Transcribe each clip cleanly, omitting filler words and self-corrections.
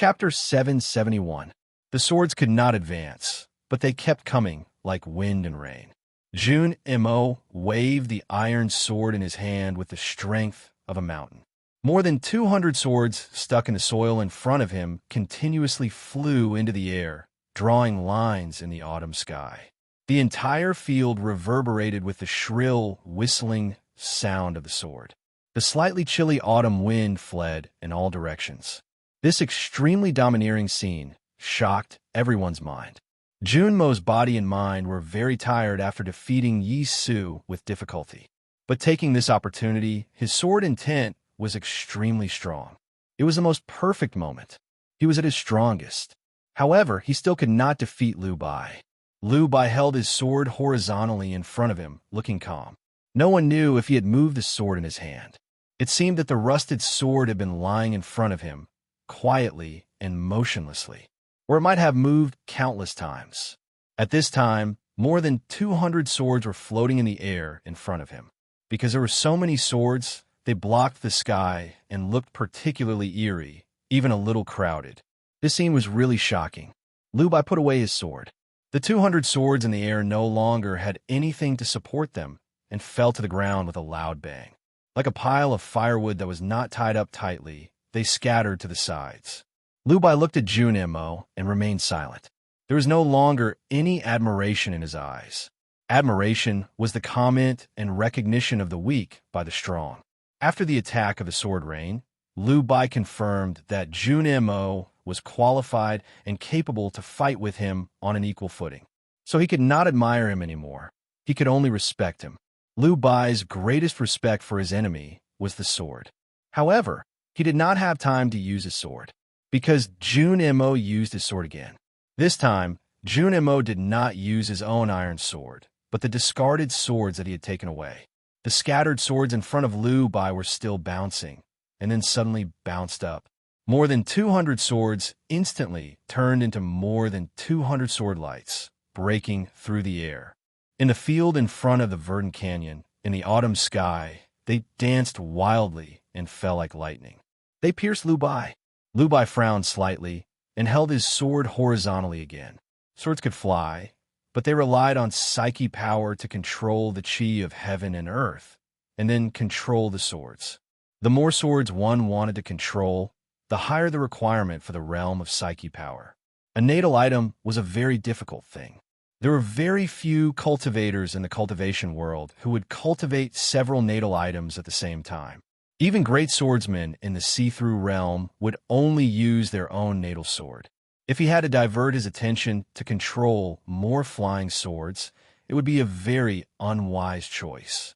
Chapter 771. The swords could not advance, but they kept coming like wind and rain. Junimo waved the iron sword in his hand with the strength of a mountain. More than 200 swords stuck in the soil in front of him continuously flew into the air, drawing lines in the autumn sky. The entire field reverberated with the shrill, whistling sound of the sword. The slightly chilly autumn wind fled in all directions. This extremely domineering scene shocked everyone's mind. Junmo's body and mind were very tired after defeating Yi Su with difficulty. But taking this opportunity, his sword intent was extremely strong. It was the most perfect moment. He was at his strongest. However, he still could not defeat Liu Bai. Liu Bai held his sword horizontally in front of him, looking calm. No one knew if he had moved the sword in his hand. It seemed that the rusted sword had been lying in front of him, quietly and motionlessly, or it might have moved countless times. At this time, more than 200 swords were floating in the air in front of him. Because there were so many swords, they blocked the sky and looked particularly eerie, even a little crowded. This scene was really shocking. Liu Bai put away his sword. The 200 swords in the air no longer had anything to support them and fell to the ground with a loud bang. Like a pile of firewood that was not tied up tightly, they scattered to the sides. Liu Bai looked at Junimo and remained silent. There was no longer any admiration in his eyes. Admiration was the comment and recognition of the weak by the strong. After the attack of the sword rain, Liu Bai confirmed that Junimo was qualified and capable to fight with him on an equal footing. So he could not admire him anymore. He could only respect him. Liu Bai's greatest respect for his enemy was the sword. However, he did not have time to use his sword, because Junimo used his sword again. This time, Junimo did not use his own iron sword, but the discarded swords that he had taken away. The scattered swords in front of Liu Bai were still bouncing, and then suddenly bounced up. More than 200 swords instantly turned into more than 200 sword lights, breaking through the air. In the field in front of the verdant canyon, in the autumn sky, they danced wildly and fell like lightning. They pierced Liu Bai. Liu Bai frowned slightly and held his sword horizontally again. Swords could fly, but they relied on psyche power to control the chi of heaven and earth, and then control the swords. The more swords one wanted to control, the higher the requirement for the realm of psyche power. A natal item was a very difficult thing. There were very few cultivators in the cultivation world who would cultivate several natal items at the same time. Even great swordsmen in the see-through realm would only use their own natal sword. If he had to divert his attention to control more flying swords, it would be a very unwise choice.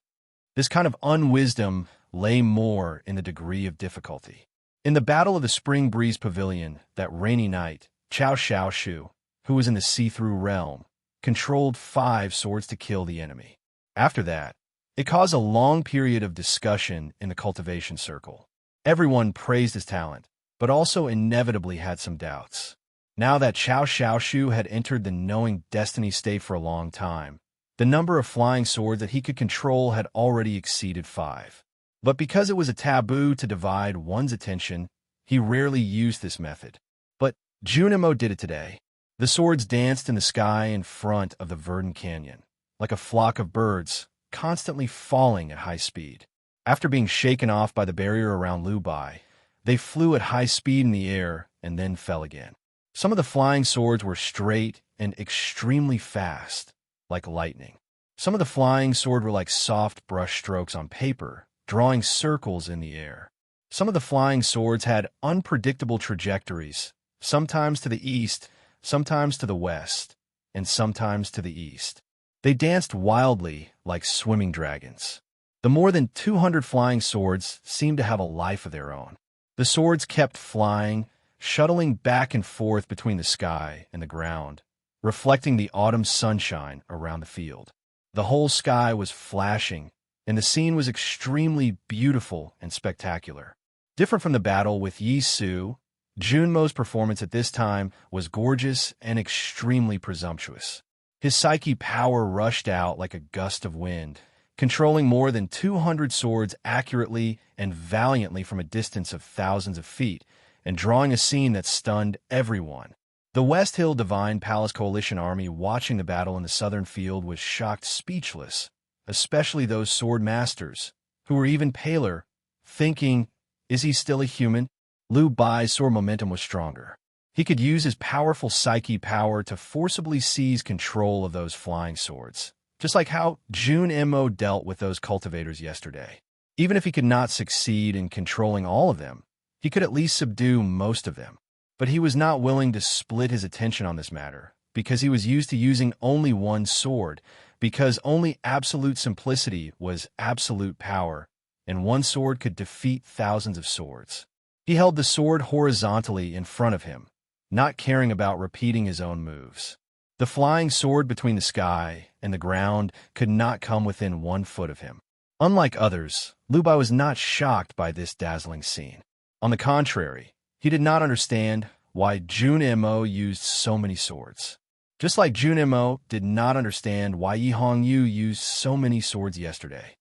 This kind of unwisdom lay more in the degree of difficulty. In the Battle of the Spring Breeze Pavilion that rainy night, Cao Xiaoshu, who was in the see-through realm, controlled 5 swords to kill the enemy. After that, it caused a long period of discussion in the cultivation circle. Everyone praised his talent, but also inevitably had some doubts. Now that Cao Xiaoshu had entered the knowing destiny state for a long time, the number of flying swords that he could control had already exceeded 5. But because it was a taboo to divide one's attention, he rarely used this method. But Junimo did it today. The swords danced in the sky in front of the verdant canyon, like a flock of birds, constantly falling at high speed. After being shaken off by the barrier around Liu Bai, they flew at high speed in the air and then fell again. Some of the flying swords were straight and extremely fast, like lightning. Some of the flying swords were like soft brush strokes on paper, drawing circles in the air. Some of the flying swords had unpredictable trajectories, sometimes to the east, sometimes to the west, and sometimes to the east. They danced wildly like swimming dragons. The more than 200 flying swords seemed to have a life of their own. The swords kept flying, shuttling back and forth between the sky and the ground, reflecting the autumn sunshine around the field. The whole sky was flashing, and the scene was extremely beautiful and spectacular. Different from the battle with Yi Su, Junmo's performance at this time was gorgeous and extremely presumptuous. His psyche power rushed out like a gust of wind, controlling more than 200 swords accurately and valiantly from a distance of thousands of feet, and drawing a scene that stunned everyone. The West Hill Divine Palace Coalition army watching the battle in the southern field was shocked speechless, especially those sword masters, who were even paler, thinking, is he still a human? Liu Bai's sword momentum was stronger. He could use his powerful psyche power to forcibly seize control of those flying swords, just like how Jun Mo dealt with those cultivators yesterday. Even if he could not succeed in controlling all of them, he could at least subdue most of them. But he was not willing to split his attention on this matter, because he was used to using only one sword, because only absolute simplicity was absolute power, and one sword could defeat thousands of swords. He held the sword horizontally in front of him, not caring about repeating his own moves. The flying sword between the sky and the ground could not come within 1 foot of him. Unlike others, Liu Bai was not shocked by this dazzling scene. On the contrary, he did not understand why Jun Mo used so many swords. Just like Jun Mo did not understand why Yi Hongyu used so many swords yesterday.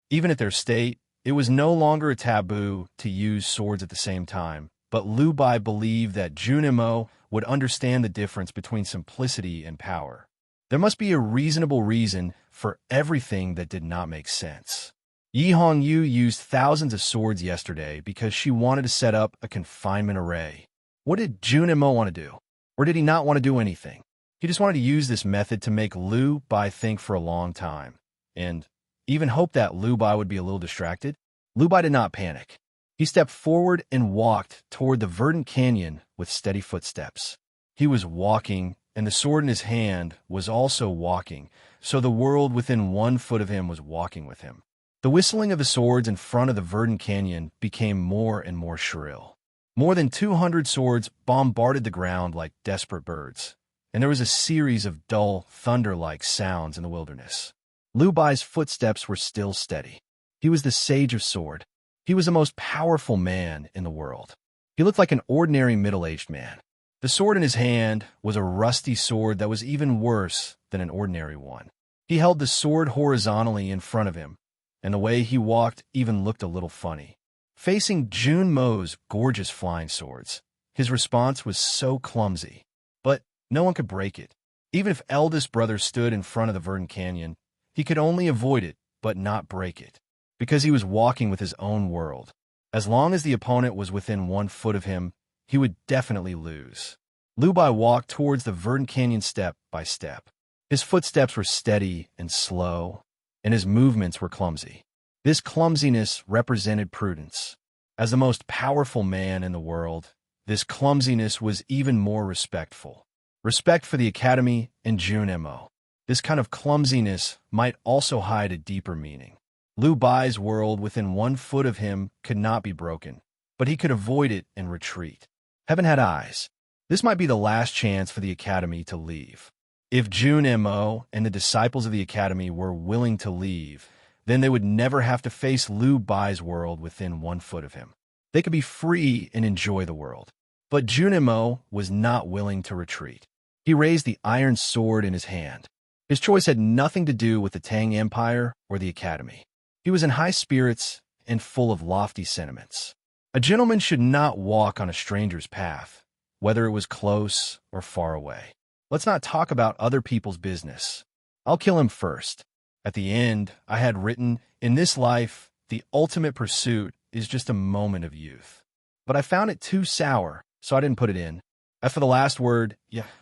Even at their state, it was no longer a taboo to use swords at the same time, but Liu Bai believed that Jun Mo would understand the difference between simplicity and power. There must be a reasonable reason for everything that did not make sense. Yi Hongyu used thousands of swords yesterday because she wanted to set up a confinement array. What did Jun Mo want to do? Or did he not want to do anything? He just wanted to use this method to make Liu Bai think for a long time, and even hope that Liu Bai would be a little distracted. Liu Bai did not panic. He stepped forward and walked toward the verdant canyon with steady footsteps. He was walking, and the sword in his hand was also walking, so the world within 1 foot of him was walking with him. The whistling of the swords in front of the verdant canyon became more and more shrill. More than 200 swords bombarded the ground like desperate birds, and there was a series of dull, thunder-like sounds in the wilderness. Liu Bai's footsteps were still steady. He was the sage of sword. He was the most powerful man in the world. He looked like an ordinary middle-aged man. The sword in his hand was a rusty sword that was even worse than an ordinary one. He held the sword horizontally in front of him, and the way he walked even looked a little funny. Facing Jun Mo's gorgeous flying swords, his response was so clumsy. But no one could break it. Even if eldest brother stood in front of the verdant canyon, he could only avoid it, but not break it, because he was walking with his own world. As long as the opponent was within 1 foot of him, he would definitely lose. Liu Bai walked towards the verdant canyon step by step. His footsteps were steady and slow, and his movements were clumsy. This clumsiness represented prudence. As the most powerful man in the world, this clumsiness was even more respectful. Respect for the Academy and Jun Mo. This kind of clumsiness might also hide a deeper meaning. Liu Bai's world within 1 foot of him could not be broken, but he could avoid it and retreat. Heaven had eyes. This might be the last chance for the Academy to leave. If Jun Mo and the disciples of the Academy were willing to leave, then they would never have to face Liu Bai's world within 1 foot of him. They could be free and enjoy the world. But Jun Mo was not willing to retreat. He raised the iron sword in his hand. His choice had nothing to do with the Tang Empire or the Academy. He was in high spirits and full of lofty sentiments. A gentleman should not walk on a stranger's path, whether it was close or far away. Let's not talk about other people's business. I'll kill him first. At the end, I had written, in this life, the ultimate pursuit is just a moment of youth. But I found it too sour, so I didn't put it in. As for the last word,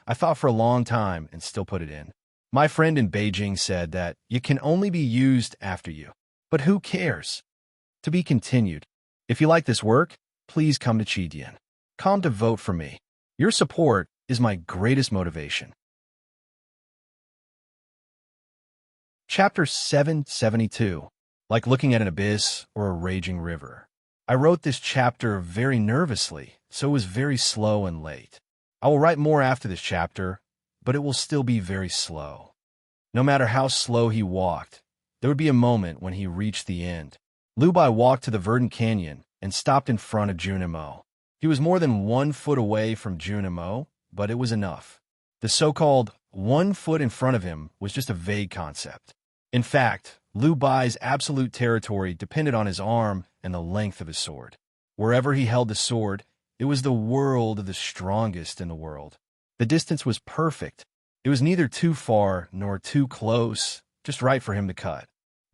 I thought for a long time and still put it in. My friend in Beijing said that you can only be used after you. But who cares? To be continued. If you like this work, please come to Qidian. Come to vote for me. Your support is my greatest motivation. Chapter 772. Like looking at an abyss or a raging river. I wrote this chapter very nervously, so it was very slow and late. I will write more after this chapter, but it will still be very slow. No matter how slow he walked, there would be a moment when he reached the end. Liu Bai walked to the verdant canyon and stopped in front of Jun Mo. He was more than 1 foot away from Jun Mo, but it was enough. The so-called 1 foot in front of him was just a vague concept. In fact, Liu Bai's absolute territory depended on his arm and the length of his sword. Wherever he held the sword, It was the world of the strongest in the world. The distance was perfect. It was neither too far nor too close, just right for him to cut.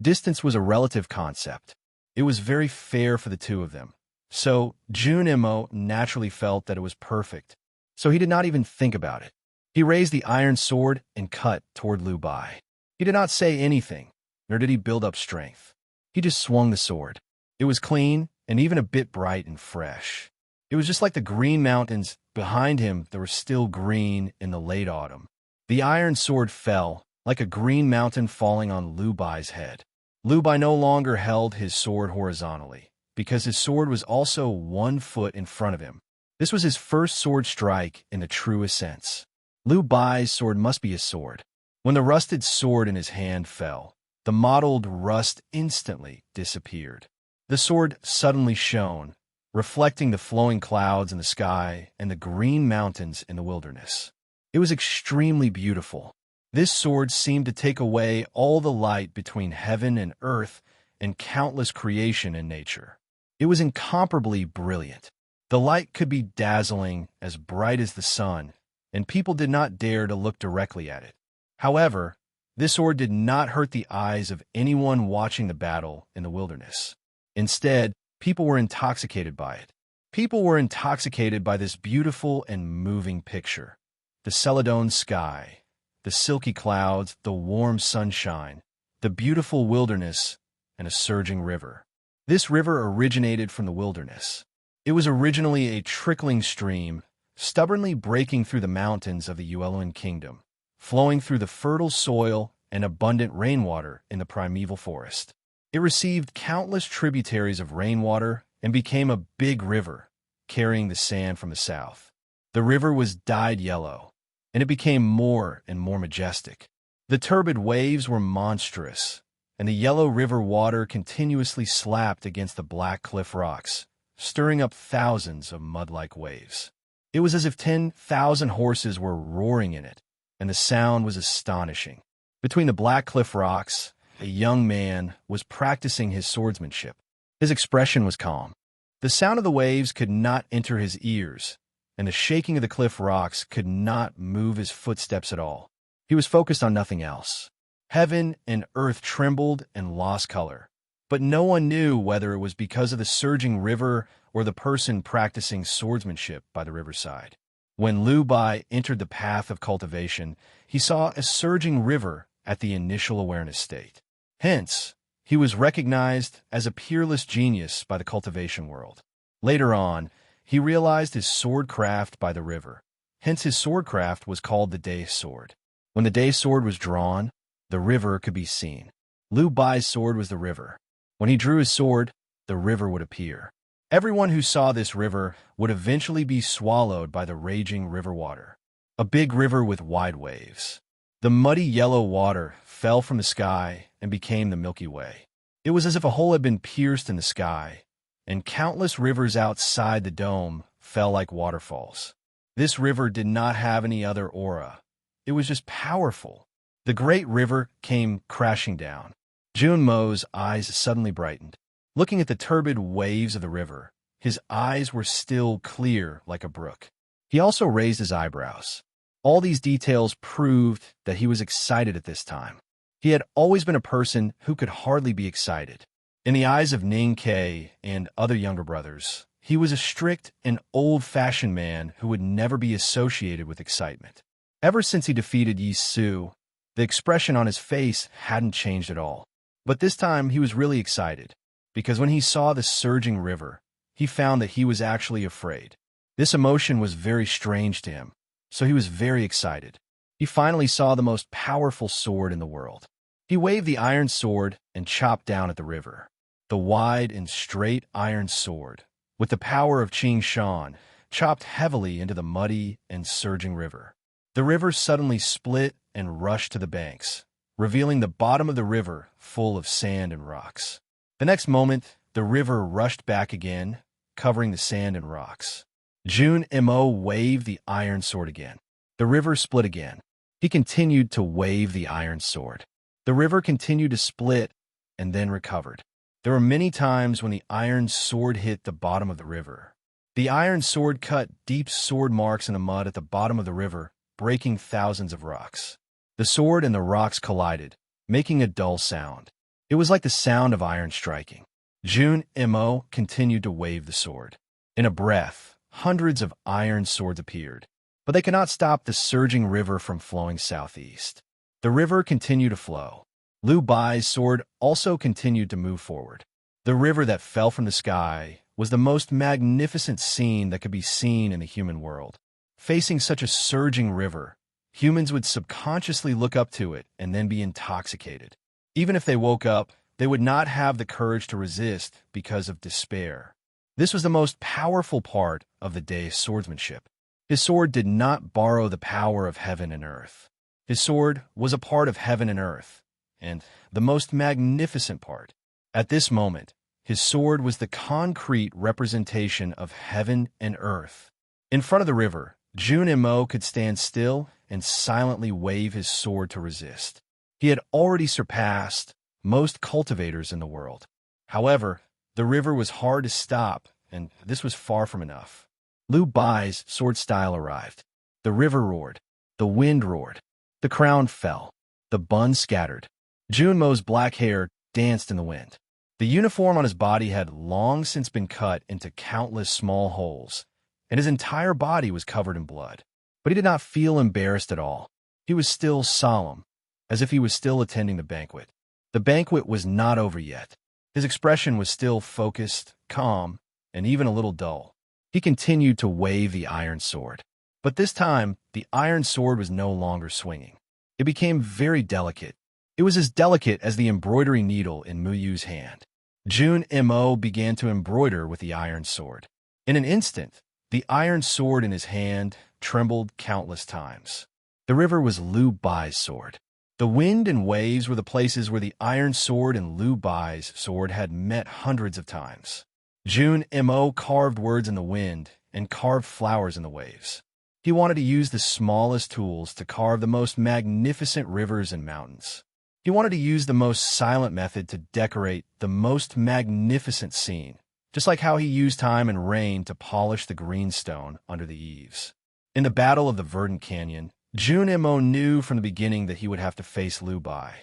Distance was a relative concept. It was very fair for the two of them. So Junimo naturally felt that it was perfect. So he did not even think about it. He raised the iron sword and cut toward Lu Bai. He did not say anything, nor did he build up strength. He just swung the sword. It was clean and even a bit bright and fresh. It was just like the green mountains behind him that were still green in the late autumn. The iron sword fell, like a green mountain falling on Lu Bai's head. Lu Bai no longer held his sword horizontally, because his sword was also 1 foot in front of him. This was his first sword strike in the truest sense. Lu Bai's sword must be his sword. When the rusted sword in his hand fell, the mottled rust instantly disappeared. The sword suddenly shone, reflecting the flowing clouds in the sky and the green mountains in the wilderness. It was extremely beautiful. This sword seemed to take away all the light between heaven and earth and countless creation and nature. It was incomparably brilliant. The light could be dazzling, as bright as the sun, and people did not dare to look directly at it. However, this sword did not hurt the eyes of anyone watching the battle in the wilderness. Instead, people were intoxicated by it. People were intoxicated by this beautiful and moving picture. The celadon sky, the silky clouds, the warm sunshine, the beautiful wilderness, and a surging river. This river originated from the wilderness. It was originally a trickling stream, stubbornly breaking through the mountains of the Ueluan kingdom, flowing through the fertile soil and abundant rainwater in the primeval forest. It received countless tributaries of rainwater and became a big river, carrying the sand from the south. The river was dyed yellow, and it became more and more majestic. The turbid waves were monstrous, and the yellow river water continuously slapped against the black cliff rocks, stirring up thousands of mud-like waves. It was as if 10,000 horses were roaring in it, and the sound was astonishing. Between the black cliff rocks, a young man was practicing his swordsmanship. His expression was calm. The sound of the waves could not enter his ears, and the shaking of the cliff rocks could not move his footsteps at all. He was focused on nothing else. Heaven and earth trembled and lost color, but no one knew whether it was because of the surging river or the person practicing swordsmanship by the riverside. When Lu Bai entered the path of cultivation, he saw a surging river at the initial awareness state. Hence, he was recognized as a peerless genius by the cultivation world. Later on, he realized his swordcraft by the river. Hence, his swordcraft was called the day sword. When the day sword was drawn, the river could be seen. Lu Bai's sword was the river. When he drew his sword, the river would appear. Everyone who saw this river would eventually be swallowed by the raging river water, a big river with wide waves. The muddy yellow water fell from the sky and became the Milky Way. It was as if a hole had been pierced in the sky, and countless rivers outside the dome fell like waterfalls. This river did not have any other aura. It was just powerful. The great river came crashing down. Junmo's eyes suddenly brightened. Looking at the turbid waves of the river, his eyes were still clear like a brook. He also raised his eyebrows. All these details proved that he was excited at this time. He had always been a person who could hardly be excited. In the eyes of Ning Ke and other younger brothers, he was a strict and old-fashioned man who would never be associated with excitement. Ever since he defeated Yi Su, the expression on his face hadn't changed at all. But this time he was really excited, because when he saw the surging river, he found that he was actually afraid. This emotion was very strange to him, so he was very excited. He finally saw the most powerful sword in the world. He waved the iron sword and chopped down at the river. The wide and straight iron sword, with the power of Qing Shan, chopped heavily into the muddy and surging river. The river suddenly split and rushed to the banks, revealing the bottom of the river full of sand and rocks. The next moment, the river rushed back again, covering the sand and rocks. Jun Mo waved the iron sword again. The river split again. He continued to wave the iron sword. The river continued to split and then recovered. There were many times when the iron sword hit the bottom of the river. The iron sword cut deep sword marks in the mud at the bottom of the river, breaking thousands of rocks. The sword and the rocks collided, making a dull sound. It was like the sound of iron striking. Junimo continued to wave the sword. In a breath, hundreds of iron swords appeared, but they could not stop the surging river from flowing southeast. The river continued to flow. Lu Bai's sword also continued to move forward. The river that fell from the sky was the most magnificent scene that could be seen in the human world. Facing such a surging river, humans would subconsciously look up to it and then be intoxicated. Even if they woke up, they would not have the courage to resist because of despair. This was the most powerful part of the day's swordsmanship. His sword did not borrow the power of heaven and earth. His sword was a part of heaven and earth, and the most magnificent part. At this moment, his sword was the concrete representation of heaven and earth. In front of the river, Junimo could stand still and silently wave his sword to resist. He had already surpassed most cultivators in the world. However, the river was hard to stop, and this was far from enough. Lu Bai's sword style arrived. The river roared. The wind roared. The crown fell. The bun scattered. Junmo's black hair danced in the wind. The uniform on his body had long since been cut into countless small holes, and his entire body was covered in blood. But he did not feel embarrassed at all. He was still solemn, as if he was still attending the banquet. The banquet was not over yet. His expression was still focused, calm, and even a little dull. He continued to wave the iron sword. But this time, the iron sword was no longer swinging. It became very delicate. It was as delicate as the embroidery needle in Muyu's hand. Junimo began to embroider with the iron sword. In an instant, the iron sword in his hand trembled countless times. The river was Lu Bai's sword. The wind and waves were the places where the iron sword and Lu Bai's sword had met hundreds of times. Junimo carved words in the wind and carved flowers in the waves. He wanted to use the smallest tools to carve the most magnificent rivers and mountains. He wanted to use the most silent method to decorate the most magnificent scene, just like how he used time and rain to polish the green stone under the eaves. In the Battle of the Verdant Canyon, Junimo knew from the beginning that he would have to face Lu Bai.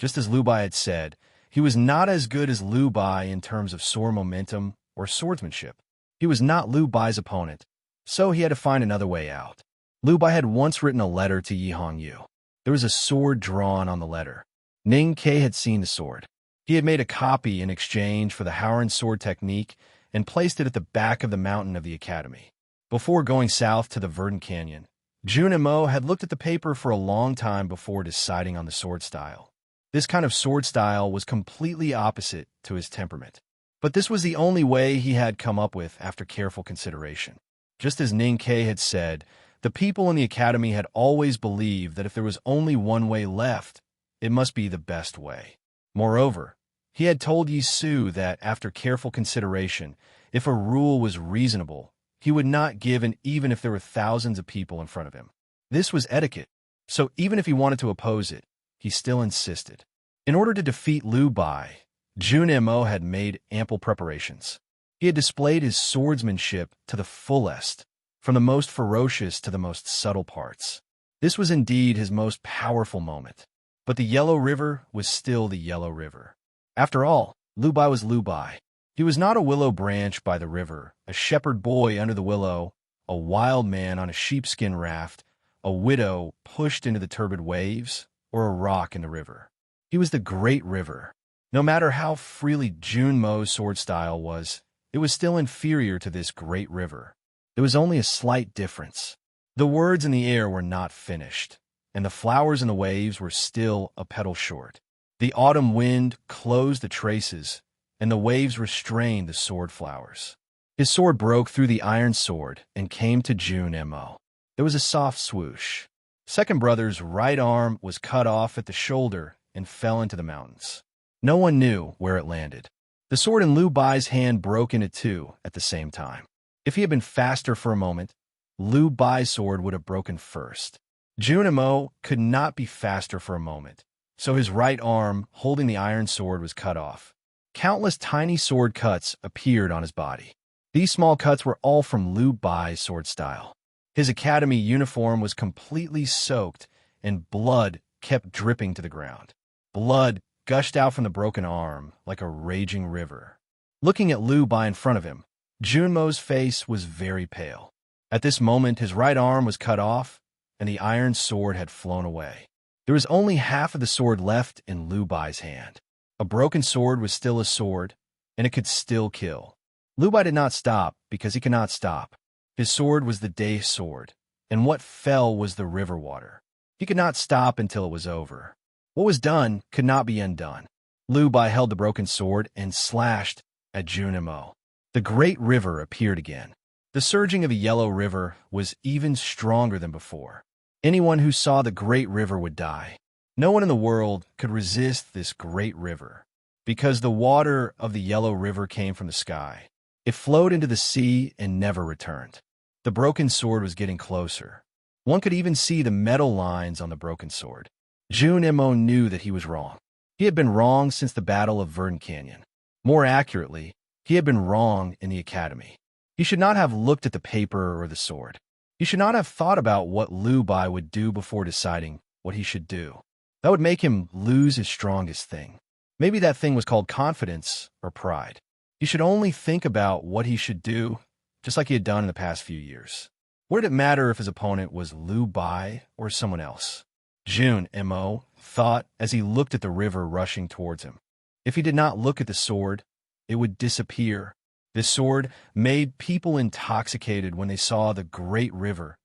Just as Lu Bai had said, he was not as good as Lu Bai in terms of sword momentum or swordsmanship. He was not Lu Bai's opponent, so he had to find another way out. Lu Bai had once written a letter to Yi Hongyu. There was a sword drawn on the letter. Ning Ke had seen the sword. He had made a copy in exchange for the Howren sword technique and placed it at the back of the mountain of the academy. Before going south to the Verdant Canyon, Junimo had looked at the paper for a long time before deciding on the sword style. This kind of sword style was completely opposite to his temperament. But this was the only way he had come up with after careful consideration. Just as Ning Ke had said, the people in the academy had always believed that if there was only one way left, it must be the best way. Moreover, he had told Yi Su that after careful consideration, if a rule was reasonable, he would not give in even if there were thousands of people in front of him. This was etiquette, so even if he wanted to oppose it, he still insisted. In order to defeat Lu Bai, Junimo had made ample preparations. He had displayed his swordsmanship to the fullest, from the most ferocious to the most subtle parts. This was indeed his most powerful moment. But the Yellow River was still the Yellow River. After all, Lu Bai was Lu Bai. He was not a willow branch by the river, a shepherd boy under the willow, a wild man on a sheepskin raft, a widow pushed into the turbid waves, or a rock in the river. He was the great river. No matter how freely Junmo's sword style was, it was still inferior to this great river. There was only a slight difference. The words in the air were not finished, and the flowers in the waves were still a petal short. The autumn wind closed the traces, and the waves restrained the sword flowers. His sword broke through the iron sword and came to Junimo. There was a soft swoosh. Second brother's right arm was cut off at the shoulder and fell into the mountains. No one knew where it landed. The sword in Lu Bai's hand broke into two at the same time. If he had been faster for a moment, Lu Bai's sword would have broken first. Junimo could not be faster for a moment, so his right arm, holding the iron sword, was cut off. Countless tiny sword cuts appeared on his body. These small cuts were all from Liu Bai's sword style. His academy uniform was completely soaked, and blood kept dripping to the ground. Blood gushed out from the broken arm like a raging river. Looking at Liu Bai in front of him, Junmo's face was very pale. At this moment, his right arm was cut off, and the iron sword had flown away. There was only half of the sword left in Liu Bai's hand. A broken sword was still a sword, and it could still kill. Liu Bai did not stop because he could not stop. His sword was the day sword, and what fell was the river water. He could not stop until it was over. What was done could not be undone. Liu Bai held the broken sword and slashed at Junmo. The great river appeared again. The surging of a yellow river was even stronger than before. Anyone who saw the great river would die. No one in the world could resist this great river, because the water of the yellow river came from the sky. It flowed into the sea and never returned. The broken sword was getting closer. One could even see the metal lines on the broken sword. Junmo knew that he was wrong. He had been wrong since the Battle of Verdant Canyon. More accurately, he had been wrong in the academy. He should not have looked at the paper or the sword. He should not have thought about what Liu Bai would do before deciding what he should do. That would make him lose his strongest thing. Maybe that thing was called confidence or pride. He should only think about what he should do, just like he had done in the past few years. What did it matter if his opponent was Liu Bai or someone else? Junmo thought as he looked at the river rushing towards him. If he did not look at the sword, it would disappear. This sword made people intoxicated when they saw the great river,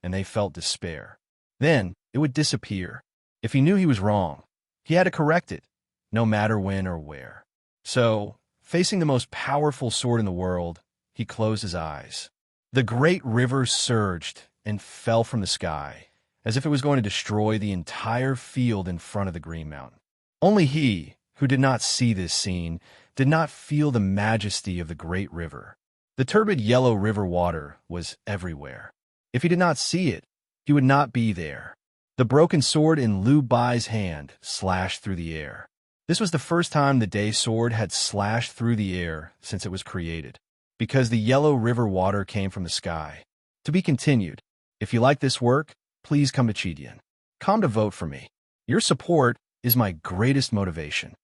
and they felt despair. Then it would disappear. If he knew he was wrong, he had to correct it, no matter when or where. So, facing the most powerful sword in the world, he closed his eyes. The great river surged and fell from the sky, as if it was going to destroy the entire field in front of the Green Mountain. Only he, who did not see this scene, did not feel the majesty of the great river. The turbid yellow river water was everywhere. If he did not see it, he would not be there. The broken sword in Liu Bai's hand slashed through the air. This was the first time the day sword had slashed through the air since it was created, because the yellow river water came from the sky. To be continued. If you like this work, please come to Chidian. Come to vote for me. Your support is my greatest motivation.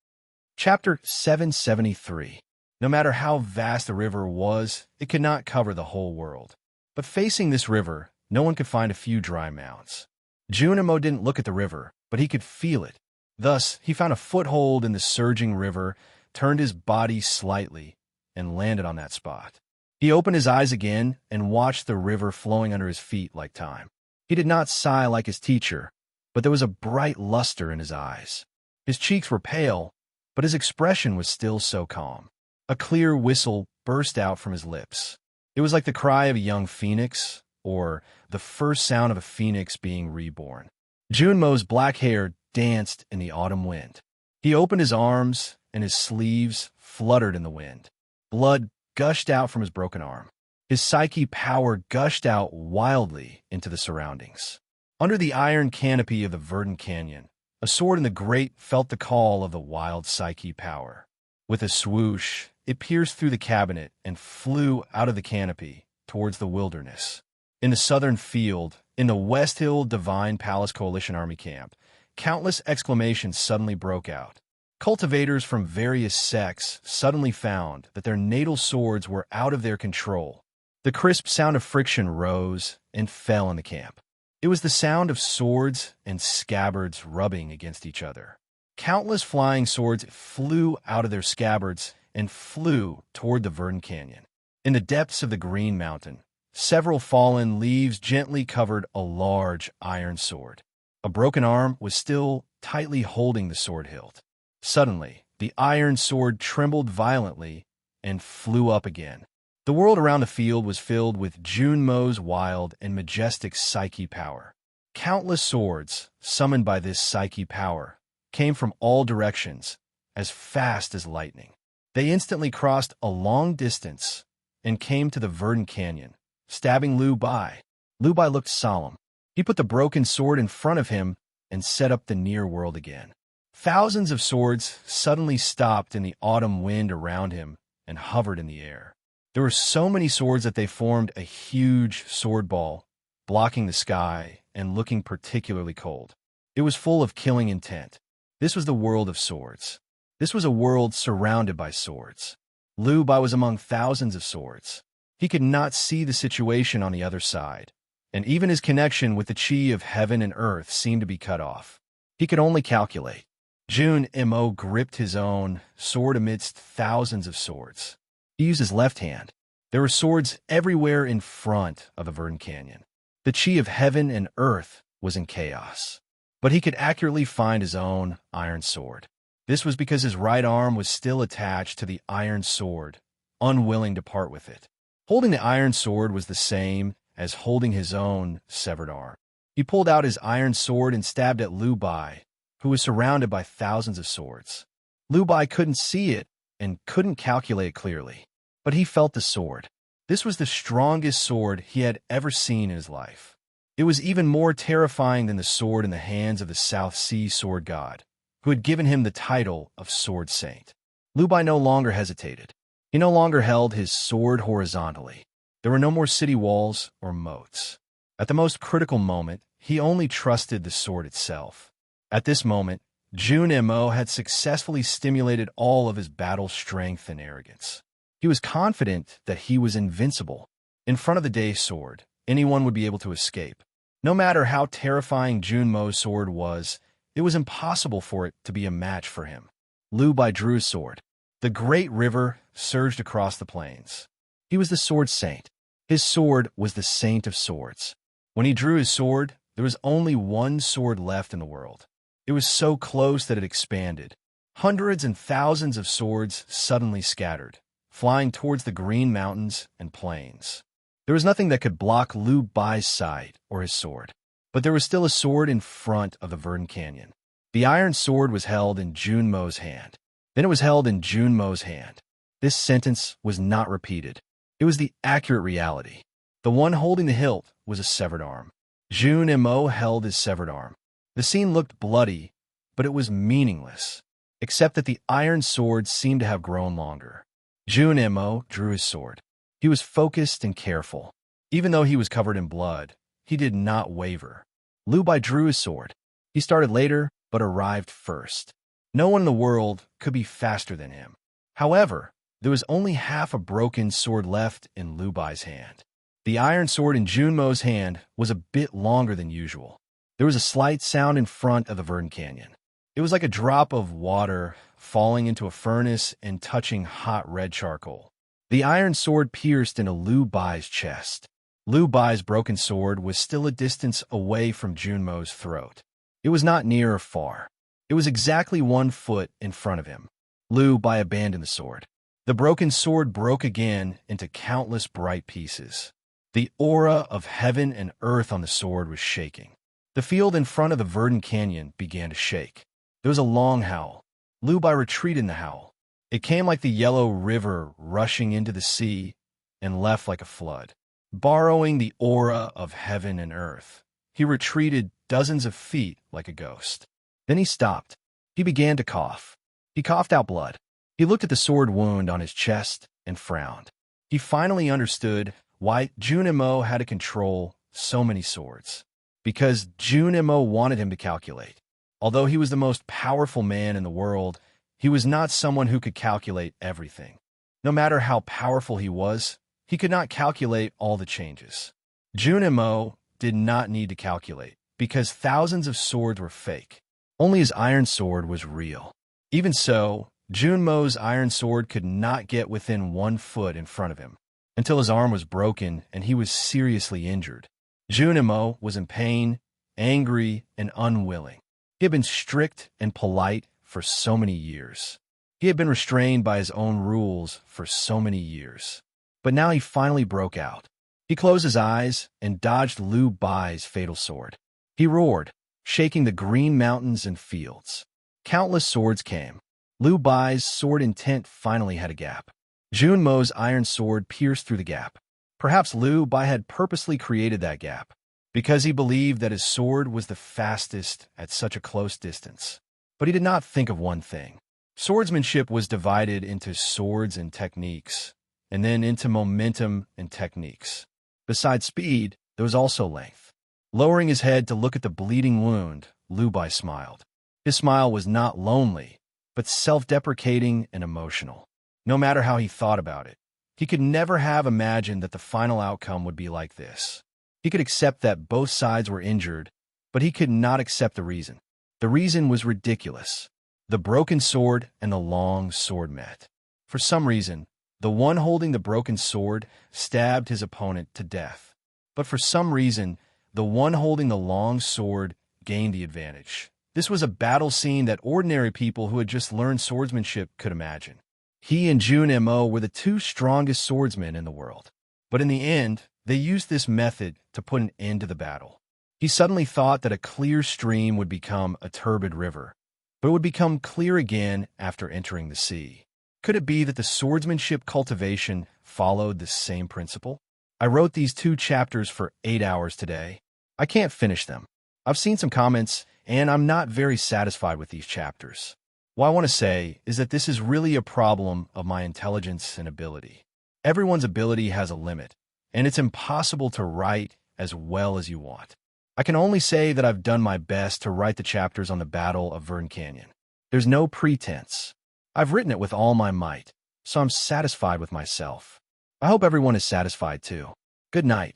Chapter 773. No matter how vast the river was, it could not cover the whole world. But facing this river, no one could find a few dry mounds. Junmo didn't look at the river, but he could feel it. Thus, he found a foothold in the surging river, turned his body slightly, and landed on that spot. He opened his eyes again and watched the river flowing under his feet like time. He did not sigh like his teacher, but there was a bright luster in his eyes. His cheeks were pale, but his expression was still so calm. A clear whistle burst out from his lips. It was like the cry of a young phoenix, or the first sound of a phoenix being reborn. Junmo's black hair danced in the autumn wind. He opened his arms, and his sleeves fluttered in the wind. Blood gushed out from his broken arm. His psyche power gushed out wildly into the surroundings. Under the iron canopy of the verdant canyon, a sword in the grate felt the call of the wild psyche power. With a swoosh, it pierced through the cabinet and flew out of the canopy towards the wilderness. In the southern field, in the West Hill Divine Palace Coalition Army Camp, countless exclamations suddenly broke out. Cultivators from various sects suddenly found that their natal swords were out of their control. The crisp sound of friction rose and fell in the camp. It was the sound of swords and scabbards rubbing against each other. Countless flying swords flew out of their scabbards and flew toward the verdant canyon. In the depths of the Green Mountain, several fallen leaves gently covered a large iron sword. A broken arm was still tightly holding the sword hilt. Suddenly, the iron sword trembled violently and flew up again. The world around the field was filled with Junmo's wild and majestic psyche power. Countless swords, summoned by this psyche power, came from all directions, as fast as lightning. They instantly crossed a long distance and came to the verdant canyon, stabbing Liu Bai. Liu Bai looked solemn. He put the broken sword in front of him and set up the near world again. Thousands of swords suddenly stopped in the autumn wind around him and hovered in the air. There were so many swords that they formed a huge sword ball, blocking the sky and looking particularly cold. It was full of killing intent. This was the world of swords. This was a world surrounded by swords. Liu Bai was among thousands of swords. He could not see the situation on the other side, and even his connection with the chi of heaven and earth seemed to be cut off. He could only calculate. Jun Mo gripped his own sword amidst thousands of swords. He used his left hand. There were swords everywhere in front of the verdant canyon. The chi of heaven and earth was in chaos. But he could accurately find his own iron sword. This was because his right arm was still attached to the iron sword, unwilling to part with it. Holding the iron sword was the same as holding his own severed arm. He pulled out his iron sword and stabbed at Liu Bai, who was surrounded by thousands of swords. Liu Bai couldn't see it and couldn't calculate it clearly, but he felt the sword. This was the strongest sword he had ever seen in his life. It was even more terrifying than the sword in the hands of the South Sea sword god, who had given him the title of Sword Saint. Liu Bai no longer hesitated. He no longer held his sword horizontally. There were no more city walls or moats. At the most critical moment, he only trusted the sword itself. At this moment, Jun Mo had successfully stimulated all of his battle strength and arrogance. He was confident that he was invincible. In front of the day sword, anyone would be able to escape. No matter how terrifying Jun Mo's sword was, it was impossible for it to be a match for him. Liu Bai drew his sword. The great river surged across the plains. He was the sword saint. His sword was the saint of swords. When he drew his sword, there was only one sword left in the world. It was so close that it expanded. Hundreds and thousands of swords suddenly scattered, flying towards the green mountains and plains. There was nothing that could block Liu Bai's sight or his sword. But there was still a sword in front of the verdant canyon. The iron sword was held in Jun Mo's hand. Then it was held in Jun Mo's hand. This sentence was not repeated. It was the accurate reality. The one holding the hilt was a severed arm. Jun Mo held his severed arm. The scene looked bloody, but it was meaningless, except that the iron sword seemed to have grown longer. Jun Mo drew his sword. He was focused and careful. Even though he was covered in blood, he did not waver. Liu Bai drew his sword. He started later, but arrived first. No one in the world could be faster than him. However, there was only half a broken sword left in Liu Bai's hand. The iron sword in Jun Mo's hand was a bit longer than usual. There was a slight sound in front of the verdant canyon. It was like a drop of water falling into a furnace and touching hot red charcoal. The iron sword pierced into Liu Bai's chest. Liu Bai's broken sword was still a distance away from Jun Mo's throat. It was not near or far. It was exactly 1 foot in front of him. Liu Bai abandoned the sword. The broken sword broke again into countless bright pieces. The aura of heaven and earth on the sword was shaking. The field in front of the verdant canyon began to shake. There was a long howl. Liu Bai retreated in the howl. It came like the yellow river rushing into the sea and left like a flood. Borrowing the aura of heaven and earth, he retreated dozens of feet like a ghost. Then he stopped. He began to cough. He coughed out blood. He looked at the sword wound on his chest and frowned. He finally understood why Jun Mo had to control so many swords. Because Jun Mo wanted him to calculate. Although he was the most powerful man in the world, he was not someone who could calculate everything. No matter how powerful he was, he could not calculate all the changes. Jun Mo did not need to calculate, because thousands of swords were fake. Only his iron sword was real. Even so, Jun Mo's iron sword could not get within 1 foot in front of him, until his arm was broken and he was seriously injured. Jun Mo was in pain, angry, and unwilling. He had been strict and polite for so many years. He had been restrained by his own rules for so many years. But now he finally broke out. He closed his eyes and dodged Liu Bai's fatal sword. He roared, shaking the green mountains and fields. Countless swords came. Liu Bai's sword intent finally had a gap. Jun Mo's iron sword pierced through the gap. Perhaps Liu Bai had purposely created that gap, because he believed that his sword was the fastest at such a close distance. But he did not think of one thing. Swordsmanship was divided into swords and techniques, and then into momentum and techniques. Besides speed, there was also length. Lowering his head to look at the bleeding wound, Lu Bai smiled. His smile was not lonely, but self-deprecating and emotional. No matter how he thought about it, he could never have imagined that the final outcome would be like this. He could accept that both sides were injured, but he could not accept the reason. The reason was ridiculous. The broken sword and the long sword met. For some reason, the one holding the broken sword stabbed his opponent to death. But for some reason, the one holding the long sword gained the advantage. This was a battle scene that ordinary people who had just learned swordsmanship could imagine. He and Jun Mo were the two strongest swordsmen in the world. But in the end, they used this method to put an end to the battle. He suddenly thought that a clear stream would become a turbid river, but it would become clear again after entering the sea. Could it be that the swordsmanship cultivation followed the same principle? I wrote these 2 chapters for 8 hours today. I can't finish them. I've seen some comments, and I'm not very satisfied with these chapters. What I want to say is that this is really a problem of my intelligence and ability. Everyone's ability has a limit, and it's impossible to write as well as you want. I can only say that I've done my best to write the chapters on the Battle of Verdun Canyon. There's no pretense. I've written it with all my might, so I'm satisfied with myself. I hope everyone is satisfied too. Good night.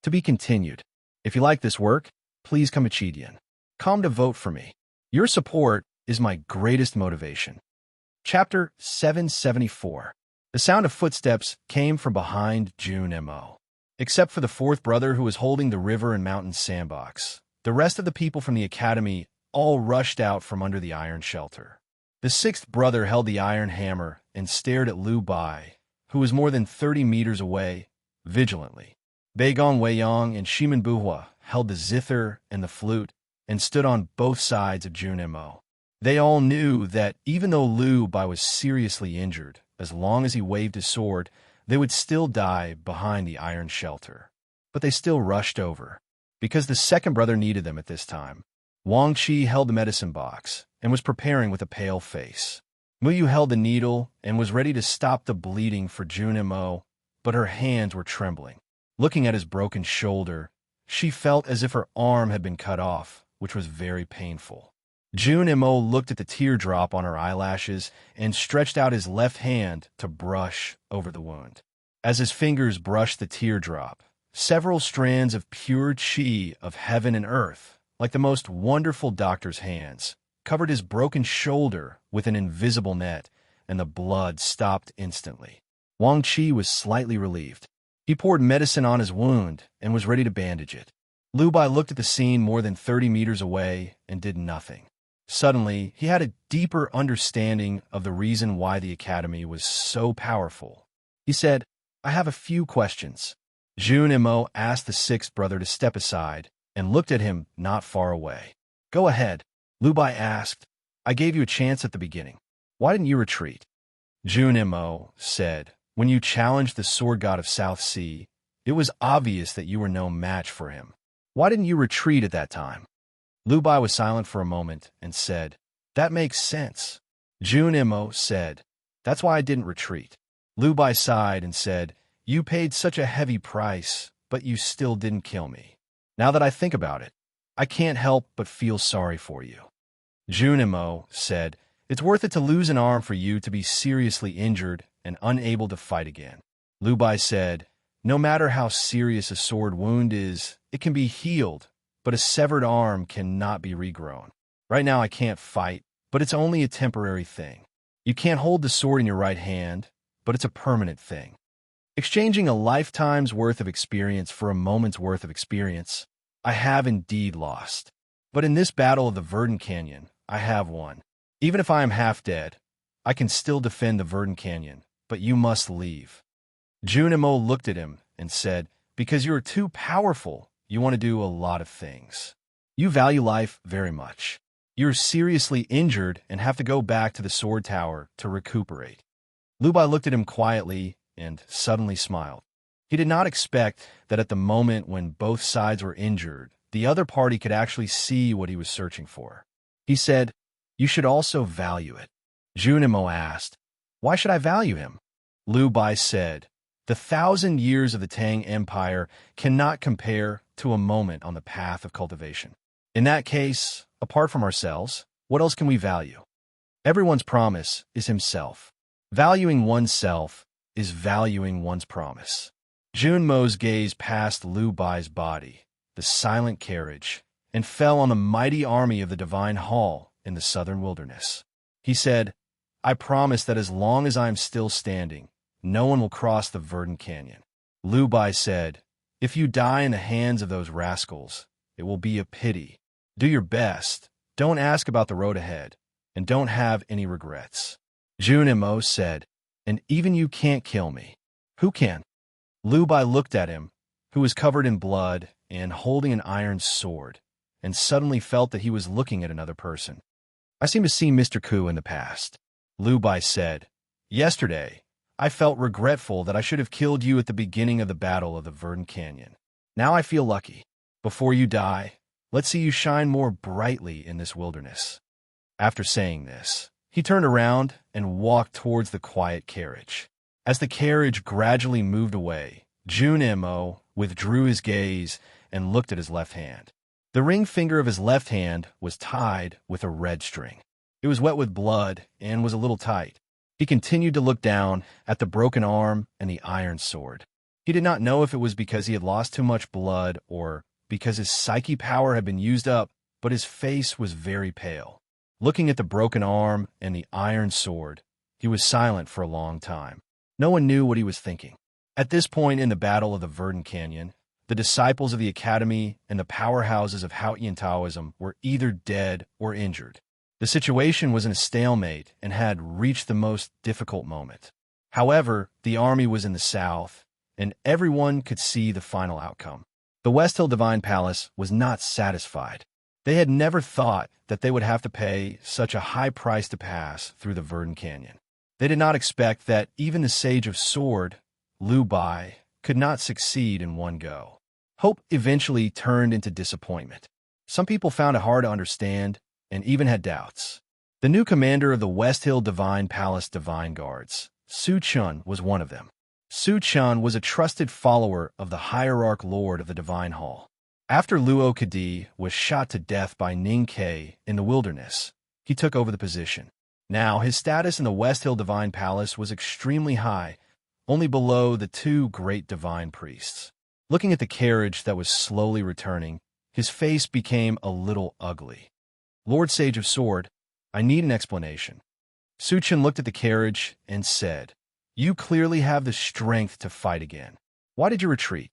To be continued. If you like this work, please come Chidian. Come to vote for me. Your support is my greatest motivation. Chapter 774. The sound of footsteps came from behind Jun Mo. Except for the 4th brother who was holding the river and mountain sandbox, the rest of the people from the academy all rushed out from under the iron shelter. The 6th brother held the iron hammer and stared at Lu Bai, who was more than 30 meters away, vigilantly. Beigong Weiyang and Shimen Buhua held the zither and the flute and stood on both sides of Jun Mo. They all knew that even though Lu Bai was seriously injured, as long as he waved his sword, they would still die behind the iron shelter. But they still rushed over, because the 2nd brother needed them at this time. Wang Qi held the medicine box and was preparing with a pale face. Muyu held the needle and was ready to stop the bleeding for Jun Mo, but her hands were trembling. Looking at his broken shoulder, she felt as if her arm had been cut off, which was very painful. Jun Mo looked at the teardrop on her eyelashes and stretched out his left hand to brush over the wound. As his fingers brushed the teardrop, several strands of pure qi of heaven and earth, like the most wonderful doctor's hands, covered his broken shoulder with an invisible net, and the blood stopped instantly. Wang Qi was slightly relieved. He poured medicine on his wound and was ready to bandage it. Lu Bai looked at the scene more than 30 meters away and did nothing. Suddenly, he had a deeper understanding of the reason why the academy was so powerful. He said, "I have a few questions." Jun Mo asked the 6th brother to step aside and looked at him not far away. "Go ahead," Lu Bai asked. "I gave you a chance at the beginning. Why didn't you retreat?" Jun Mo said, "When you challenged the sword god of South Sea, it was obvious that you were no match for him. Why didn't you retreat at that time?" Lu Bai was silent for a moment and said, "That makes sense." Jun Mo said, "That's why I didn't retreat." Lu Bai sighed and said, "You paid such a heavy price, but you still didn't kill me. Now that I think about it, I can't help but feel sorry for you." Jun Mo said, "It's worth it to lose an arm for you to be seriously injured and unable to fight again." Lu Bai said, "No matter how serious a sword wound is, it can be healed, but a severed arm cannot be regrown. Right now I can't fight, but it's only a temporary thing. You can't hold the sword in your right hand, but it's a permanent thing. Exchanging a lifetime's worth of experience for a moment's worth of experience, I have indeed lost. But in this battle of the Verdun Canyon, I have won. Even if I am half dead, I can still defend the Verdun Canyon, but you must leave." Jun Mo looked at him and said, "Because you are too powerful, you want to do a lot of things. You value life very much. You're seriously injured and have to go back to the sword tower to recuperate." Lu Bai looked at him quietly and suddenly smiled. He did not expect that at the moment when both sides were injured, the other party could actually see what he was searching for. He said, "You should also value it." Jun Mo asked, "Why should I value him?" Liu Bai said, "The 1,000 years of the Tang Empire cannot compare to a moment on the path of cultivation. In that case, apart from ourselves, what else can we value? Everyone's promise is himself. Valuing oneself is valuing one's promise." Junmo's gaze passed Liu Bai's body, the silent carriage, and fell on the mighty army of the Divine Hall in the southern wilderness. He said, "I promise that as long as I am still standing, no one will cross the verdant canyon." Liu Bai said, "If you die in the hands of those rascals, it will be a pity. Do your best, don't ask about the road ahead, and don't have any regrets." Junmo said, "And even you can't kill me. Who can?" Liu Bai looked at him, who was covered in blood and holding an iron sword, and suddenly felt that he was looking at another person. "I seem to see Mr. Ku in the past." Liu Bai said, "Yesterday, I felt regretful that I should have killed you at the beginning of the Battle of the Verdant Canyon. Now I feel lucky. Before you die, let's see you shine more brightly in this wilderness." After saying this, he turned around and walked towards the quiet carriage. As the carriage gradually moved away, Junmo withdrew his gaze and looked at his left hand. The ring finger of his left hand was tied with a red string. It was wet with blood and was a little tight. He continued to look down at the broken arm and the iron sword. He did not know if it was because he had lost too much blood or because his psyche power had been used up, but his face was very pale. Looking at the broken arm and the iron sword, he was silent for a long time. No one knew what he was thinking. At this point in the Battle of the Verdant Canyon, the disciples of the Academy and the powerhouses of Haotian Taoism were either dead or injured. The situation was in a stalemate and had reached the most difficult moment. However, the army was in the south, and everyone could see the final outcome. The West Hill Divine Palace was not satisfied. They had never thought that they would have to pay such a high price to pass through the Verdant Canyon. They did not expect that even the Sage of Sword, Liu Bai, could not succeed in one go. Hope eventually turned into disappointment. Some people found it hard to understand and even had doubts. The new commander of the West Hill Divine Palace Divine Guards, Su Chun, was one of them. Su Chun was a trusted follower of the Hierarch Lord of the Divine Hall. After Luo Kadi was shot to death by Ning Ke in the wilderness, he took over the position. Now, his status in the West Hill Divine Palace was extremely high, only below the two great divine priests. Looking at the carriage that was slowly returning, his face became a little ugly. "Lord Sage of Sword, I need an explanation." Su Chun looked at the carriage and said, "You clearly have the strength to fight again. Why did you retreat?"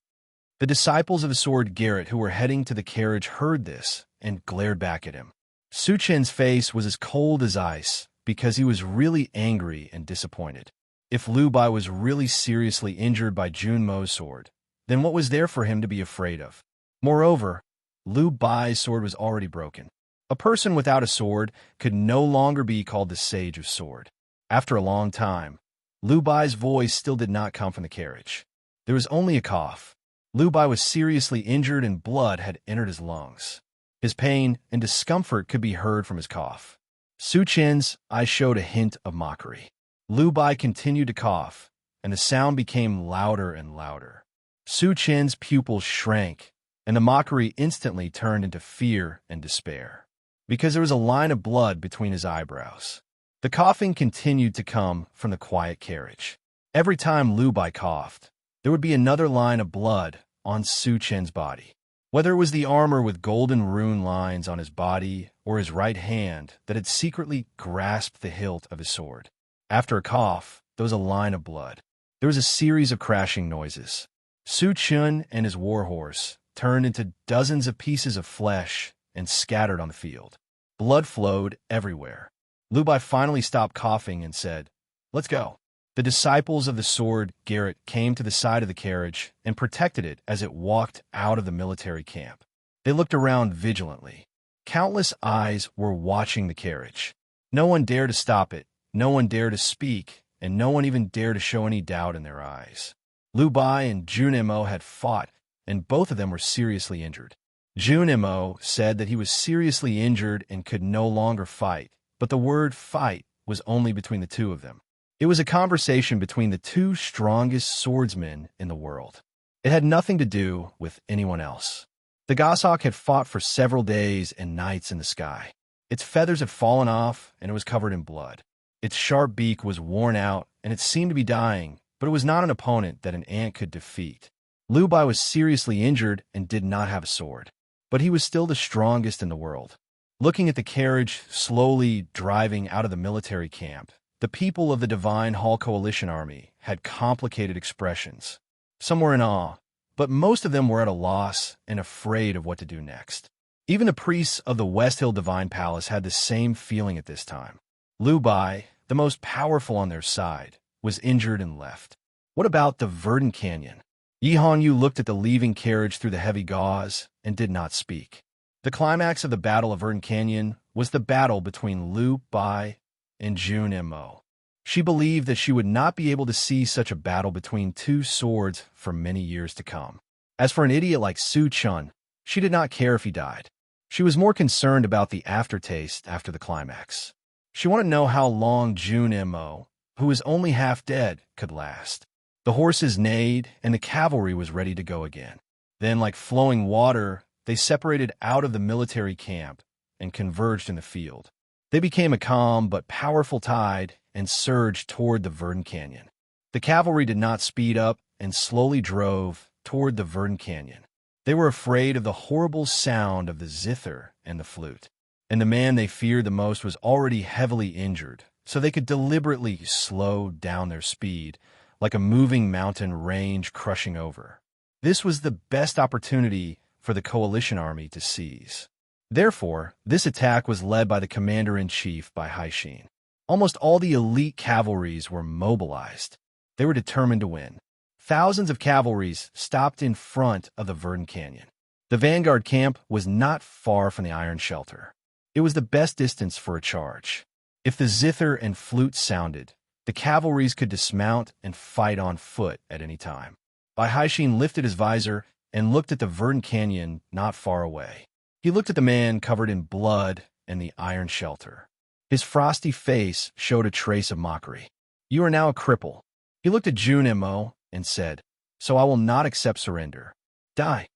The disciples of the sword Garrett who were heading to the carriage heard this and glared back at him. Su Chun's face was as cold as ice because he was really angry and disappointed. If Liu Bai was really seriously injured by Junmo's sword, then what was there for him to be afraid of? Moreover, Liu Bai's sword was already broken. A person without a sword could no longer be called the Sage of Sword. After a long time, Liu Bai's voice still did not come from the carriage. There was only a cough. Liu Bai was seriously injured and blood had entered his lungs. His pain and discomfort could be heard from his cough. Su Chen's eyes showed a hint of mockery. Liu Bai continued to cough, and the sound became louder and louder. Su Chen's pupils shrank, and the mockery instantly turned into fear and despair, because there was a line of blood between his eyebrows. The coughing continued to come from the quiet carriage. Every time Liu Bai coughed, there would be another line of blood on Su Chen's body. Whether it was the armor with golden rune lines on his body or his right hand that had secretly grasped the hilt of his sword. After a cough, there was a line of blood. There was a series of crashing noises. Su Chun and his warhorse turned into dozens of pieces of flesh and scattered on the field. Blood flowed everywhere. Liu Bai finally stopped coughing and said, "Let's go." The disciples of the sword Garrett came to the side of the carriage and protected it as it walked out of the military camp. They looked around vigilantly. Countless eyes were watching the carriage. No one dared to stop it, no one dared to speak, and no one even dared to show any doubt in their eyes. Liu Bai and Junmo had fought, and both of them were seriously injured. Junmo said that he was seriously injured and could no longer fight, but the word fight was only between the two of them. It was a conversation between the two strongest swordsmen in the world. It had nothing to do with anyone else. The goshawk had fought for several days and nights in the sky. Its feathers had fallen off, and it was covered in blood. Its sharp beak was worn out, and it seemed to be dying, but it was not an opponent that an ant could defeat. Liu Bai was seriously injured and did not have a sword, but he was still the strongest in the world. Looking at the carriage slowly driving out of the military camp, the people of the Divine Hall Coalition Army had complicated expressions. Some were in awe, but most of them were at a loss and afraid of what to do next. Even the priests of the West Hill Divine Palace had the same feeling at this time. Liu Bai, the most powerful on their side, was injured and left. What about the Verdant Canyon? Yi Hanyu looked at the leaving carriage through the heavy gauze and did not speak. The climax of the Battle of Verdant Canyon was the battle between Liu Bai and Jun Mo. She believed that she would not be able to see such a battle between two swords for many years to come. As for an idiot like Su Chun, she did not care if he died. She was more concerned about the aftertaste after the climax. She wanted to know how long Jun Mo, who was only half dead, could last. The horses neighed, and the cavalry was ready to go again. Then, like flowing water, they separated out of the military camp and converged in the field. They became a calm but powerful tide and surged toward the Verdant Canyon. The cavalry did not speed up and slowly drove toward the Verdant Canyon. They were afraid of the horrible sound of the zither and the flute, and the man they feared the most was already heavily injured, so they could deliberately slow down their speed, like a moving mountain range crushing over. This was the best opportunity for the coalition army to seize. Therefore, this attack was led by the commander-in-chief by Haixin. Almost all the elite cavalries were mobilized. They were determined to win. Thousands of cavalries stopped in front of the Verdant Canyon. The vanguard camp was not far from the iron shelter. It was the best distance for a charge. If the zither and flute sounded, the cavalries could dismount and fight on foot at any time. Bai Haixin lifted his visor and looked at the Verdant Canyon not far away. He looked at the man covered in blood and the iron shelter. His frosty face showed a trace of mockery. "You are now a cripple." He looked at Jun Mo and said, "So I will not accept surrender. Die."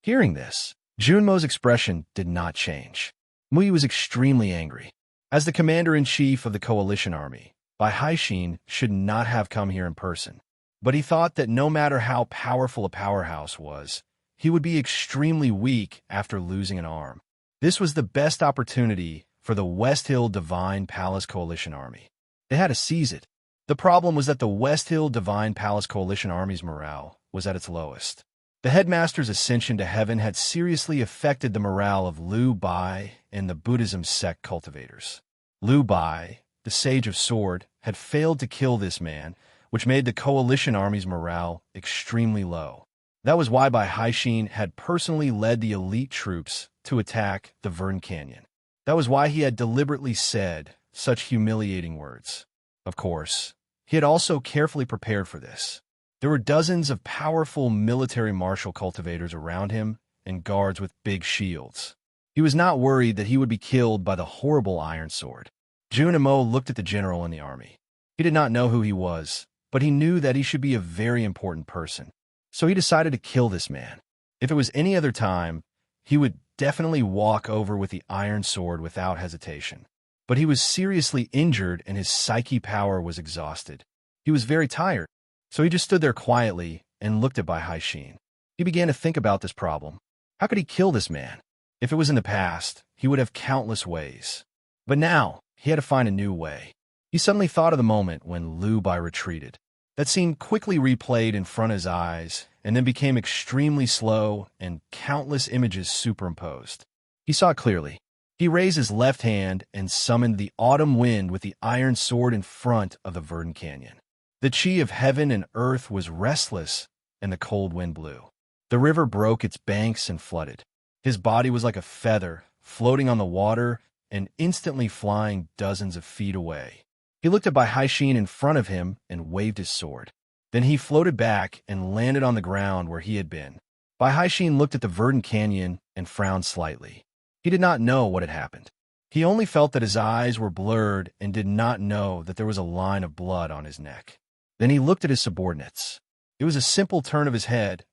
Hearing this, Jun Mo's expression did not change. Mui was extremely angry. As the commander-in-chief of the coalition army, Bai Haixin should not have come here in person. But he thought that no matter how powerful a powerhouse was, he would be extremely weak after losing an arm. This was the best opportunity for the West Hill Divine Palace Coalition Army. They had to seize it. The problem was that the West Hill Divine Palace Coalition Army's morale was at its lowest. The headmaster's ascension to heaven had seriously affected the morale of Liu Bai and the Buddhism sect cultivators. Liu Bai, the Sage of Sword, had failed to kill this man, which made the coalition army's morale extremely low. That was why Bai Haixin had personally led the elite troops to attack the Verdant Canyon. That was why he had deliberately said such humiliating words. Of course, he had also carefully prepared for this. There were dozens of powerful military martial cultivators around him and guards with big shields. He was not worried that he would be killed by the horrible iron sword. Jun Mo looked at the general in the army. He did not know who he was, but he knew that he should be a very important person. So he decided to kill this man. If it was any other time, he would definitely walk over with the iron sword without hesitation. But he was seriously injured and his psyche power was exhausted. He was very tired, so he just stood there quietly and looked at Bai Haixin. He began to think about this problem. How could he kill this man? If it was in the past, he would have countless ways. But now, he had to find a new way. He suddenly thought of the moment when Liu Bai retreated. That scene quickly replayed in front of his eyes and then became extremely slow and countless images superimposed. He saw it clearly. He raised his left hand and summoned the autumn wind with the iron sword in front of the Verdant Canyon. The chi of heaven and earth was restless, and the cold wind blew. The river broke its banks and flooded. His body was like a feather, floating on the water and instantly flying dozens of feet away. He looked at Bai Haixin in front of him and waved his sword. Then he floated back and landed on the ground where he had been. Bai Haixin looked at the Verdant Canyon and frowned slightly. He did not know what had happened. He only felt that his eyes were blurred and did not know that there was a line of blood on his neck. Then he looked at his subordinates. It was a simple turn of his head,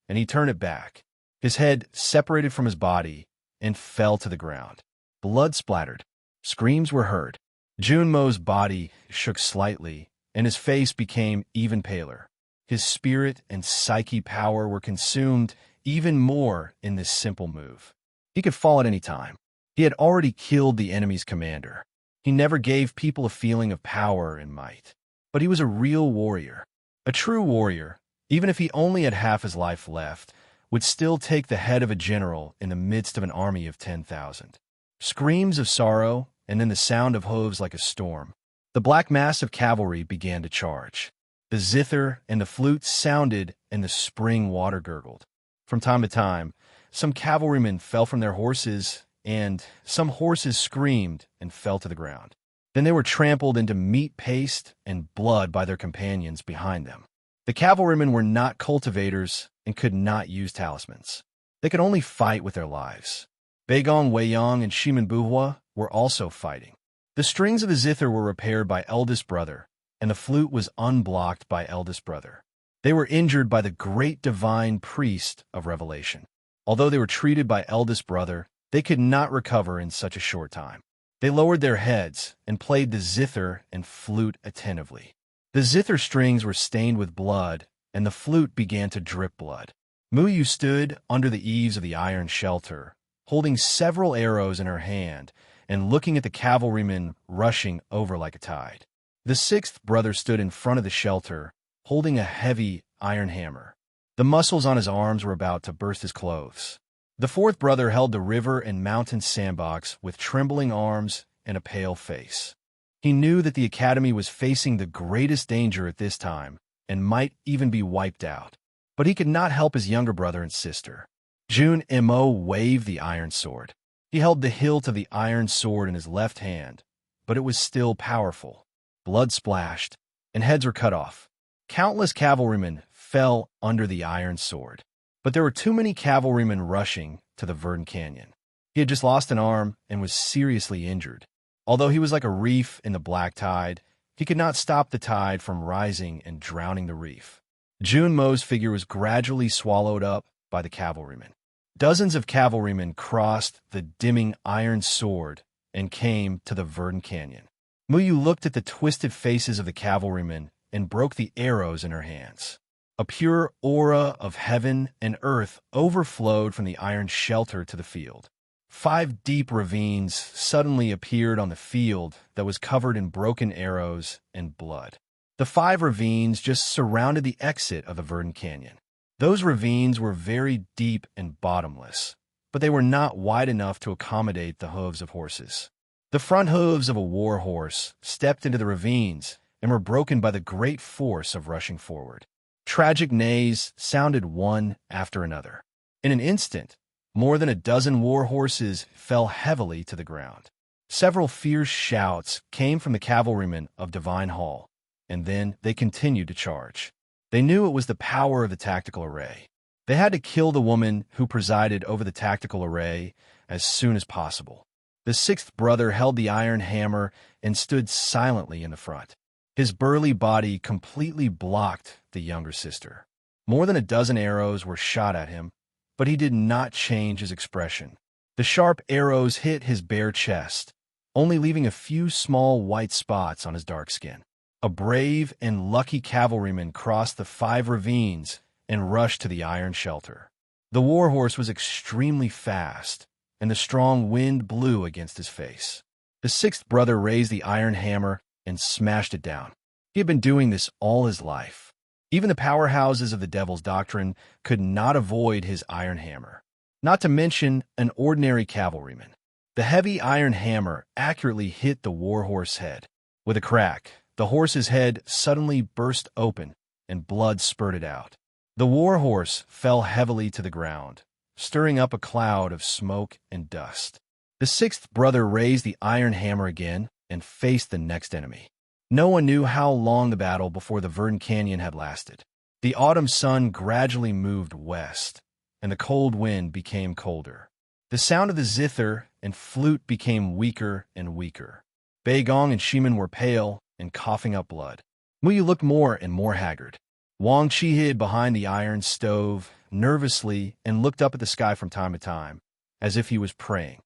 and he turned it back. His head separated from his body and fell to the ground. Blood splattered. Screams were heard. Junmo's body shook slightly, and his face became even paler. His spirit and psyche power were consumed even more in this simple move. He could fall at any time. He had already killed the enemy's commander. He never gave people a feeling of power and might. But he was a real warrior. A true warrior, even if he only had half his life left, would still take the head of a general in the midst of an army of 10,000. Screams of sorrow, and then the sound of hooves like a storm. The black mass of cavalry began to charge. The zither and the flute sounded, and the spring water gurgled. From time to time, some cavalrymen fell from their horses, and some horses screamed and fell to the ground. Then they were trampled into meat paste and blood by their companions behind them. The cavalrymen were not cultivators and could not use talismans. They could only fight with their lives. Baigong Weiyang and Shimen Buhua were also fighting. The strings of the zither were repaired by eldest brother, and the flute was unblocked by eldest brother. They were injured by the great divine priest of revelation. Although they were treated by eldest brother, they could not recover in such a short time. They lowered their heads and played the zither and flute attentively. The zither strings were stained with blood, and the flute began to drip blood. Muyu stood under the eaves of the iron shelter, holding several arrows in her hand and looking at the cavalrymen rushing over like a tide. The sixth brother stood in front of the shelter, holding a heavy iron hammer. The muscles on his arms were about to burst his clothes. The fourth brother held the river and mountain sandbox with trembling arms and a pale face. He knew that the academy was facing the greatest danger at this time and might even be wiped out. But he could not help his younger brother and sister. Jun Mo waved the iron sword. He held the hilt of the iron sword in his left hand, but it was still powerful. Blood splashed, and heads were cut off. Countless cavalrymen fell under the iron sword. But there were too many cavalrymen rushing to the Verdant Canyon. He had just lost an arm and was seriously injured. Although he was like a reef in the black tide, he could not stop the tide from rising and drowning the reef. Jun Mo's figure was gradually swallowed up by the cavalrymen. Dozens of cavalrymen crossed the dimming iron sword and came to the Verdant Canyon. Muyu looked at the twisted faces of the cavalrymen and broke the arrows in her hands. A pure aura of heaven and earth overflowed from the iron shelter to the field. 5 deep ravines suddenly appeared on the field that was covered in broken arrows and blood. The 5 ravines just surrounded the exit of the Verdant Canyon. Those ravines were very deep and bottomless, but they were not wide enough to accommodate the hooves of horses. The front hooves of a war horse stepped into the ravines and were broken by the great force of rushing forward. Tragic neighs sounded one after another. In an instant, more than a dozen war horses fell heavily to the ground. Several fierce shouts came from the cavalrymen of Divine Hall, and then they continued to charge. They knew it was the power of the tactical array. They had to kill the woman who presided over the tactical array as soon as possible. The sixth brother held the iron hammer and stood silently in the front. His burly body completely blocked the younger sister. More than a dozen arrows were shot at him, but he did not change his expression. The sharp arrows hit his bare chest, only leaving a few small white spots on his dark skin. A brave and lucky cavalryman crossed the 5 ravines and rushed to the iron shelter. The war horse was extremely fast, and the strong wind blew against his face. The sixth brother raised the iron hammer and smashed it down. He had been doing this all his life. Even the powerhouses of the Devil's Doctrine could not avoid his iron hammer, not to mention an ordinary cavalryman. The heavy iron hammer accurately hit the war horse's head. With a crack, the horse's head suddenly burst open and blood spurted out. The war horse fell heavily to the ground, stirring up a cloud of smoke and dust. The sixth brother raised the iron hammer again and faced the next enemy. No one knew how long the battle before the Verdant Canyon had lasted. The autumn sun gradually moved west, and the cold wind became colder. The sound of the zither and flute became weaker and weaker. Beigong and Shimin were pale and coughing up blood. Muyu looked more and more haggard. Wang Qi hid behind the iron stove, nervously, and looked up at the sky from time to time, as if he was praying.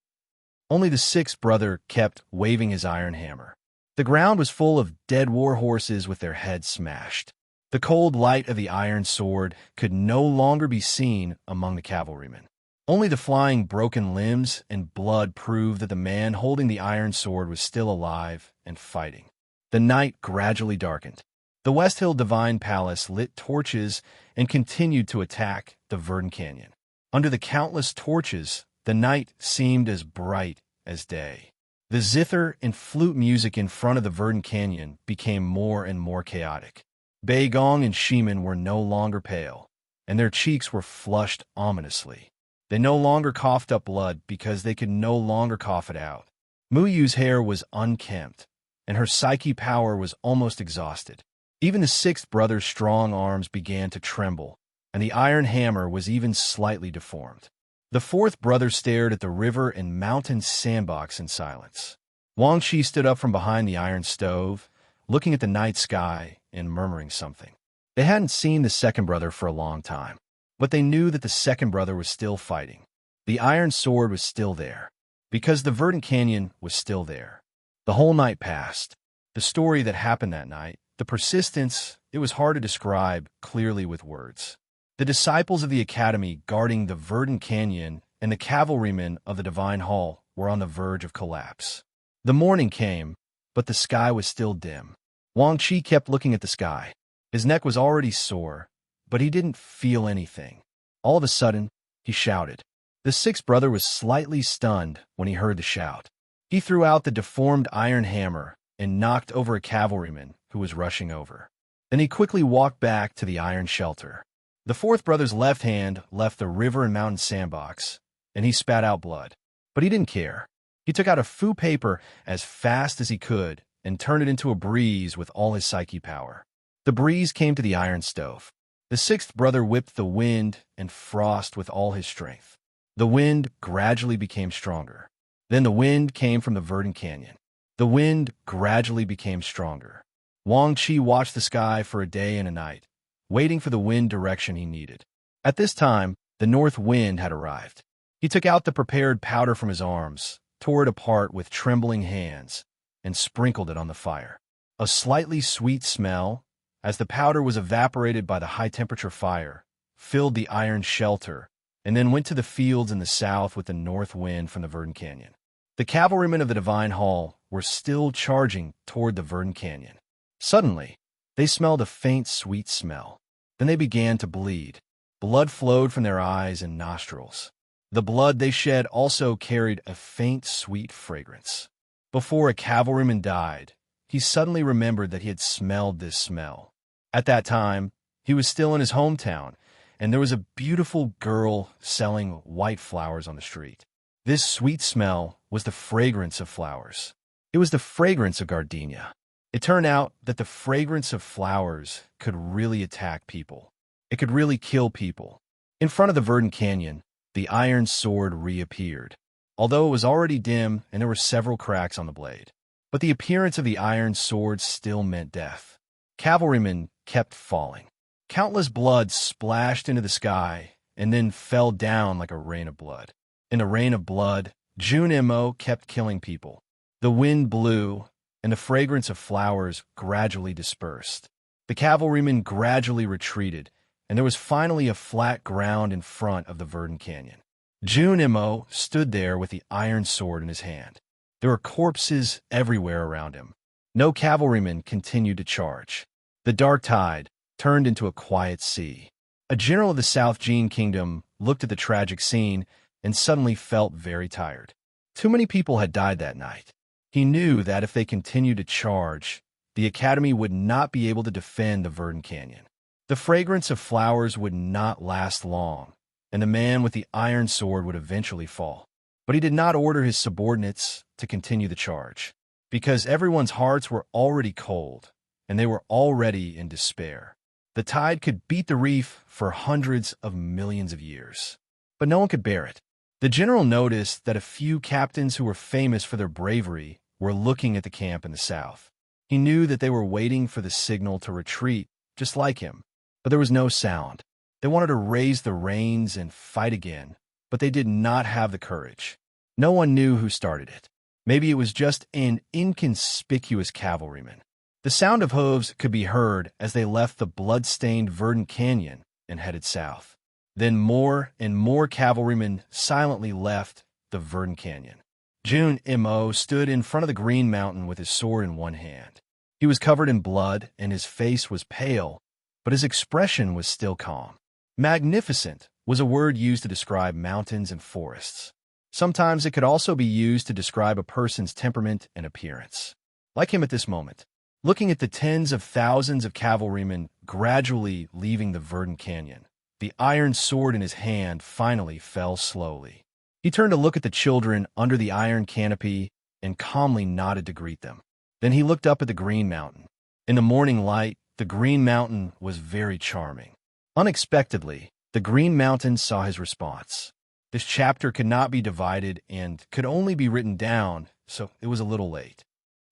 Only the sixth brother kept waving his iron hammer. The ground was full of dead war horses with their heads smashed. The cold light of the iron sword could no longer be seen among the cavalrymen. Only the flying broken limbs and blood proved that the man holding the iron sword was still alive and fighting. The night gradually darkened. The West Hill Divine Palace lit torches and continued to attack the Verdant Canyon. Under the countless torches, the night seemed as bright as day. The zither and flute music in front of the Verdant Canyon became more and more chaotic. Beigong and Shimin were no longer pale, and their cheeks were flushed ominously. They no longer coughed up blood because they could no longer cough it out. Muyu's hair was unkempt, and her psyche power was almost exhausted. Even the sixth brother's strong arms began to tremble, and the iron hammer was even slightly deformed. The fourth brother stared at the river and mountain sandbox in silence. Wang Qi stood up from behind the iron stove, looking at the night sky and murmuring something. They hadn't seen the second brother for a long time, but they knew that the second brother was still fighting. The iron sword was still there, because the Verdant Canyon was still there. The whole night passed. The story that happened that night, the persistence, it was hard to describe clearly with words. The disciples of the academy guarding the Verdant Canyon and the cavalrymen of the Divine Hall were on the verge of collapse. The morning came, but the sky was still dim. Wang Qi kept looking at the sky. His neck was already sore, but he didn't feel anything. All of a sudden, he shouted. The sixth brother was slightly stunned when he heard the shout. He threw out the deformed iron hammer and knocked over a cavalryman who was rushing over. Then he quickly walked back to the iron shelter. The fourth brother's left hand left the river and mountain sandbox, and he spat out blood. But he didn't care. He took out a fu paper as fast as he could and turned it into a breeze with all his psyche power. The breeze came to the iron stove. The sixth brother whipped the wind and frost with all his strength. The wind gradually became stronger. Then the wind came from the Verdant Canyon. The wind gradually became stronger. Wang Qi watched the sky for a day and a night, waiting for the wind direction he needed. At this time, the north wind had arrived. He took out the prepared powder from his arms, tore it apart with trembling hands, and sprinkled it on the fire. A slightly sweet smell, as the powder was evaporated by the high-temperature fire, filled the iron shelter, and then went to the fields in the south with the north wind from the Verdant Canyon. The cavalrymen of the Divine Hall were still charging toward the Verdant Canyon. Suddenly, they smelled a faint, sweet smell. Then they began to bleed. Blood flowed from their eyes and nostrils. The blood they shed also carried a faint, sweet fragrance. Before a cavalryman died, he suddenly remembered that he had smelled this smell. At that time, he was still in his hometown, and there was a beautiful girl selling white flowers on the street. This sweet smell was the fragrance of flowers. It was the fragrance of gardenia. It turned out that the fragrance of flowers could really attack people. It could really kill people. In front of the Verdant Canyon, the iron sword reappeared, although it was already dim and there were several cracks on the blade. But the appearance of the iron sword still meant death. Cavalrymen kept falling. Countless blood splashed into the sky and then fell down like a rain of blood. In the rain of blood, June Mo kept killing people. The wind blew, and the fragrance of flowers gradually dispersed. The cavalrymen gradually retreated, and there was finally a flat ground in front of the Verdant Canyon. June Mo stood there with the iron sword in his hand. There were corpses everywhere around him. No cavalryman continued to charge. The dark tide turned into a quiet sea. A general of the South Jin Kingdom looked at the tragic scene and suddenly felt very tired. Too many people had died that night. He knew that if they continued to charge, the Academy would not be able to defend the Verdant Canyon. The fragrance of flowers would not last long, and the man with the iron sword would eventually fall. But he did not order his subordinates to continue the charge, because everyone's hearts were already cold, and they were already in despair. The tide could beat the reef for hundreds of millions of years, but no one could bear it. The general noticed that a few captains who were famous for their bravery were looking at the camp in the south. He knew that they were waiting for the signal to retreat, just like him, but there was no sound. They wanted to raise the reins and fight again, but they did not have the courage. No one knew who started it. Maybe it was just an inconspicuous cavalryman. The sound of hooves could be heard as they left the blood-stained verdant canyon and headed south. Then more and more cavalrymen silently left the verdant canyon. June M.O. stood in front of the Green Mountain with his sword in one hand. He was covered in blood and his face was pale, but his expression was still calm. Magnificent was a word used to describe mountains and forests. Sometimes it could also be used to describe a person's temperament and appearance. Like him at this moment, looking at the tens of thousands of cavalrymen gradually leaving the verdant canyon, the iron sword in his hand finally fell slowly. He turned to look at the children under the iron canopy and calmly nodded to greet them. Then he looked up at the Green Mountain. In the morning light, the Green Mountain was very charming. Unexpectedly, the Green Mountain saw his response. This chapter could not be divided and could only be written down, so it was a little late.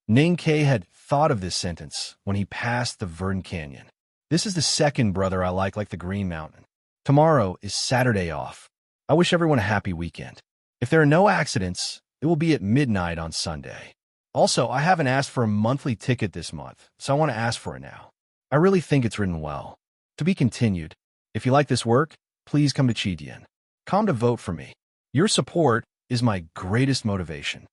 Ninkei had thought of this sentence when he passed the verdant canyon. This is the second brother I like the Green Mountain. Tomorrow is Saturday off. I wish everyone a happy weekend. If there are no accidents, it will be at midnight on Sunday. Also, I haven't asked for a monthly ticket this month, so I want to ask for it now. I really think it's written well. To be continued. If you like this work, please come to Chidian. Come to vote for me. Your support is my greatest motivation.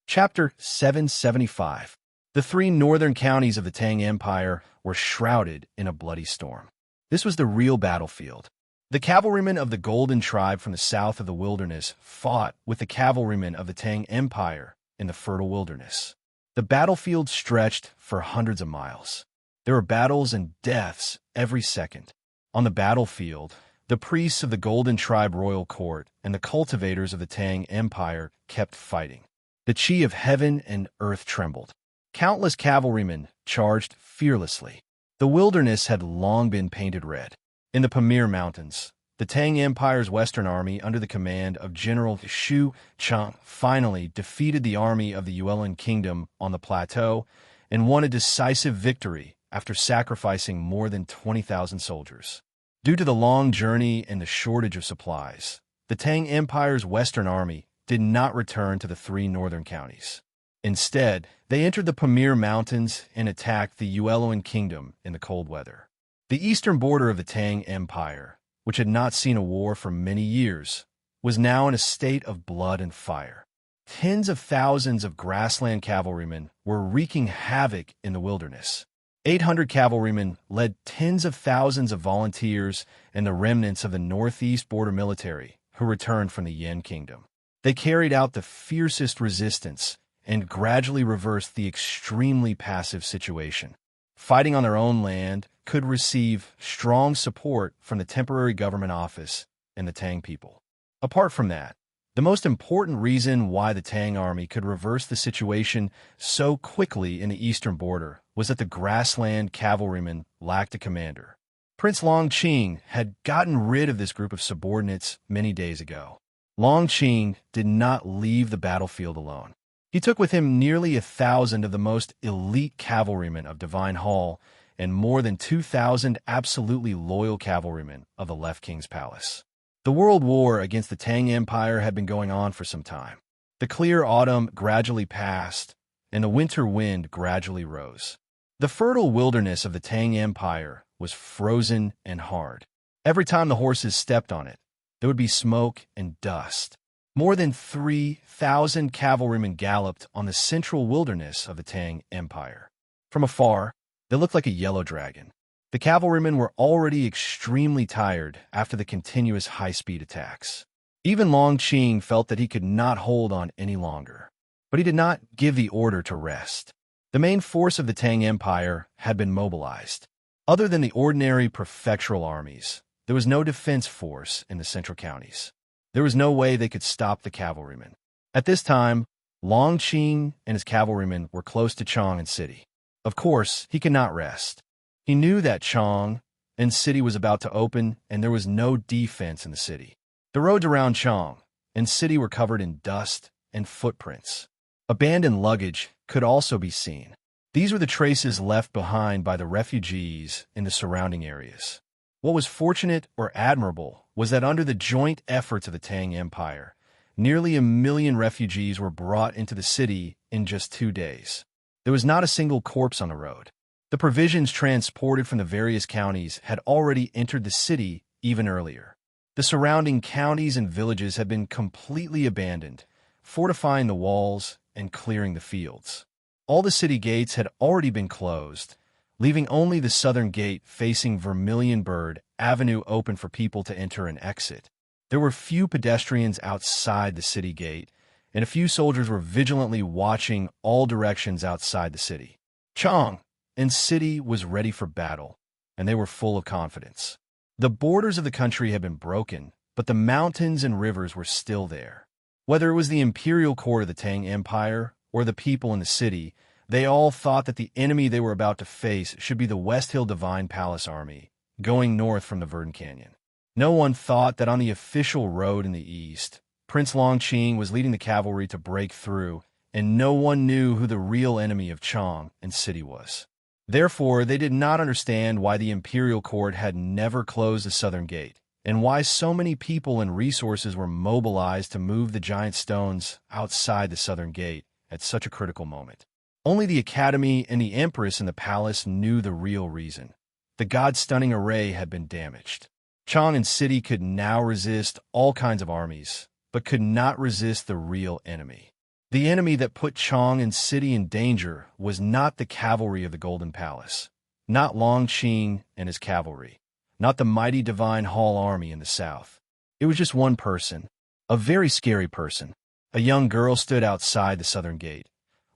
Chapter 775. The three northern counties of the Tang Empire were shrouded in a bloody storm. This was the real battlefield. The cavalrymen of the Golden Tribe from the south of the wilderness fought with the cavalrymen of the Tang Empire in the fertile wilderness. The battlefield stretched for hundreds of miles. There were battles and deaths every second. On the battlefield, the priests of the Golden Tribe royal court and the cultivators of the Tang Empire kept fighting. The chi of heaven and earth trembled. Countless cavalrymen charged fearlessly. The wilderness had long been painted red. In the Pamir Mountains, the Tang Empire's Western Army under the command of General Xu Chang finally defeated the army of the Yuelan Kingdom on the plateau and won a decisive victory after sacrificing more than 20,000 soldiers. Due to the long journey and the shortage of supplies, the Tang Empire's Western Army did not return to the three northern counties. Instead, they entered the Pamir Mountains and attacked the Yuelan Kingdom in the cold weather. The eastern border of the Tang Empire, which had not seen a war for many years, was now in a state of blood and fire. Tens of thousands of grassland cavalrymen were wreaking havoc in the wilderness. 800 cavalrymen led tens of thousands of volunteers and the remnants of the northeast border military who returned from the Yan Kingdom. They carried out the fiercest resistance and gradually reversed the extremely passive situation. Fighting on their own land could receive strong support from the temporary government office and the Tang people. Apart from that, the most important reason why the Tang army could reverse the situation so quickly in the eastern border was that the grassland cavalrymen lacked a commander. Prince Longqing had gotten rid of this group of subordinates many days ago. Longqing did not leave the battlefield alone. He took with him nearly 1,000 of the most elite cavalrymen of Divine Hall and more than 2,000 absolutely loyal cavalrymen of the Left King's Palace. The world war against the Tang Empire had been going on for some time. The clear autumn gradually passed, and the winter wind gradually rose. The fertile wilderness of the Tang Empire was frozen and hard. Every time the horses stepped on it, there would be smoke and dust. More than 3,000 cavalrymen galloped on the central wilderness of the Tang Empire. From afar, they looked like a yellow dragon. The cavalrymen were already extremely tired after the continuous high-speed attacks. Even Longqing felt that he could not hold on any longer. But he did not give the order to rest. The main force of the Tang Empire had been mobilized. Other than the ordinary prefectural armies, there was no defense force in the central counties. There was no way they could stop the cavalrymen. At this time, Longqing and his cavalrymen were close to Chang'an City. Of course, he could not rest. He knew that Chang'an City was about to open and there was no defense in the city. The roads around Chang'an and city were covered in dust and footprints. Abandoned luggage could also be seen. These were the traces left behind by the refugees in the surrounding areas. What was fortunate or admirable was that under the joint efforts of the Tang Empire, nearly 1 million refugees were brought into the city in just 2 days. There was not a single corpse on the road. The provisions transported from the various counties had already entered the city even earlier. The surrounding counties and villages had been completely abandoned, fortifying the walls and clearing the fields. All the city gates had already been closed, leaving only the southern gate facing Vermilion Bird Avenue open for people to enter and exit. There were few pedestrians outside the city gate, and a few soldiers were vigilantly watching all directions outside the city. Chang and city was ready for battle, and they were full of confidence. The borders of the country had been broken, but the mountains and rivers were still there. Whether it was the imperial court of the Tang Empire or the people in the city, they all thought that the enemy they were about to face should be the West Hill Divine Palace Army, going north from the Verdant Canyon. No one thought that on the official road in the east, Prince Longqing was leading the cavalry to break through, and no one knew who the real enemy of Chang and city was. Therefore, they did not understand why the imperial court had never closed the southern gate, and why so many people and resources were mobilized to move the giant stones outside the southern gate at such a critical moment. Only the Academy and the Empress in the palace knew the real reason. The God-stunning array had been damaged. Chang and city could now resist all kinds of armies, but could not resist the real enemy. The enemy that put Chang and city in danger was not the cavalry of the Golden Palace, not Longqing and his cavalry, not the mighty Divine Hall army in the south. It was just one person, a very scary person. A young girl stood outside the southern gate,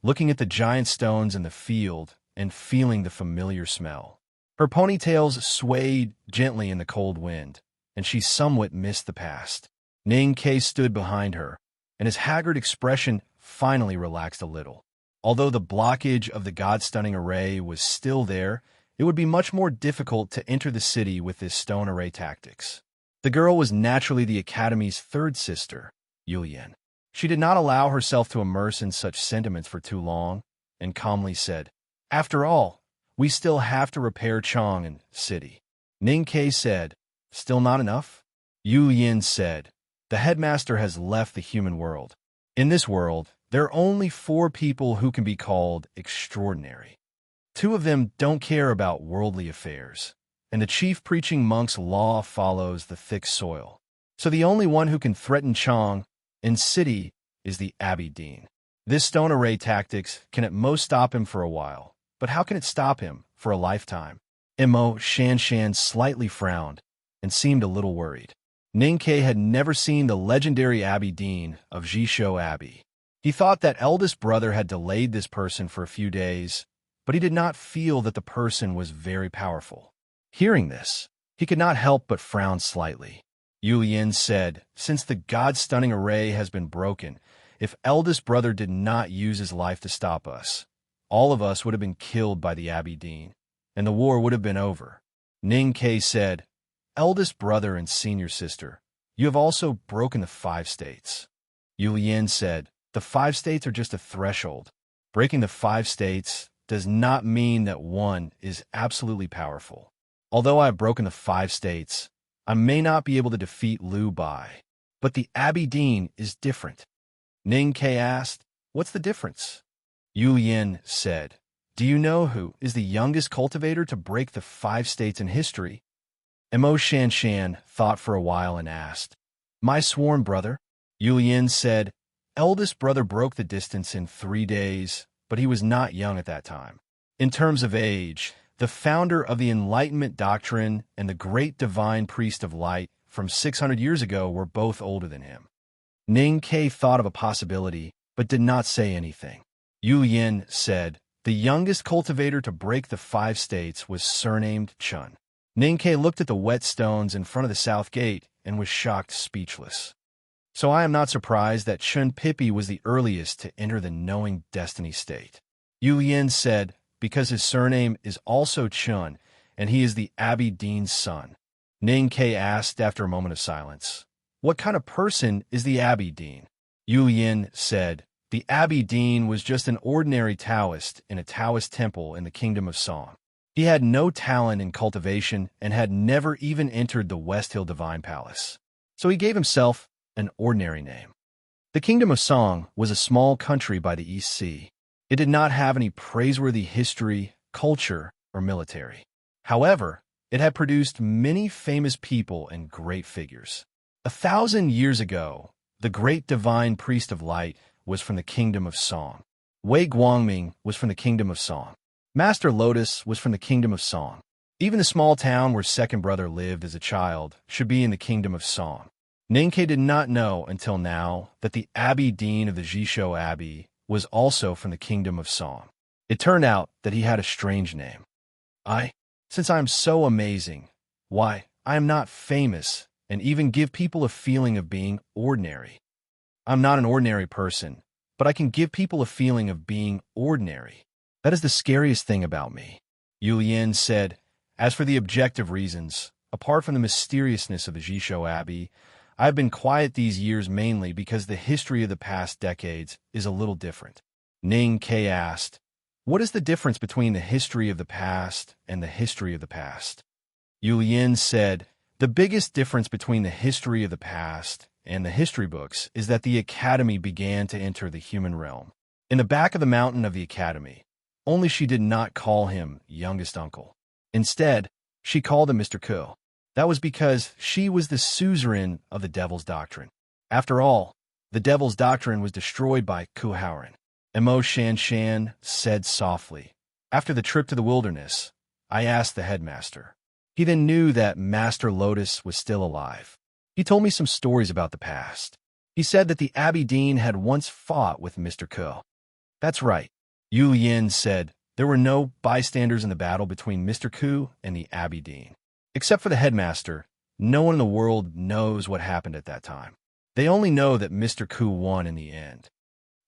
looking at the giant stones in the field and feeling the familiar smell. Her ponytails swayed gently in the cold wind, and she somewhat missed the past. Ning Ke stood behind her, and his haggard expression finally relaxed a little. Although the blockage of the God-stunning array was still there, it would be much more difficult to enter the city with this stone array tactics. The girl was naturally the Academy's third sister, Yulian. She did not allow herself to immerse in such sentiments for too long, and calmly said, "After all, we still have to repair Chang and city." Ning Ke said, "Still not enough?" Yu Yin said, "The headmaster has left the human world. In this world, there are only 4 people who can be called extraordinary. 2 of them don't care about worldly affairs, and the chief preaching monk's law follows the thick soil. So the only one who can threaten Chang and city is the Abbey Dean. This stone array tactics can at most stop him for a while, but how can it stop him for a lifetime?" Mo Shanshan slightly frowned and seemed a little worried. Ning Ke had never seen the legendary Abbey Dean of Jishou Abbey. He thought that eldest brother had delayed this person for a few days, but he did not feel that the person was very powerful. Hearing this, he could not help but frown slightly. Yu Yin said, "Since the God-stunning array has been broken, if eldest brother did not use his life to stop us, all of us would have been killed by the Abbey Dean, and the war would have been over." Ning Ke said, "Eldest brother and senior sister, you have also broken the 5 states." Yu Yin said, "The 5 states are just a threshold. Breaking the 5 states does not mean that one is absolutely powerful. Although I have broken the 5 states, I may not be able to defeat Liu Bai, but the Abbey Dean is different." Ning Ke asked, "What's the difference?" Yu Yin said, "Do you know who is the youngest cultivator to break the 5 states in history?" Mo Shanshan thought for a while and asked, "My sworn brother?" Yu Yin said, "Eldest brother broke the distance in 3 days, but he was not young at that time. In terms of age, the founder of the Enlightenment doctrine and the great divine priest of light from 600 years ago were both older than him." Ning Ke thought of a possibility, but did not say anything. Yu Yin said, "The youngest cultivator to break the 5 states was surnamed Chun." Ning Ke looked at the wet stones in front of the south gate and was shocked speechless. "So I am not surprised that Chun Pippi was the earliest to enter the knowing destiny state." Yu Yin said, "Because his surname is also Chun, and he is the Abbey Dean's son." Ning Ke asked after a moment of silence, What kind of person is the Abbey Dean? Yu Yin said, the Abbey Dean was just an ordinary Taoist in a Taoist temple in the Kingdom of Song. He had no talent in cultivation and had never even entered the West Hill Divine Palace. So he gave himself an ordinary name. The Kingdom of Song was a small country by the East Sea. It did not have any praiseworthy history, culture, or military. However, it had produced many famous people and great figures. 1,000 years ago, the great divine priest of light was from the Kingdom of Song. Wei Guangming was from the Kingdom of Song. Master Lotus was from the Kingdom of Song. Even the small town where second brother lived as a child should be in the Kingdom of Song. Ninke did not know until now that the Abbey Dean of the Jishou Abbey was also from the Kingdom of Song. It turned out that he had a strange name. Since I am so amazing, why, I am not famous and even give people a feeling of being ordinary. I'm not an ordinary person, but I can give people a feeling of being ordinary. That is the scariest thing about me. Yu Yin said, as for the objective reasons, apart from the mysteriousness of the Jishou Abbey, I have been quiet these years mainly because the history of the past decades is a little different. Ning Ke asked, what is the difference between the history of the past and the history of the past? Yu Yin said, the biggest difference between the history of the past and the history books is that the Academy began to enter the human realm. In the back of the mountain of the Academy, only she did not call him youngest uncle. Instead, she called him Mr. Ku. That was because she was the suzerain of the Devil's Doctrine. After all, the Devil's Doctrine was destroyed by Ku Haoran. Mo Shan Shan said softly, after the trip to the wilderness, I asked the headmaster. He then knew that Master Lotus was still alive. He told me some stories about the past. He said that the Abbey Dean had once fought with Mr. Ku. That's right. Yu Yin said there were no bystanders in the battle between Mr. Ku and the Abbey Dean. Except for the headmaster, no one in the world knows what happened at that time. They only know that Mr. Ku won in the end.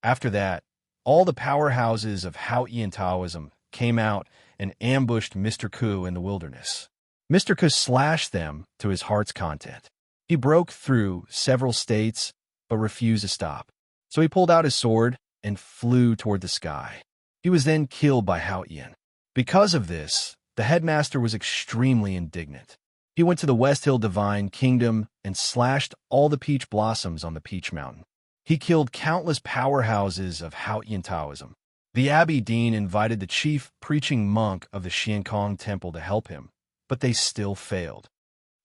After that, all the powerhouses of Haotian Taoism came out and ambushed Mr. Ku in the wilderness. Mr. Ku slashed them to his heart's content. He broke through several states, but refused to stop. So he pulled out his sword and flew toward the sky. He was then killed by Haotian. Because of this, the headmaster was extremely indignant. He went to the West Hill Divine Kingdom and slashed all the peach blossoms on the Peach Mountain. He killed countless powerhouses of Haotian Taoism. The Abbey Dean invited the chief preaching monk of the Xiankong Temple to help him, but they still failed.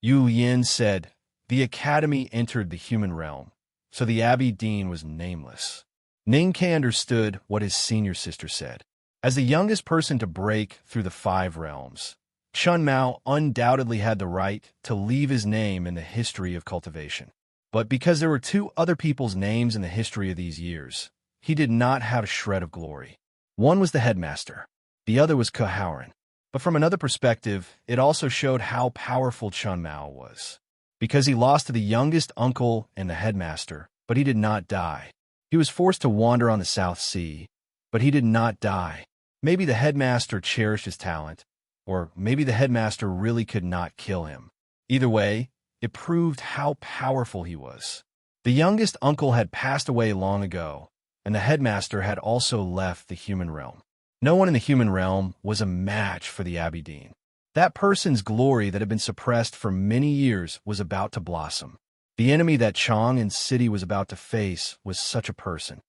Yu Yin said, the Academy entered the human realm, so the Abbey Dean was nameless. Ning Ke understood what his senior sister said. As the youngest person to break through the 5 realms, Chun Mao undoubtedly had the right to leave his name in the history of cultivation. But because there were 2 other people's names in the history of these years, he did not have a shred of glory. One was the headmaster. The other was Ku Haoran. But from another perspective, it also showed how powerful Chun Mao was. Because he lost to the youngest uncle and the headmaster, but he did not die. He was forced to wander on the South Sea, but he did not die. Maybe the headmaster cherished his talent, or maybe the headmaster really could not kill him. Either way, it proved how powerful he was. The youngest uncle had passed away long ago, and the headmaster had also left the human realm. No one in the human realm was a match for the Abbey Dean. That person's glory that had been suppressed for many years was about to blossom. The enemy that Chong and City was about to face was such a person.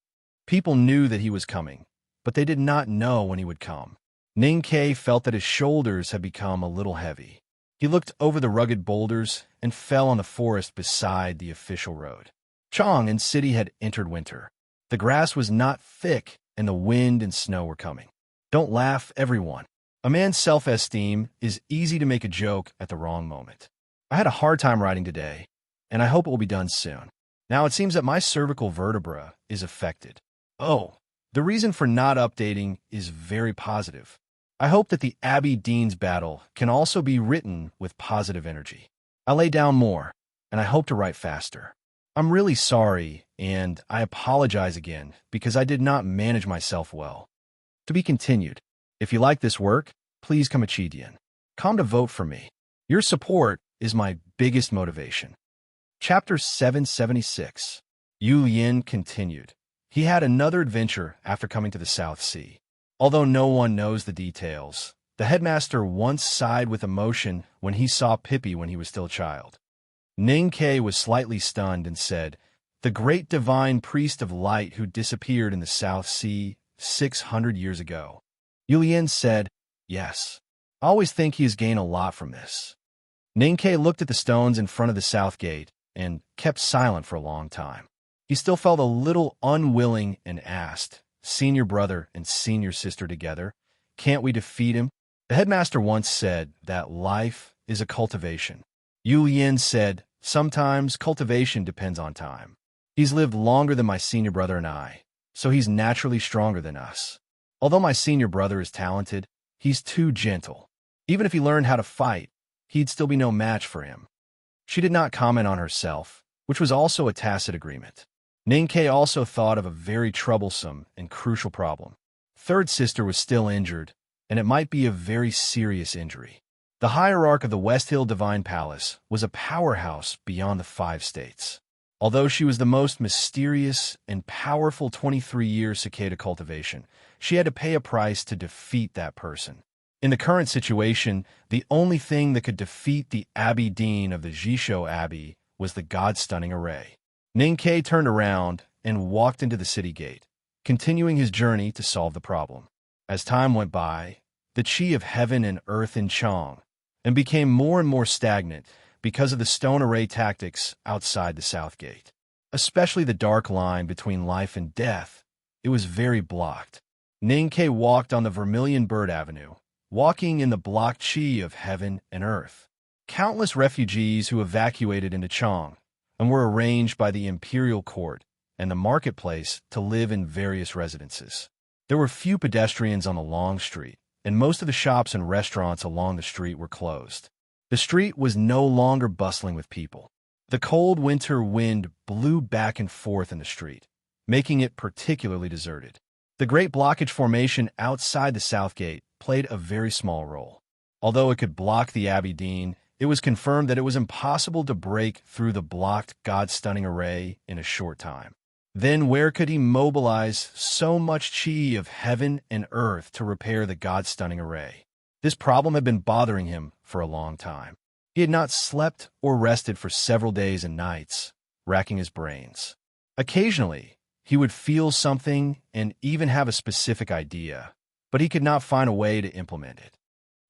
People knew that he was coming, but they did not know when he would come. Ning Ke felt that his shoulders had become a little heavy. He looked over the rugged boulders and fell on the forest beside the official road. Chong and City had entered winter. The grass was not thick, and the wind and snow were coming. Don't laugh, everyone. A man's self-esteem is easy to make a joke at the wrong moment. I had a hard time writing today, and I hope it will be done soon. Now it seems that my cervical vertebra is affected. Oh, the reason for not updating is very positive. I hope that the Abbey Dean's battle can also be written with positive energy. I lay down more, and I hope to write faster. I'm really sorry, and I apologize again because I did not manage myself well. To be continued. If you like this work, please come Chidian. Come to vote for me. Your support is my biggest motivation. Chapter 776. Yu Yin continued. He had another adventure after coming to the South Sea. Although no one knows the details, the headmaster once sighed with emotion when he saw Pippi when he was still a child. Ning Ke was slightly stunned and said, "The great divine priest of light who disappeared in the South Sea 600 years ago." Yu Yin said, "Yes. I always think he has gained a lot from this." Ning Ke looked at the stones in front of the south gate and kept silent for a long time. He still felt a little unwilling and asked, "Senior brother and senior sister together, can't we defeat him?" The headmaster once said that life is a cultivation. Yu Yin said, "Sometimes cultivation depends on time. He's lived longer than my senior brother and I, so he's naturally stronger than us. Although my senior brother is talented, he's too gentle. Even if he learned how to fight, he'd still be no match for him." She did not comment on herself, which was also a tacit agreement. Ning Ke also thought of a very troublesome and crucial problem. Third sister was still injured, and it might be a very serious injury. The hierarch of the West Hill Divine Palace was a powerhouse beyond the 5 states. Although she was the most mysterious and powerful 23-year cicada cultivation, she had to pay a price to defeat that person. In the current situation, the only thing that could defeat the Abbey Dean of the Jisho Abbey was the God-stunning array. Ning Ke turned around and walked into the city gate, continuing his journey to solve the problem. As time went by, the chi of heaven and earth in Chang and became more and more stagnant because of the stone array tactics outside the south gate. Especially the dark line between life and death, it was very blocked. Ning Ke walked on the Vermilion Bird Avenue, walking in the blocked chi of heaven and earth. Countless refugees who evacuated into Chang and were arranged by the imperial court and the marketplace to live in various residences. There were few pedestrians on the long street, and most of the shops and restaurants along the street were closed. The street was no longer bustling with people. The cold winter wind blew back and forth in the street, making it particularly deserted. The Great Blockage Formation outside the South Gate played a very small role. Although it could block the Abbey Dean, it was confirmed that it was impossible to break through the blocked God-stunning array in a short time. Then where could he mobilize so much chi of heaven and earth to repair the God-stunning array? This problem had been bothering him for a long time. He had not slept or rested for several days and nights, racking his brains. Occasionally, he would feel something and even have a specific idea, but he could not find a way to implement it.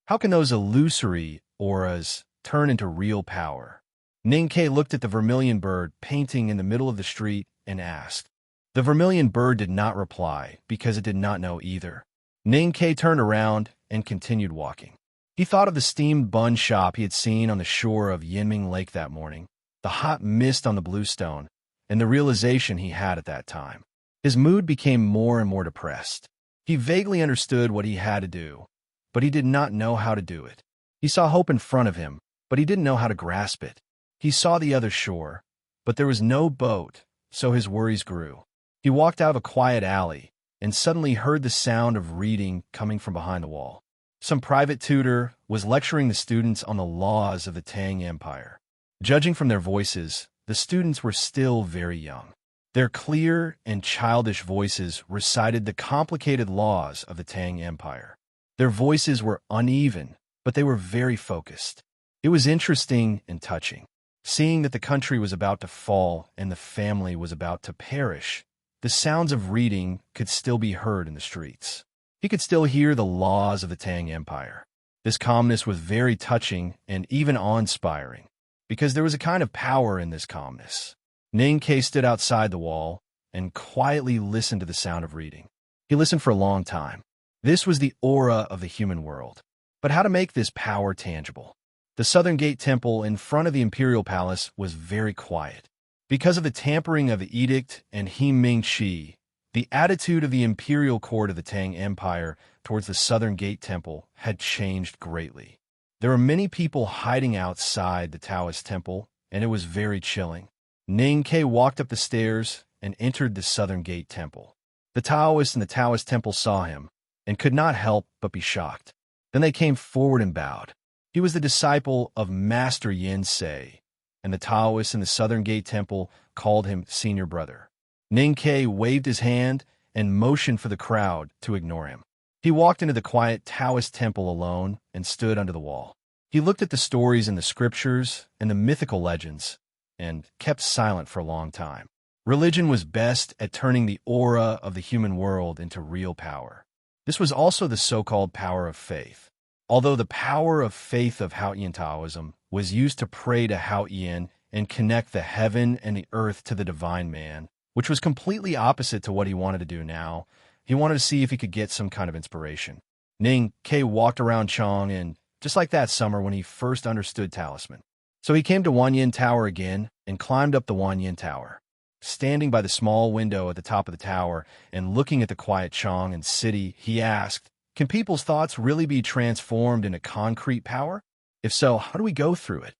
How can those illusory auras turn into real power? Ning Ke looked at the vermilion bird painting in the middle of the street and asked. The vermilion bird did not reply because it did not know either. Ning Ke turned around and continued walking. He thought of the steamed bun shop he had seen on the shore of Yinming Lake that morning, the hot mist on the bluestone, and the realization he had at that time. His mood became more and more depressed. He vaguely understood what he had to do, but he did not know how to do it. He saw hope in front of him, but he didn't know how to grasp it. He saw the other shore, but there was no boat, so his worries grew. He walked out of a quiet alley and suddenly heard the sound of reading coming from behind the wall. Some private tutor was lecturing the students on the laws of the Tang Empire. Judging from their voices, the students were still very young. Their clear and childish voices recited the complicated laws of the Tang Empire. Their voices were uneven, but they were very focused. It was interesting and touching. Seeing that the country was about to fall and the family was about to perish, the sounds of reading could still be heard in the streets. He could still hear the laws of the Tang Empire. This calmness was very touching and even awe-inspiring, because there was a kind of power in this calmness. Ning Ke stood outside the wall and quietly listened to the sound of reading. He listened for a long time. This was the aura of the human world. But how to make this power tangible? The Southern Gate Temple in front of the Imperial Palace was very quiet. Because of the tampering of the edict and He Ming Shi, the attitude of the imperial court of the Tang Empire towards the Southern Gate Temple had changed greatly. There were many people hiding outside the Taoist temple, and it was very chilling. Ning Ke walked up the stairs and entered the Southern Gate Temple. The Taoists in the Taoist temple saw him and could not help but be shocked. Then they came forward and bowed. He was the disciple of Master Yin Sei, and the Taoists in the Southern Gate Temple called him senior brother. Ning Ke waved his hand and motioned for the crowd to ignore him. He walked into the quiet Taoist temple alone and stood under the wall. He looked at the stories in the scriptures and the mythical legends and kept silent for a long time. Religion was best at turning the aura of the human world into real power. This was also the so-called power of faith. Although the power of faith of Haotian Taoism was used to pray to Haotian and connect the heaven and the earth to the divine man, which was completely opposite to what he wanted to do now, he wanted to see if he could get some kind of inspiration. Ning Ke walked around Chong and, just like that summer when he first understood talisman. So he came to Wanyin Tower again and climbed up the Wanyin Tower. Standing by the small window at the top of the tower and looking at the quiet Chong and city, he asked, "Can people's thoughts really be transformed into concrete power? If so, how do we go through it?"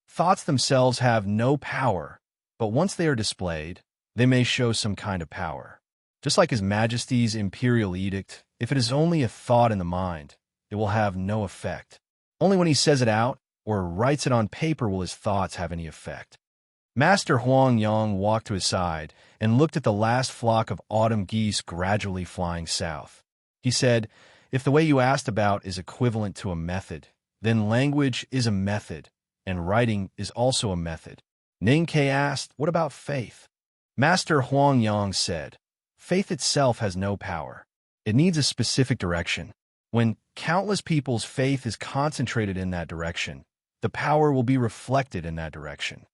Thoughts themselves have no power, but once they are displayed, they may show some kind of power. Just like His Majesty's imperial edict, if it is only a thought in the mind, it will have no effect. Only when he says it out or writes it on paper will his thoughts have any effect. Master Huang Yang walked to his side and looked at the last flock of autumn geese gradually flying south. He said, "If the way you asked about is equivalent to a method, then language is a method, and writing is also a method." Ning Ke asked, "What about faith?" Master Huang Yang said, "Faith itself has no power. It needs a specific direction. When countless people's faith is concentrated in that direction, the power will be reflected in that direction."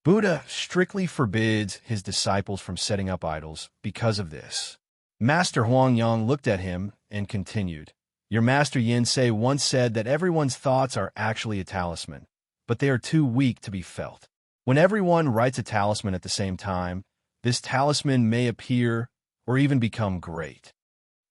Buddha strictly forbids his disciples from setting up idols because of this. Master Huang Yang looked at him and continued, "Your master Yin Sei once said that everyone's thoughts are actually a talisman, but they are too weak to be felt. When everyone writes a talisman at the same time, this talisman may appear or even become great."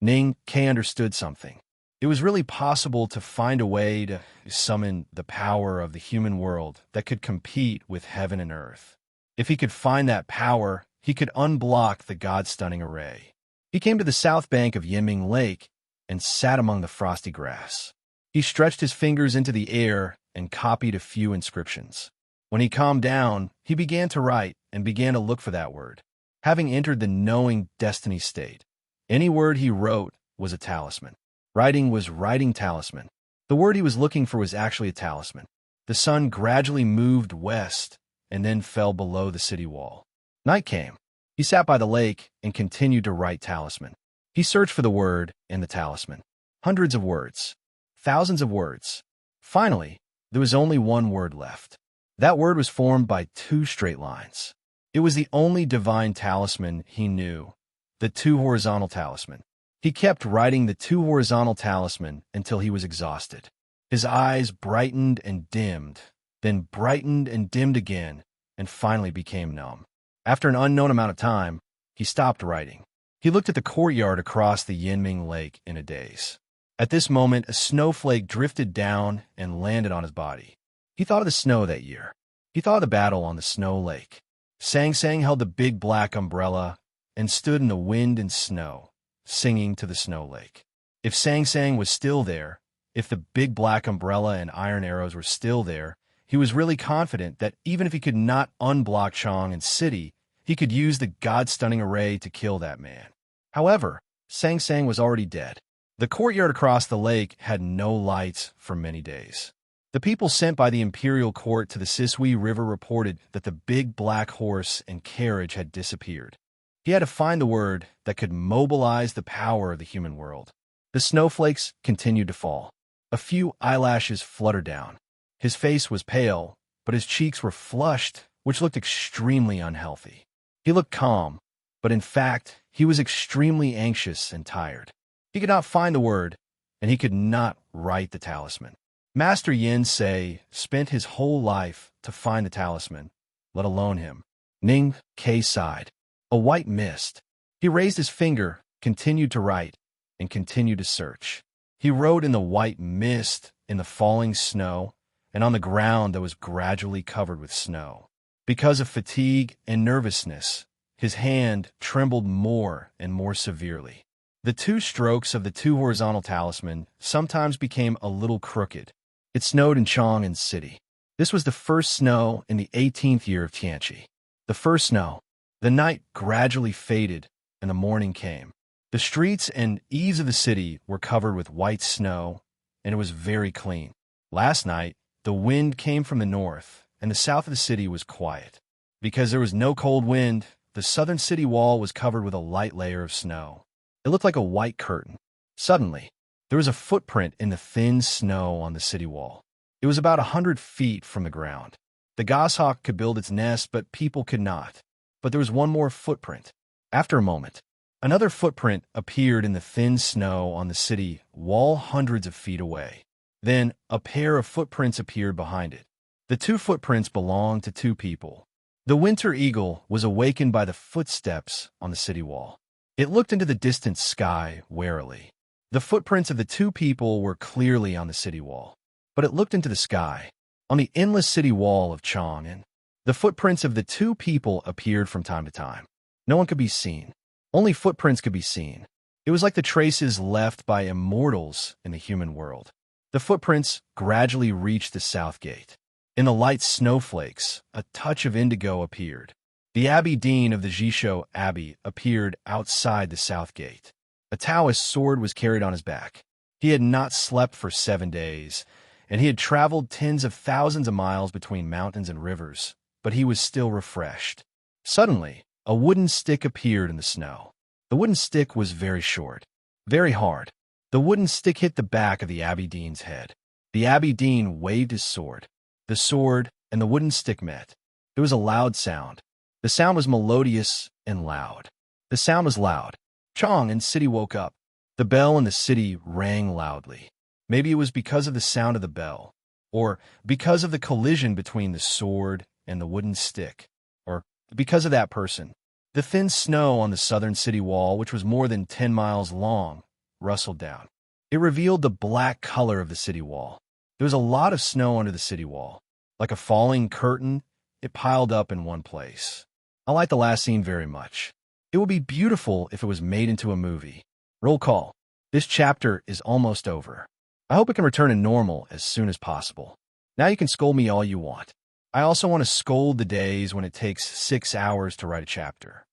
Ning Ke understood something. It was really possible to find a way to summon the power of the human world that could compete with heaven and earth. If he could find that power, he could unblock the God-stunning array. He came to the south bank of Yinming Lake and sat among the frosty grass. He stretched his fingers into the air and copied a few inscriptions. When he calmed down, he began to write and began to look for that word. Having entered the knowing destiny state, any word he wrote was a talisman. Writing was writing talisman. The word he was looking for was actually a talisman. The sun gradually moved west and then fell below the city wall. Night came. He sat by the lake and continued to write talisman. He searched for the word in the talisman. Hundreds of words. Thousands of words. Finally, there was only one word left. That word was formed by two straight lines. It was the only divine talisman he knew, the two horizontal talisman. He kept writing the two horizontal talisman until he was exhausted. His eyes brightened and dimmed, then brightened and dimmed again, and finally became numb. After an unknown amount of time, he stopped writing. He looked at the courtyard across the Yinming Lake in a daze. At this moment, a snowflake drifted down and landed on his body. He thought of the snow that year. He thought of the battle on the snow lake. Sang Sang held the big black umbrella and stood in the wind and snow, singing to the snow lake. If Sang Sang was still there, if the big black umbrella and iron arrows were still there, he was really confident that even if he could not unblock Chong and City, he could use the God-stunning array to kill that man. However, Sang Sang was already dead. The courtyard across the lake had no lights for many days. The people sent by the imperial court to the Sisui River reported that the big black horse and carriage had disappeared. He had to find the word that could mobilize the power of the human world. The snowflakes continued to fall. A few eyelashes fluttered down. His face was pale, but his cheeks were flushed, which looked extremely unhealthy. He looked calm, but in fact, he was extremely anxious and tired. He could not find the word, and he could not write the talisman. Master Yin Sei spent his whole life to find the talisman, let alone him. Ning Ke sighed. A white mist. He raised his finger, continued to write, and continued to search. He wrote in the white mist, in the falling snow, and on the ground that was gradually covered with snow. Because of fatigue and nervousness, his hand trembled more and more severely. The two strokes of the two horizontal talisman sometimes became a little crooked. It snowed in Chong and City. This was the first snow in the 18th year of Tianqi. The first snow. The night gradually faded, and the morning came. The streets and eaves of the city were covered with white snow, and it was very clean. Last night, the wind came from the north, and the south of the city was quiet. Because there was no cold wind, the southern city wall was covered with a light layer of snow. It looked like a white curtain. Suddenly, there was a footprint in the thin snow on the city wall. It was about 100 feet from the ground. The goshawk could build its nest, but people could not. But there was one more footprint. After a moment, another footprint appeared in the thin snow on the city wall hundreds of feet away. Then a pair of footprints appeared behind it. The two footprints belonged to two people. The winter eagle was awakened by the footsteps on the city wall. It looked into the distant sky warily. The footprints of the two people were clearly on the city wall, but it looked into the sky. On the endless city wall of Chang'an, the footprints of the two people appeared from time to time. No one could be seen. Only footprints could be seen. It was like the traces left by immortals in the human world. The footprints gradually reached the south gate. In the light snowflakes, a touch of indigo appeared. The Abbey Dean of the Jisho Abbey appeared outside the south gate. A Taoist sword was carried on his back. He had not slept for 7 days, and he had traveled tens of thousands of miles between mountains and rivers, but he was still refreshed. Suddenly, a wooden stick appeared in the snow. The wooden stick was very short, very hard. The wooden stick hit the back of the Abbey Dean's head. The Abbey Dean waved his sword. The sword and the wooden stick met. There was a loud sound. The sound was melodious and loud. The sound was loud. Chang'an city woke up. The bell in the city rang loudly. Maybe it was because of the sound of the bell, or because of the collision between the sword and the wooden stick, or because of that person. The thin snow on the southern city wall, which was more than 10 miles long, rustled down. It revealed the black color of the city wall. There was a lot of snow under the city wall. Like a falling curtain, it piled up in one place. I like the last scene very much. It would be beautiful if it was made into a movie. Roll call. This chapter is almost over. I hope it can return to normal as soon as possible. Now you can scold me all you want. I also want to scold the days when it takes 6 hours to write a chapter.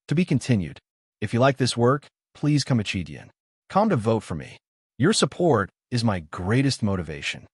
To be continued. If you like this work, please come Chidian. Come to vote for me. Your support is my greatest motivation.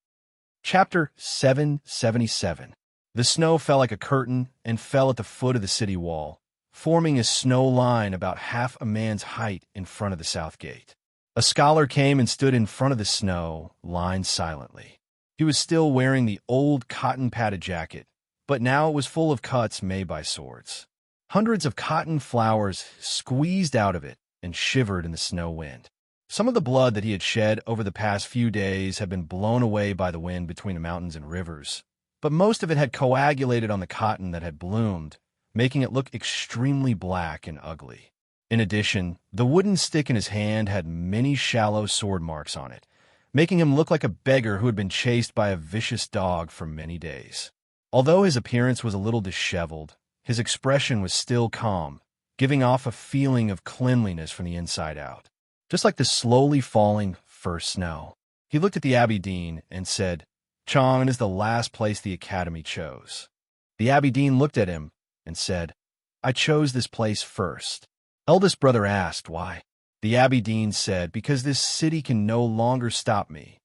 Chapter 777. The snow fell like a curtain and fell at the foot of the city wall, forming a snow line about half a man's height in front of the south gate. A scholar came and stood in front of the snow, lined silently. He was still wearing the old cotton-padded jacket, but now it was full of cuts made by swords. Hundreds of cotton flowers squeezed out of it and shivered in the snow wind. Some of the blood that he had shed over the past few days had been blown away by the wind between the mountains and rivers, but most of it had coagulated on the cotton that had bloomed, making it look extremely black and ugly. In addition, the wooden stick in his hand had many shallow sword marks on it, making him look like a beggar who had been chased by a vicious dog for many days. Although his appearance was a little disheveled, his expression was still calm, giving off a feeling of cleanliness from the inside out. Just like the slowly falling first snow. He looked at the Abbey Dean and said, "Chang'an is the last place the Academy chose." The Abbey Dean looked at him and said, "I chose this place first." Eldest brother asked, "Why?" The Abbey Dean said, "Because this city can no longer stop me."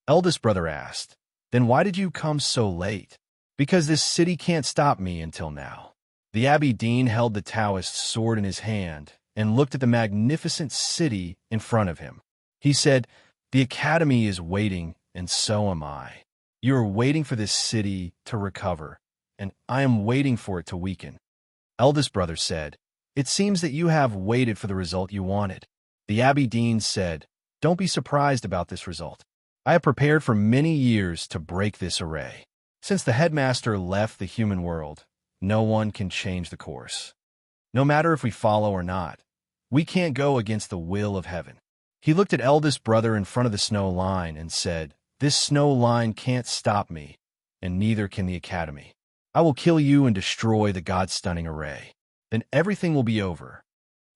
Eldest brother asked, "Then why did you come so late?" "Because this city can't stop me until now." The Abbey Dean held the Taoist sword in his hand and looked at the magnificent city in front of him. He said, "The Academy is waiting, and so am I. You are waiting for this city to recover, and I am waiting for it to weaken." Eldest brother said, "It seems that you have waited for the result you wanted." The Abbey Dean said, "Don't be surprised about this result. I have prepared for many years to break this array. Since the headmaster left the human world, no one can change the course. No matter if we follow or not, we can't go against the will of heaven." He looked at eldest brother in front of the snow line and said, "This snow line can't stop me, and neither can the Academy. I will kill you and destroy the God-stunning array. Then everything will be over."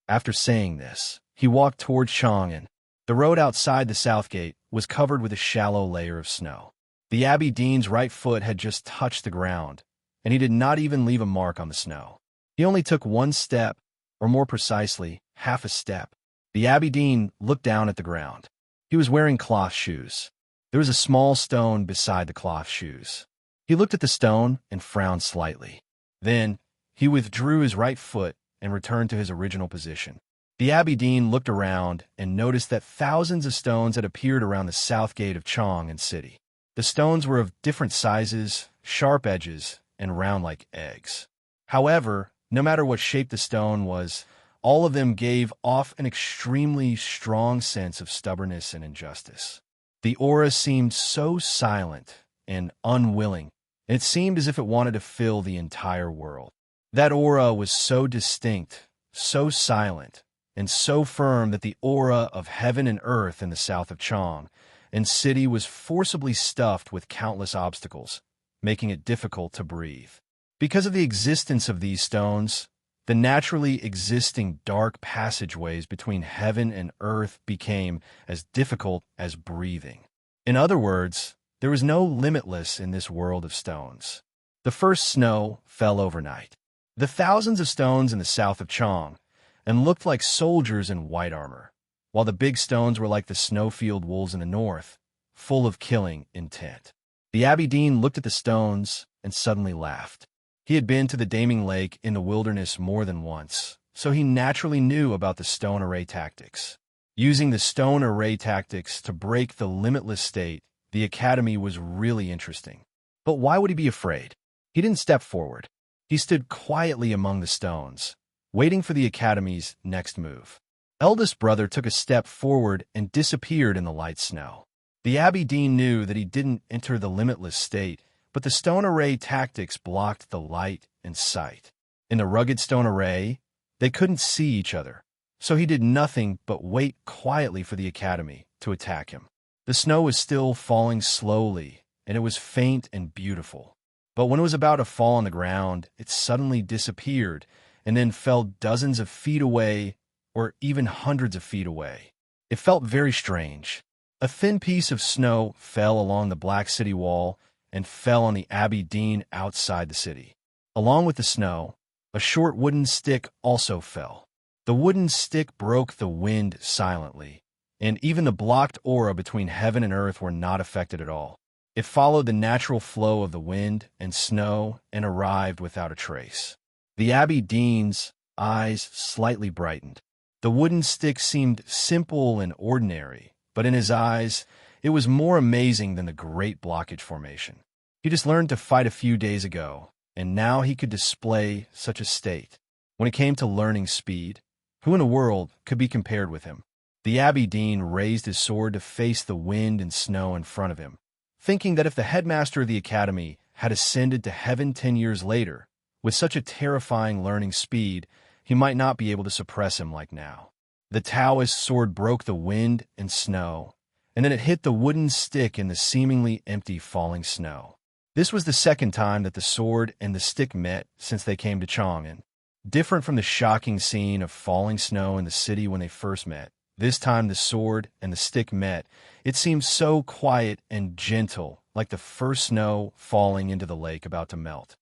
After saying this, he walked toward Chang'an. The road outside the south gate was covered with a shallow layer of snow. The Abbey Dean's right foot had just touched the ground, and he did not even leave a mark on the snow. He only took one step, or more precisely, half a step. The Abbey Dean looked down at the ground. He was wearing cloth shoes. There was a small stone beside the cloth shoes. He looked at the stone and frowned slightly. Then, he withdrew his right foot and returned to his original position. The Abbey Dean looked around and noticed that thousands of stones had appeared around the south gate of Chong and City. The stones were of different sizes, sharp edges, and round like eggs. However, no matter what shape the stone was, all of them gave off an extremely strong sense of stubbornness and injustice. The aura seemed so silent and unwilling, and it seemed as if it wanted to fill the entire world. That aura was so distinct, so silent, and so firm that the aura of heaven and earth in the south of Chong and City was forcibly stuffed with countless obstacles, making it difficult to breathe. Because of the existence of these stones, the naturally existing dark passageways between heaven and earth became as difficult as breathing. In other words, there was no limitless in this world of stones. The first snow fell overnight. The thousands of stones in the south of Chong and looked like soldiers in white armor, while the big stones were like the snowfield wolves in the north, full of killing intent. The Abbey Dean looked at the stones and suddenly laughed. He had been to the Daming Lake in the wilderness more than once, so he naturally knew about the stone array tactics. Using the stone array tactics to break the limitless state, the Academy was really interesting. But why would he be afraid? He didn't step forward. He stood quietly among the stones, waiting for the Academy's next move. Eldest brother took a step forward and disappeared in the light snow. The Abbey Dean knew that he didn't enter the limitless state, but the stone array tactics blocked the light and sight. In the rugged stone array, they couldn't see each other, so he did nothing but wait quietly for the Academy to attack him. The snow was still falling slowly, and it was faint and beautiful. But when it was about to fall on the ground, it suddenly disappeared and then fell dozens of feet away, or even hundreds of feet away. It felt very strange. A thin piece of snow fell along the Black City wall and fell on the Abbey Dean outside the city. Along with the snow, a short wooden stick also fell. The wooden stick broke the wind silently, and even the blocked aura between heaven and earth were not affected at all. It followed the natural flow of the wind and snow and arrived without a trace. The Abbey Dean's eyes slightly brightened. The wooden stick seemed simple and ordinary, but in his eyes, it was more amazing than the Great Blockage Formation. He just learned to fight a few days ago, and now he could display such a state. When it came to learning speed, who in the world could be compared with him? The Abbey Dean raised his sword to face the wind and snow in front of him, thinking that if the headmaster of the Academy had ascended to heaven 10 years later, with such a terrifying learning speed, he might not be able to suppress him like now. The Taoist sword broke the wind and snow, and then it hit the wooden stick in the seemingly empty falling snow. This was the second time that the sword and the stick met since they came to Chang'an. Different from the shocking scene of falling snow in the city when they first met, this time the sword and the stick met. It seemed so quiet and gentle, like the first snow falling into the lake about to melt.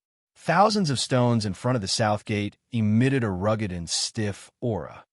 Thousands of stones in front of the south gate emitted a rugged and stiff aura.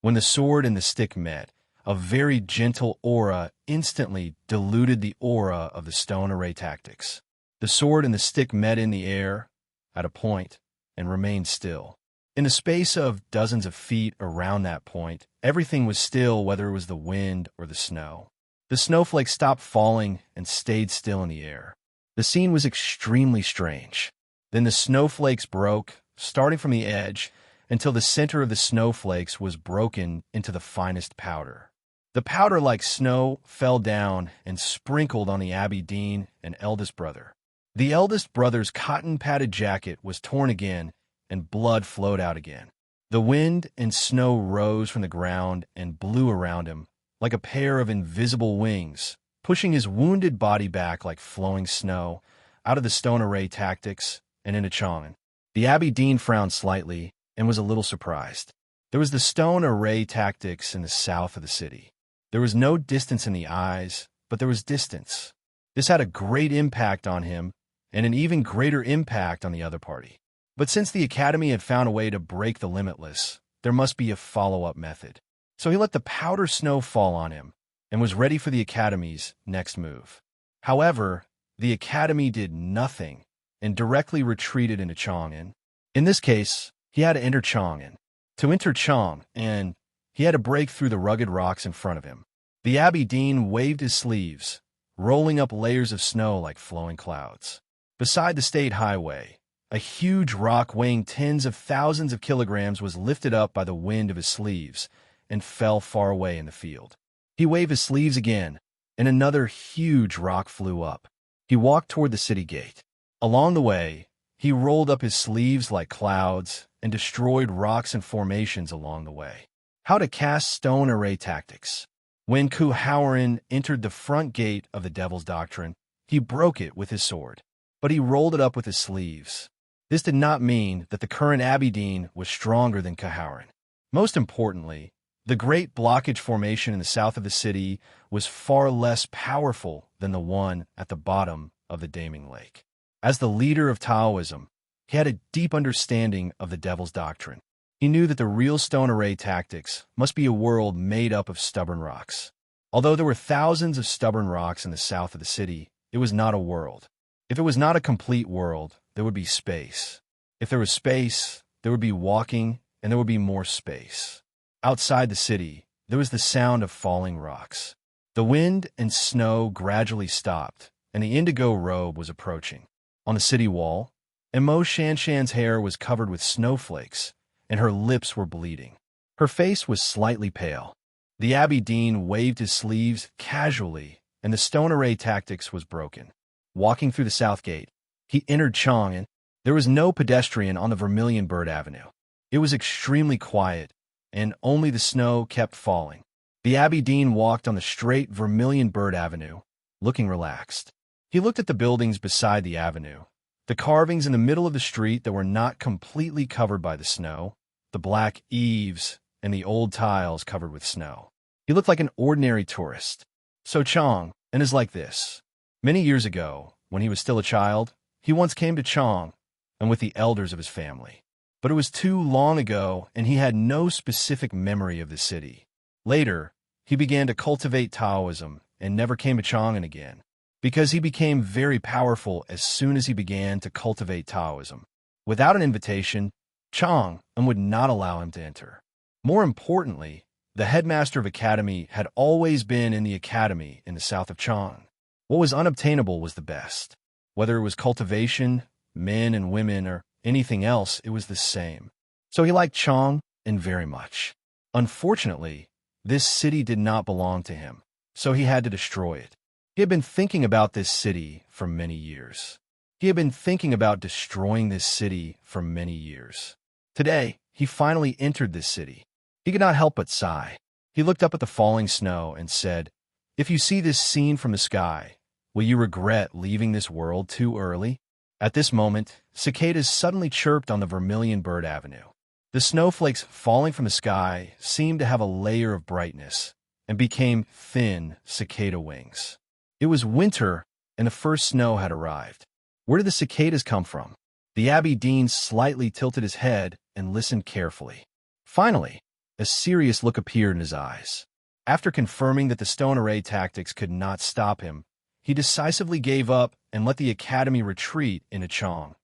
When the sword and the stick met, a very gentle aura instantly diluted the aura of the stone array tactics. The sword and the stick met in the air, at a point, and remained still. In the space of dozens of feet around that point, everything was still, whether it was the wind or the snow. The snowflakes stopped falling and stayed still in the air. The scene was extremely strange. Then the snowflakes broke, starting from the edge, until the center of the snowflakes was broken into the finest powder. The powder, like snow, fell down and sprinkled on the Abbey Dean and eldest brother. The eldest brother's cotton-padded jacket was torn again, and blood flowed out again. The wind and snow rose from the ground and blew around him like a pair of invisible wings, pushing his wounded body back like flowing snow out of the stone array tactics and into Chang'an. The Abbey Dean frowned slightly and was a little surprised. There was the stone array tactics in the south of the city. There was no distance in the eyes, but there was distance. This had a great impact on him and an even greater impact on the other party. But since the Academy had found a way to break the limitless, there must be a follow-up method. So he let the powder snow fall on him and was ready for the Academy's next move. However, the Academy did nothing and directly retreated into Chang'an. In this case, he had to enter Chang'an. To enter Chang'an, he had to break through the rugged rocks in front of him. The Abbey Dean waved his sleeves, rolling up layers of snow like flowing clouds. Beside the state highway, a huge rock weighing tens of thousands of kilograms was lifted up by the wind of his sleeves and fell far away in the field. He waved his sleeves again, and another huge rock flew up. He walked toward the city gate. Along the way, he rolled up his sleeves like clouds and destroyed rocks and formations along the way. How to cast stone array tactics. When Cuchulainn entered the front gate of the Devil's Doctrine, he broke it with his sword, but he rolled it up with his sleeves. This did not mean that the current Abbey Dean was stronger than Cuchulainn. Most importantly, the Great Blockage Formation in the south of the city was far less powerful than the one at the bottom of the Daming Lake. As the leader of Taoism, he had a deep understanding of the Devil's Doctrine. He knew that the real stone array tactics must be a world made up of stubborn rocks. Although there were thousands of stubborn rocks in the south of the city, it was not a world. If it was not a complete world, there would be space. If there was space, there would be walking, and there would be more space. Outside the city, there was the sound of falling rocks. The wind and snow gradually stopped, and the indigo robe was approaching. On the city wall, Emo Shanshan's hair was covered with snowflakes, and her lips were bleeding. Her face was slightly pale. The Abbey Dean waved his sleeves casually, and the stone array tactics was broken. Walking through the south gate, he entered Chang'an. There was no pedestrian on the Vermilion Bird Avenue. It was extremely quiet, and only the snow kept falling. The Abbey Dean walked on the straight Vermilion Bird Avenue, looking relaxed. He looked at the buildings beside the avenue, the carvings in the middle of the street that were not completely covered by the snow, the black eaves, and the old tiles covered with snow. He looked like an ordinary tourist. So Chang'an is like this. Many years ago, when he was still a child, he once came to Chang'an and with the elders of his family. But it was too long ago, and he had no specific memory of the city. Later, he began to cultivate Taoism and never came to Chang'an again, because he became very powerful as soon as he began to cultivate Taoism. Without an invitation, Chang'an would not allow him to enter. More importantly, the headmaster of Academy had always been in the Academy in the south of Chang'an. What was unobtainable was the best. Whether it was cultivation, men and women, or anything else, it was the same. So he liked Chang'an very much. Unfortunately, this city did not belong to him, so he had to destroy it. He had been thinking about this city for many years. He had been thinking about destroying this city for many years. Today, he finally entered this city. He could not help but sigh. He looked up at the falling snow and said, "If you see this scene from the sky, will you regret leaving this world too early?" At this moment, cicadas suddenly chirped on the Vermilion Bird Avenue. The snowflakes falling from the sky seemed to have a layer of brightness and became thin cicada wings. It was winter, and the first snow had arrived. Where did the cicadas come from? The Abbey Dean slightly tilted his head and listened carefully. Finally, a serious look appeared in his eyes. After confirming that the stone array tactics could not stop him, he decisively gave up and let the Academy retreat into Chang'an,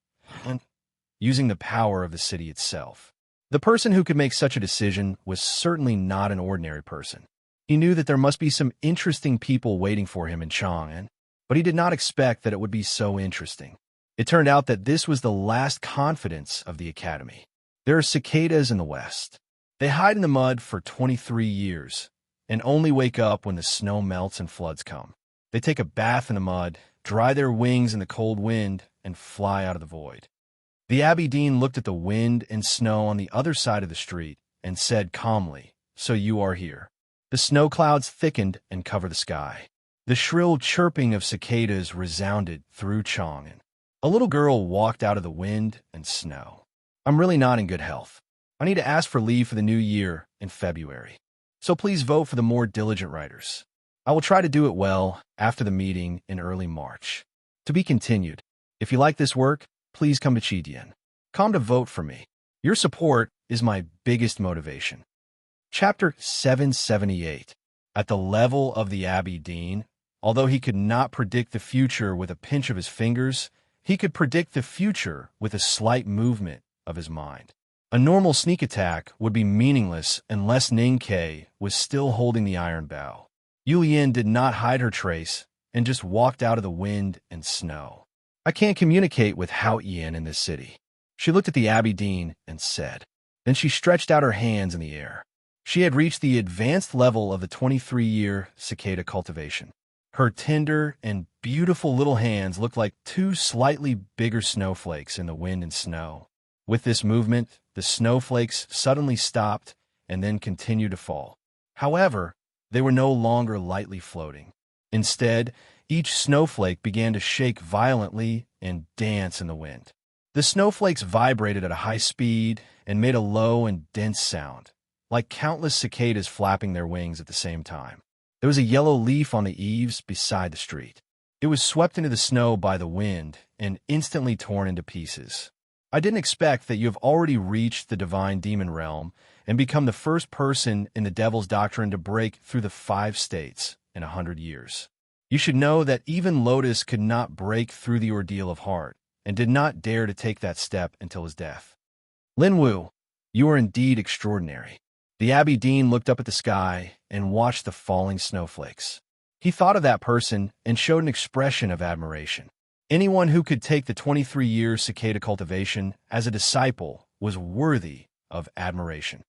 using the power of the city itself. The person who could make such a decision was certainly not an ordinary person. He knew that there must be some interesting people waiting for him in Chang'an, but he did not expect that it would be so interesting. It turned out that this was the last confidence of the Academy. There are cicadas in the west. They hide in the mud for 23 years and only wake up when the snow melts and floods come. They take a bath in the mud, dry their wings in the cold wind, and fly out of the void. The Abbey Dean looked at the wind and snow on the other side of the street and said calmly, "So you are here." The snow clouds thickened and covered the sky. The shrill chirping of cicadas resounded through Chang'an. A little girl walked out of the wind and snow. "I'm really not in good health. I need to ask for leave for the new year in February. So please vote for the more diligent writers." I will try to do it well after the meeting in early March. To be continued. If you like this work, please come to Chidian. Come to vote for me. Your support is my biggest motivation. Chapter 778. At the level of the Abbey Dean, although he could not predict the future with a pinch of his fingers, he could predict the future with a slight movement of his mind. A normal sneak attack would be meaningless unless Ninkei was still holding the iron bow. Yulian did not hide her trace and just walked out of the wind and snow. I can't communicate with Hao Ian in this city. She looked at the Abbey Dean and said. Then she stretched out her hands in the air. She had reached the advanced level of the 23-year cicada cultivation. Her tender and beautiful little hands looked like two slightly bigger snowflakes in the wind and snow. With this movement, the snowflakes suddenly stopped and then continued to fall. However, they were no longer lightly floating. Instead, each snowflake began to shake violently and dance in the wind. The snowflakes vibrated at a high speed and made a low and dense sound, like countless cicadas flapping their wings at the same time. There was a yellow leaf on the eaves beside the street. It was swept into the snow by the wind and instantly torn into pieces. I didn't expect that you have already reached the divine demon realm and become the first person in the devil's doctrine to break through the 5 states in 100 years. You should know that even Lotus could not break through the ordeal of heart and did not dare to take that step until his death. Lin Wu, you are indeed extraordinary. The Abbey Dean looked up at the sky and watched the falling snowflakes. He thought of that person and showed an expression of admiration. Anyone who could take the 23-year cicada cultivation as a disciple was worthy of admiration.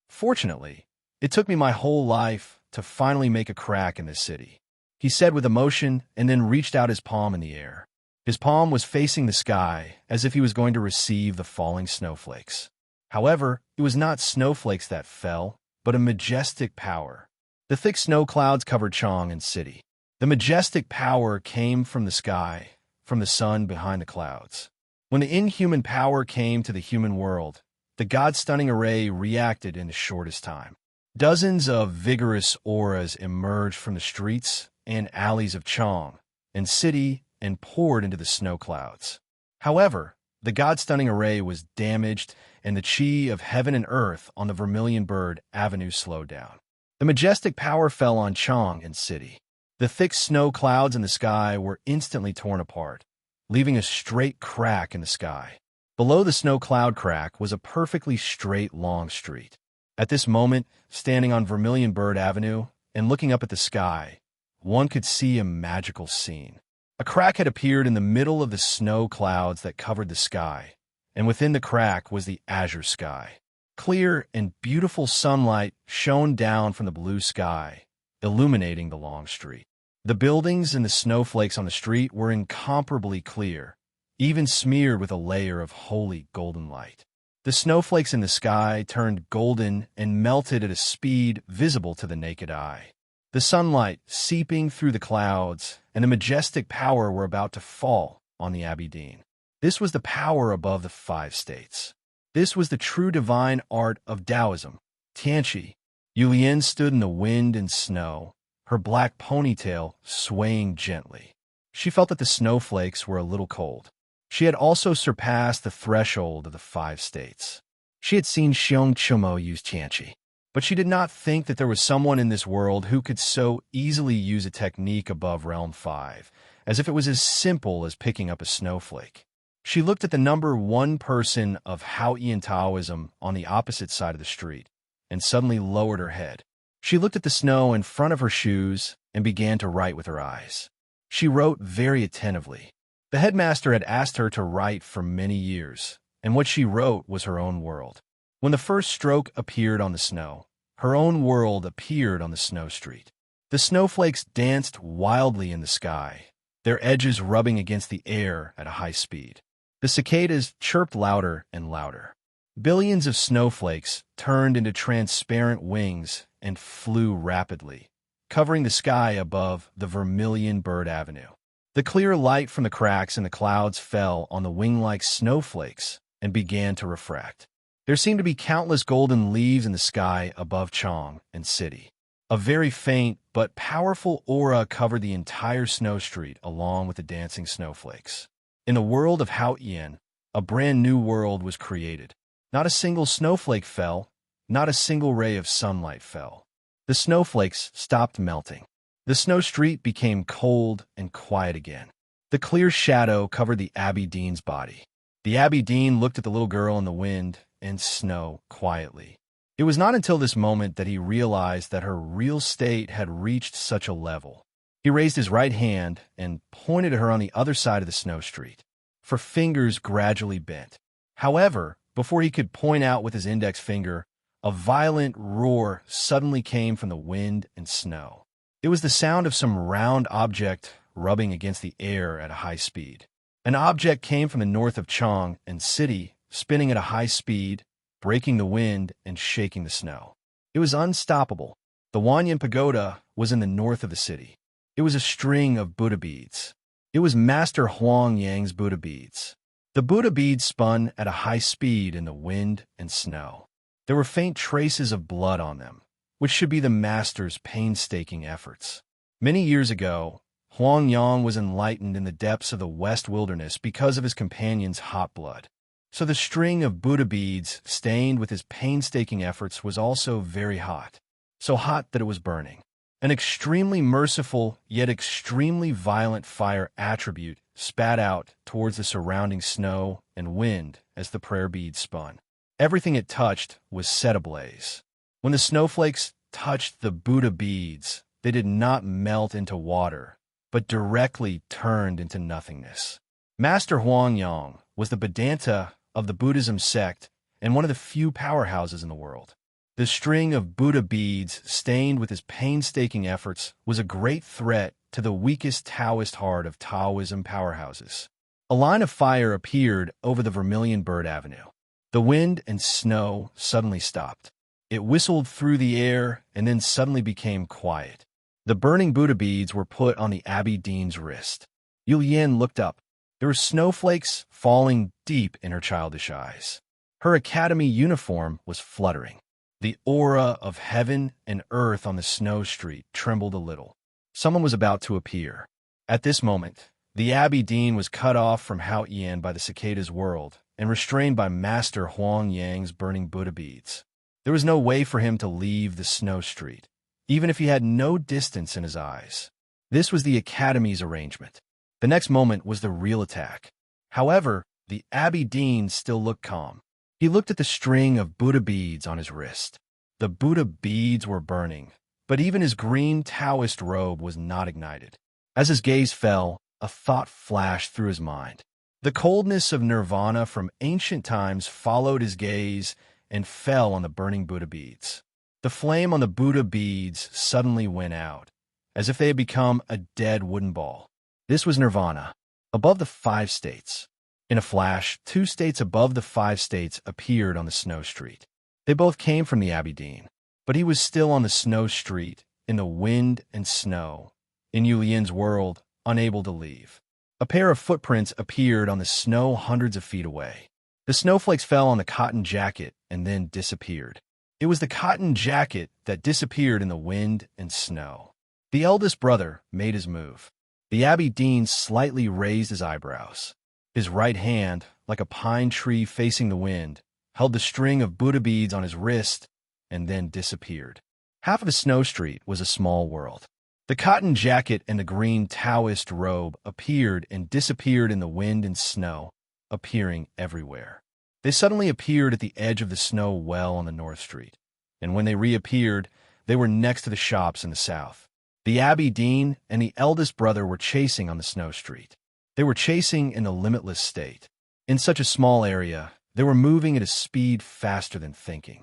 Fortunately, it took me my whole life to finally make a crack in this city, he said with emotion and then reached out his palm in the air. His palm was facing the sky as if he was going to receive the falling snowflakes. However, it was not snowflakes that fell, but a majestic power. The thick snow clouds covered Chang and city. The majestic power came from the sky, from the sun behind the clouds. When the inhuman power came to the human world, the God-stunning array reacted in the shortest time. Dozens of vigorous auras emerged from the streets and alleys of Chang and city and poured into the snow clouds. However, the God-stunning array was damaged and the chi of heaven and earth on the Vermilion Bird Avenue slowed down. The majestic power fell on Chang and city. The thick snow clouds in the sky were instantly torn apart, leaving a straight crack in the sky. Below the snow cloud crack was a perfectly straight long street. At this moment, standing on Vermilion Bird Avenue and looking up at the sky, one could see a magical scene. A crack had appeared in the middle of the snow clouds that covered the sky, and within the crack was the azure sky. Clear and beautiful sunlight shone down from the blue sky, illuminating the long street. The buildings and the snowflakes on the street were incomparably clear, even smeared with a layer of holy golden light. The snowflakes in the sky turned golden and melted at a speed visible to the naked eye. The sunlight seeping through the clouds and a majestic power were about to fall on the Abbey Dean. This was the power above the 5 states. This was the true divine art of Taoism, Tianqi. Yulian stood in the wind and snow, her black ponytail swaying gently. She felt that the snowflakes were a little cold. She had also surpassed the threshold of the 5 states. She had seen Xiong Chumo use Tianqi, but she did not think that there was someone in this world who could so easily use a technique above Realm 5, as if it was as simple as picking up a snowflake. She looked at the number 1 person of Haoyan Taoism on the opposite side of the street, and suddenly lowered her head. She looked at the snow in front of her shoes and began to write with her eyes. She wrote very attentively. The headmaster had asked her to write for many years, and what she wrote was her own world. When the first stroke appeared on the snow, her own world appeared on the snow street. The snowflakes danced wildly in the sky, their edges rubbing against the air at a high speed. The cicadas chirped louder and louder. Billions of snowflakes turned into transparent wings and flew rapidly, covering the sky above the Vermilion Bird Avenue. The clear light from the cracks in the clouds fell on the wing-like snowflakes and began to refract. There seemed to be countless golden leaves in the sky above Chang and city. A very faint but powerful aura covered the entire snow street along with the dancing snowflakes. In the world of Haotian, a brand new world was created. Not a single snowflake fell, not a single ray of sunlight fell. The snowflakes stopped melting. The snow street became cold and quiet again. The clear shadow covered the Abbey Dean's body. The Abbey Dean looked at the little girl in the wind and snow quietly. It was not until this moment that he realized that her real state had reached such a level. He raised his right hand and pointed at her on the other side of the snow street. Her fingers gradually bent. However, before he could point out with his index finger, a violent roar suddenly came from the wind and snow. It was the sound of some round object rubbing against the air at a high speed. An object came from the north of Chang and city, spinning at a high speed, breaking the wind and shaking the snow. It was unstoppable. The Wanyan Pagoda was in the north of the city. It was a string of Buddha beads. It was Master Huang Yang's Buddha beads. The Buddha beads spun at a high speed in the wind and snow. There were faint traces of blood on them, which should be the master's painstaking efforts. Many years ago, Huang Yang was enlightened in the depths of the West Wilderness because of his companion's hot blood. So the string of Buddha beads, stained with his painstaking efforts, was also very hot. So hot that it was burning. An extremely merciful, yet extremely violent fire attribute spat out towards the surrounding snow and wind as the prayer beads spun. Everything it touched was set ablaze. When the snowflakes touched the Buddha beads, they did not melt into water, but directly turned into nothingness. Master Huang Yang was the Vedanta of the Buddhism sect and one of the few powerhouses in the world. The string of Buddha beads, stained with his painstaking efforts, was a great threat to the weakest Taoist heart of Taoism powerhouses. A line of fire appeared over the Vermilion Bird Avenue. The wind and snow suddenly stopped. It whistled through the air and then suddenly became quiet. The burning Buddha beads were put on the Abbey Dean's wrist. Yu Yin looked up. There were snowflakes falling deep in her childish eyes. Her academy uniform was fluttering. The aura of heaven and earth on the snow street trembled a little. Someone was about to appear. At this moment, the Abbey Dean was cut off from Haotian by the cicada's world and restrained by Master Huang Yang's burning Buddha beads. There was no way for him to leave the snow street, even if he had no distance in his eyes. This was the Academy's arrangement. The next moment was the real attack. However, the Abbey Dean still looked calm. He looked at the string of Buddha beads on his wrist. The Buddha beads were burning, but even his green Taoist robe was not ignited. As his gaze fell, a thought flashed through his mind. The coldness of nirvana from ancient times followed his gaze and fell on the burning Buddha beads. The flame on the Buddha beads suddenly went out, as if they had become a dead wooden ball. This was nirvana, above the 5 states. In a flash, 2 states above the 5 states appeared on the snow street. They both came from the Abbey Dean, but he was still on the snow street, in the wind and snow, in Yu Yin's world, unable to leave. A pair of footprints appeared on the snow hundreds of feet away. The snowflakes fell on the cotton jacket and then disappeared. It was the cotton jacket that disappeared in the wind and snow. The eldest brother made his move. The Abbey Dean slightly raised his eyebrows. His right hand, like a pine tree facing the wind, held the string of Buddha beads on his wrist and then disappeared. Half of the snow street was a small world. The cotton jacket and the green Taoist robe appeared and disappeared in the wind and snow, appearing everywhere. They suddenly appeared at the edge of the snow well on the North Street, and when they reappeared, they were next to the shops in the south. The Abbey Dean and the eldest brother were chasing on the snow street. They were chasing in a limitless state. In such a small area, they were moving at a speed faster than thinking.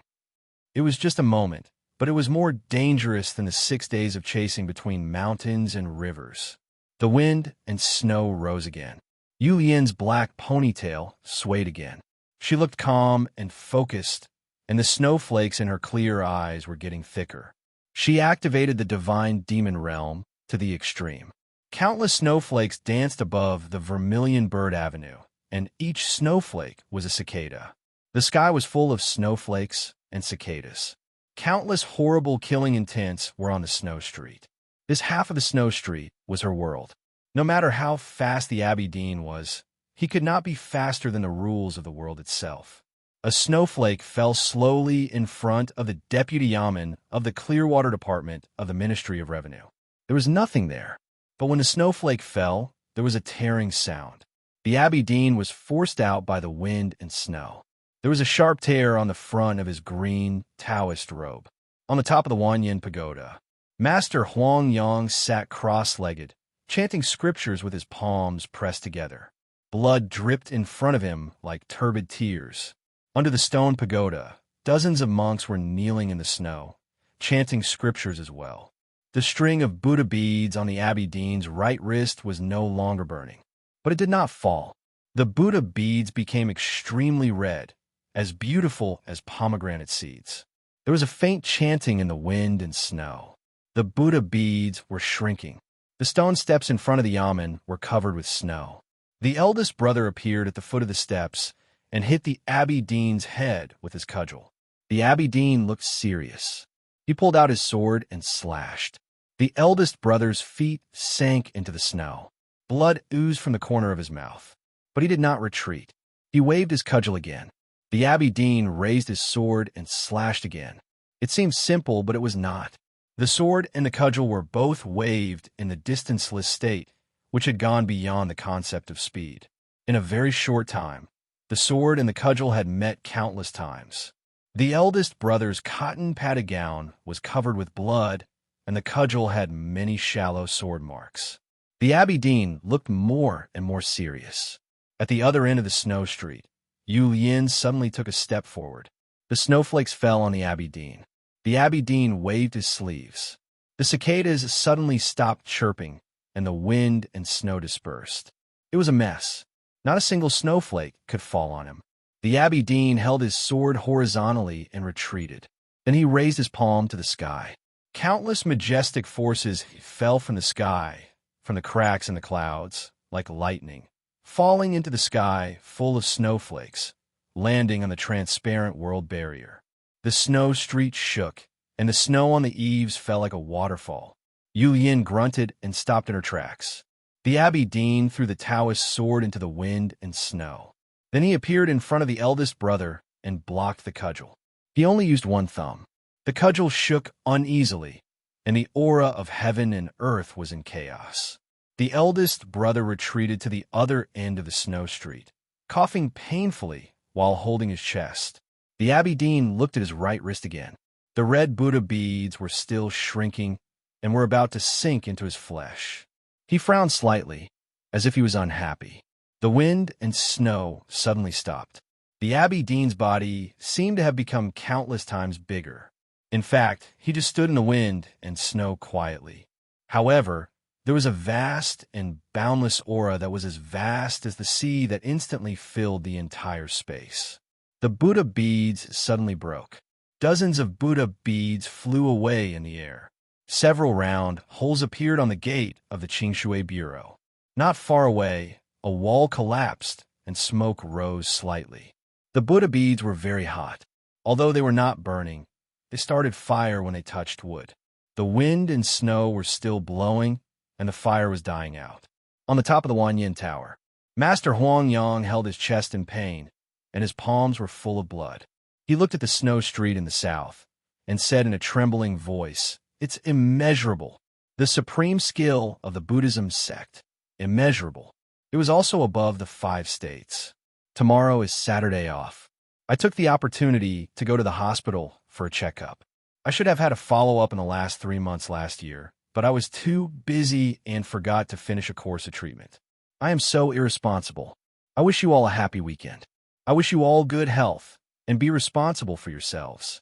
It was just a moment, but it was more dangerous than the 6 days of chasing between mountains and rivers. The wind and snow rose again. Yu Yin's black ponytail swayed again. She looked calm and focused, and the snowflakes in her clear eyes were getting thicker. She activated the divine demon realm to the extreme. Countless snowflakes danced above the Vermilion Bird Avenue, and each snowflake was a cicada. The sky was full of snowflakes and cicadas. Countless horrible killing intents were on the snow street. This half of the snow street was her world. No matter how fast the Abbey Dean was, he could not be faster than the rules of the world itself. A snowflake fell slowly in front of the deputy yamen of the Clearwater Department of the Ministry of Revenue. There was nothing there, but when the snowflake fell, there was a tearing sound. The Abbey Dean was forced out by the wind and snow. There was a sharp tear on the front of his green Taoist robe. On the top of the Wanyan Pagoda, Master Huang Yang sat cross-legged, chanting scriptures with his palms pressed together. Blood dripped in front of him like turbid tears. Under the stone pagoda, dozens of monks were kneeling in the snow, chanting scriptures as well. The string of Buddha beads on the Abbey Dean's right wrist was no longer burning, but it did not fall. The Buddha beads became extremely red, as beautiful as pomegranate seeds. There was a faint chanting in the wind and snow. The Buddha beads were shrinking. The stone steps in front of the yamen were covered with snow. The eldest brother appeared at the foot of the steps and hit the Abbey Dean's head with his cudgel. The Abbey Dean looked serious. He pulled out his sword and slashed. The eldest brother's feet sank into the snow. Blood oozed from the corner of his mouth. But he did not retreat. He waved his cudgel again. The Abbey Dean raised his sword and slashed again. It seemed simple, but it was not. The sword and the cudgel were both waved in the distanceless state, which had gone beyond the concept of speed. In a very short time, the sword and the cudgel had met countless times. The eldest brother's cotton-padded gown was covered with blood, and the cudgel had many shallow sword marks. The Abbey Dean looked more and more serious. At the other end of the snow street, Yu Lin suddenly took a step forward. The snowflakes fell on the Abbey Dean. The Abbey Dean waved his sleeves. The cicadas suddenly stopped chirping, and the wind and snow dispersed. It was a mess. Not a single snowflake could fall on him. The Abbey Dean held his sword horizontally and retreated. Then he raised his palm to the sky. Countless majestic forces fell from the sky, from the cracks in the clouds, like lightning, falling into the sky full of snowflakes, landing on the transparent world barrier. The snow street shook, and the snow on the eaves fell like a waterfall. Yu Yin grunted and stopped in her tracks. The Abbey Dean threw the Taoist sword into the wind and snow. Then he appeared in front of the eldest brother and blocked the cudgel. He only used one thumb. The cudgel shook uneasily, and the aura of heaven and earth was in chaos. The eldest brother retreated to the other end of the snow street, coughing painfully while holding his chest. The Abbey Dean looked at his right wrist again. The red Buddha beads were still shrinking and were about to sink into his flesh. He frowned slightly, as if he was unhappy. The wind and snow suddenly stopped. The Abbey Dean's body seemed to have become countless times bigger. In fact, he just stood in the wind and snow quietly. However, there was a vast and boundless aura that was as vast as the sea that instantly filled the entire space. The Buddha beads suddenly broke. Dozens of Buddha beads flew away in the air. Several round holes appeared on the gate of the Qingshui Bureau. Not far away, a wall collapsed and smoke rose slightly. The Buddha beads were very hot. Although they were not burning, they started fire when they touched wood. The wind and snow were still blowing, and the fire was dying out. On the top of the Wanyan Tower, Master Huang Yang held his chest in pain, and his palms were full of blood. He looked at the snow street in the south and said in a trembling voice, "It's immeasurable. The supreme skill of the Buddhism sect. Immeasurable. It was also above the 5 states. Tomorrow is Saturday off. I took the opportunity to go to the hospital for a checkup. I should have had a follow-up in the last 3 months last year, but I was too busy and forgot to finish a course of treatment. I am so irresponsible. I wish you all a happy weekend. I wish you all good health, and be responsible for yourselves."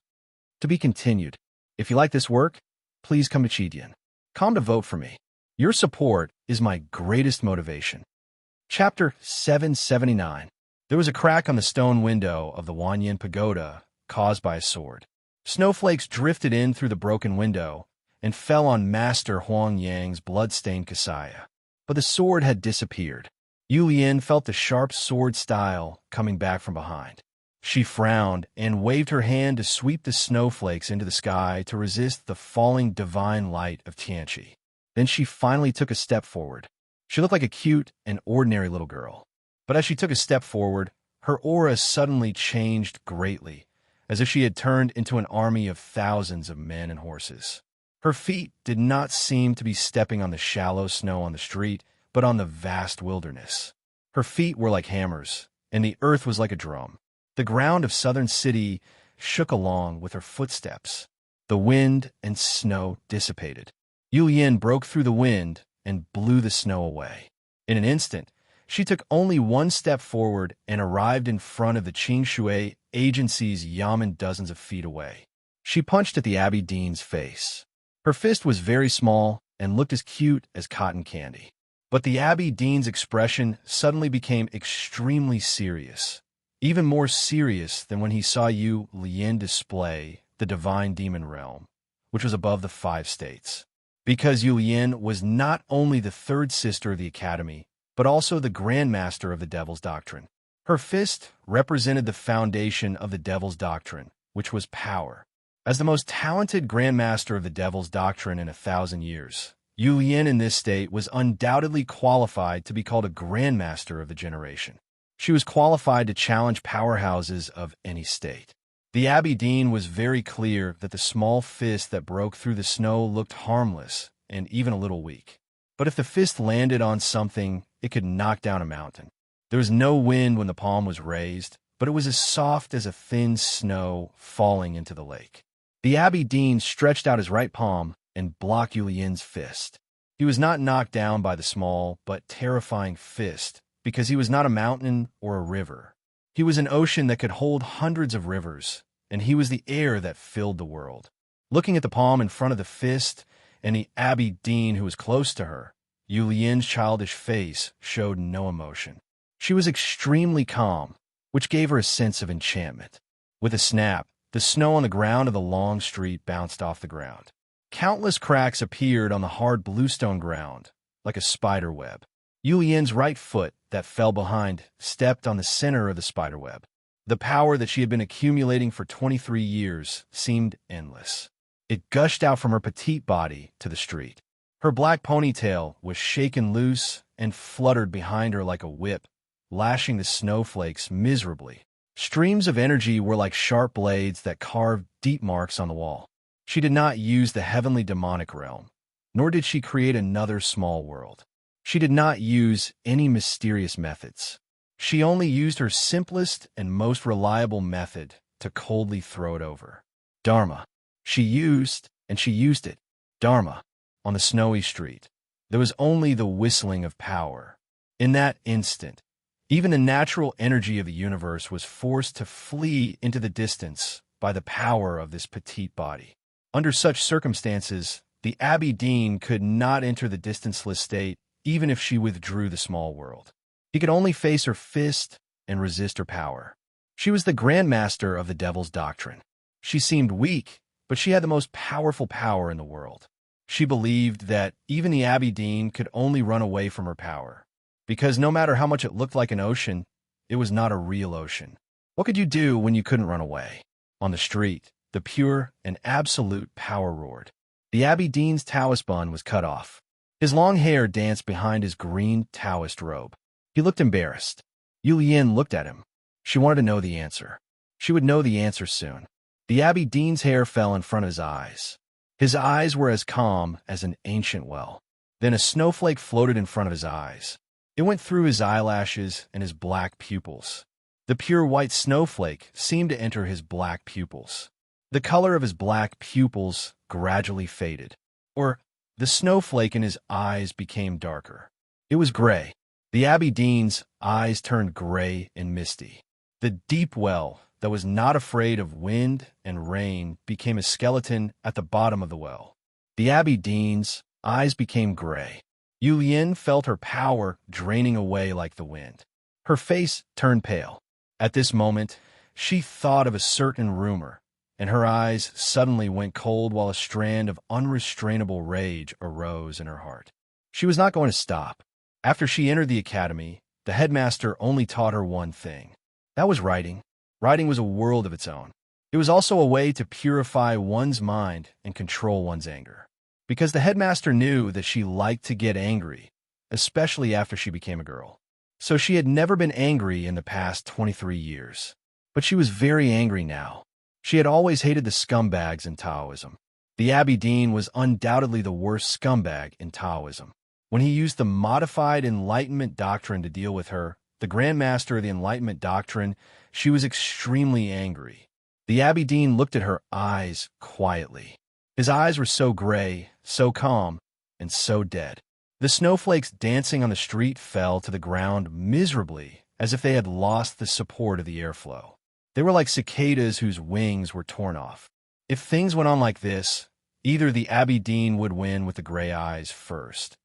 To be continued. If you like this work, please come to Chidian. Come to vote for me. Your support is my greatest motivation. Chapter 779. There was a crack on the stone window of the Wanyan Pagoda caused by a sword. Snowflakes drifted in through the broken window and fell on Master Huang Yang's blood-stained kasaya. But the sword had disappeared. Yu Lian felt the sharp sword style coming back from behind. She frowned and waved her hand to sweep the snowflakes into the sky to resist the falling divine light of Tianqi. Then she finally took a step forward. She looked like a cute and ordinary little girl. But as she took a step forward, her aura suddenly changed greatly, as if she had turned into an army of thousands of men and horses. Her feet did not seem to be stepping on the shallow snow on the street, but on the vast wilderness. Her feet were like hammers, and the earth was like a drum. The ground of Southern City shook along with her footsteps. The wind and snow dissipated. Yin broke through the wind and blew the snow away. In an instant, she took only one step forward and arrived in front of the Qingshui agency's yamen dozens of feet away. She punched at the Abbey Dean's face. Her fist was very small and looked as cute as cotton candy. But the Abbey Dean's expression suddenly became extremely serious, even more serious than when he saw Yin display the divine demon realm, which was above the 5 states. Because Yin was not only the third sister of the Academy, but also the Grandmaster of the Devil's Doctrine. Her fist represented the foundation of the Devil's Doctrine, which was power. As the most talented Grandmaster of the Devil's Doctrine in 1,000 years, Yin in this state was undoubtedly qualified to be called a Grandmaster of the generation. She was qualified to challenge powerhouses of any state. The Abbey Dean was very clear that the small fist that broke through the snow looked harmless and even a little weak. But if the fist landed on something, it could knock down a mountain. There was no wind when the palm was raised, but it was as soft as a thin snow falling into the lake. The Abbey Dean stretched out his right palm and blocked Yin's fist. He was not knocked down by the small but terrifying fist because he was not a mountain or a river. He was an ocean that could hold hundreds of rivers, and he was the air that filled the world. Looking at the palm in front of the fist and the Abbey Dean who was close to her, Yin's childish face showed no emotion. She was extremely calm, which gave her a sense of enchantment. With a snap, the snow on the ground of the long street bounced off the ground. Countless cracks appeared on the hard bluestone ground, like a spider web. Yin's right foot that fell behind stepped on the center of the spider web. The power that she had been accumulating for 23 years seemed endless. It gushed out from her petite body to the street. Her black ponytail was shaken loose and fluttered behind her like a whip, lashing the snowflakes miserably. Streams of energy were like sharp blades that carved deep marks on the wall. She did not use the heavenly demonic realm, nor did she create another small world. She did not use any mysterious methods. She only used her simplest and most reliable method to coldly throw it over. Dharma. She used, and she used it. Dharma. On the snowy street. There was only the whistling of power. In that instant, even the natural energy of the universe was forced to flee into the distance by the power of this petite body. Under such circumstances, the Abbey Dean could not enter the distanceless state even if she withdrew the small world. He could only face her fist and resist her power. She was the Grandmaster of the Devil's Doctrine. She seemed weak, but she had the most powerful power in the world. She believed that even the Abbey Dean could only run away from her power, because no matter how much it looked like an ocean, it was not a real ocean. What could you do when you couldn't run away? On the street, the pure and absolute power roared. The Abbey Dean's Taoist bun was cut off. His long hair danced behind his green Taoist robe. He looked embarrassed. Yin looked at him. She wanted to know the answer. She would know the answer soon. The Abbey Dean's hair fell in front of his eyes. His eyes were as calm as an ancient well. Then a snowflake floated in front of his eyes. It went through his eyelashes and his black pupils. The pure white snowflake seemed to enter his black pupils. The color of his black pupils gradually faded. Or the snowflake in his eyes became darker. It was gray. The Abbey Dean's eyes turned gray and misty. The deep well that was not afraid of wind and rain became a skeleton at the bottom of the well. The Abbey Dean's eyes became gray. Yin felt her power draining away like the wind. Her face turned pale. At this moment, she thought of a certain rumor, and her eyes suddenly went cold while a strand of unrestrainable rage arose in her heart. She was not going to stop. After she entered the academy, the headmaster only taught her one thing. That was writing. Riding was a world of its own. It was also a way to purify one's mind and control one's anger. Because the headmaster knew that she liked to get angry, especially after she became a girl. So she had never been angry in the past 23 years. But she was very angry now. She had always hated the scumbags in Taoism. The Abbey Dean was undoubtedly the worst scumbag in Taoism. When he used the modified Enlightenment doctrine to deal with her, the Grand Master of the Enlightenment doctrine, she was extremely angry. The Abbey Dean looked at her eyes quietly. His eyes were so gray, so calm, and so dead. The snowflakes dancing on the street fell to the ground miserably, as if they had lost the support of the airflow. They were like cicadas whose wings were torn off. If things went on like this, either the Abbey Dean would win with the gray eyes first,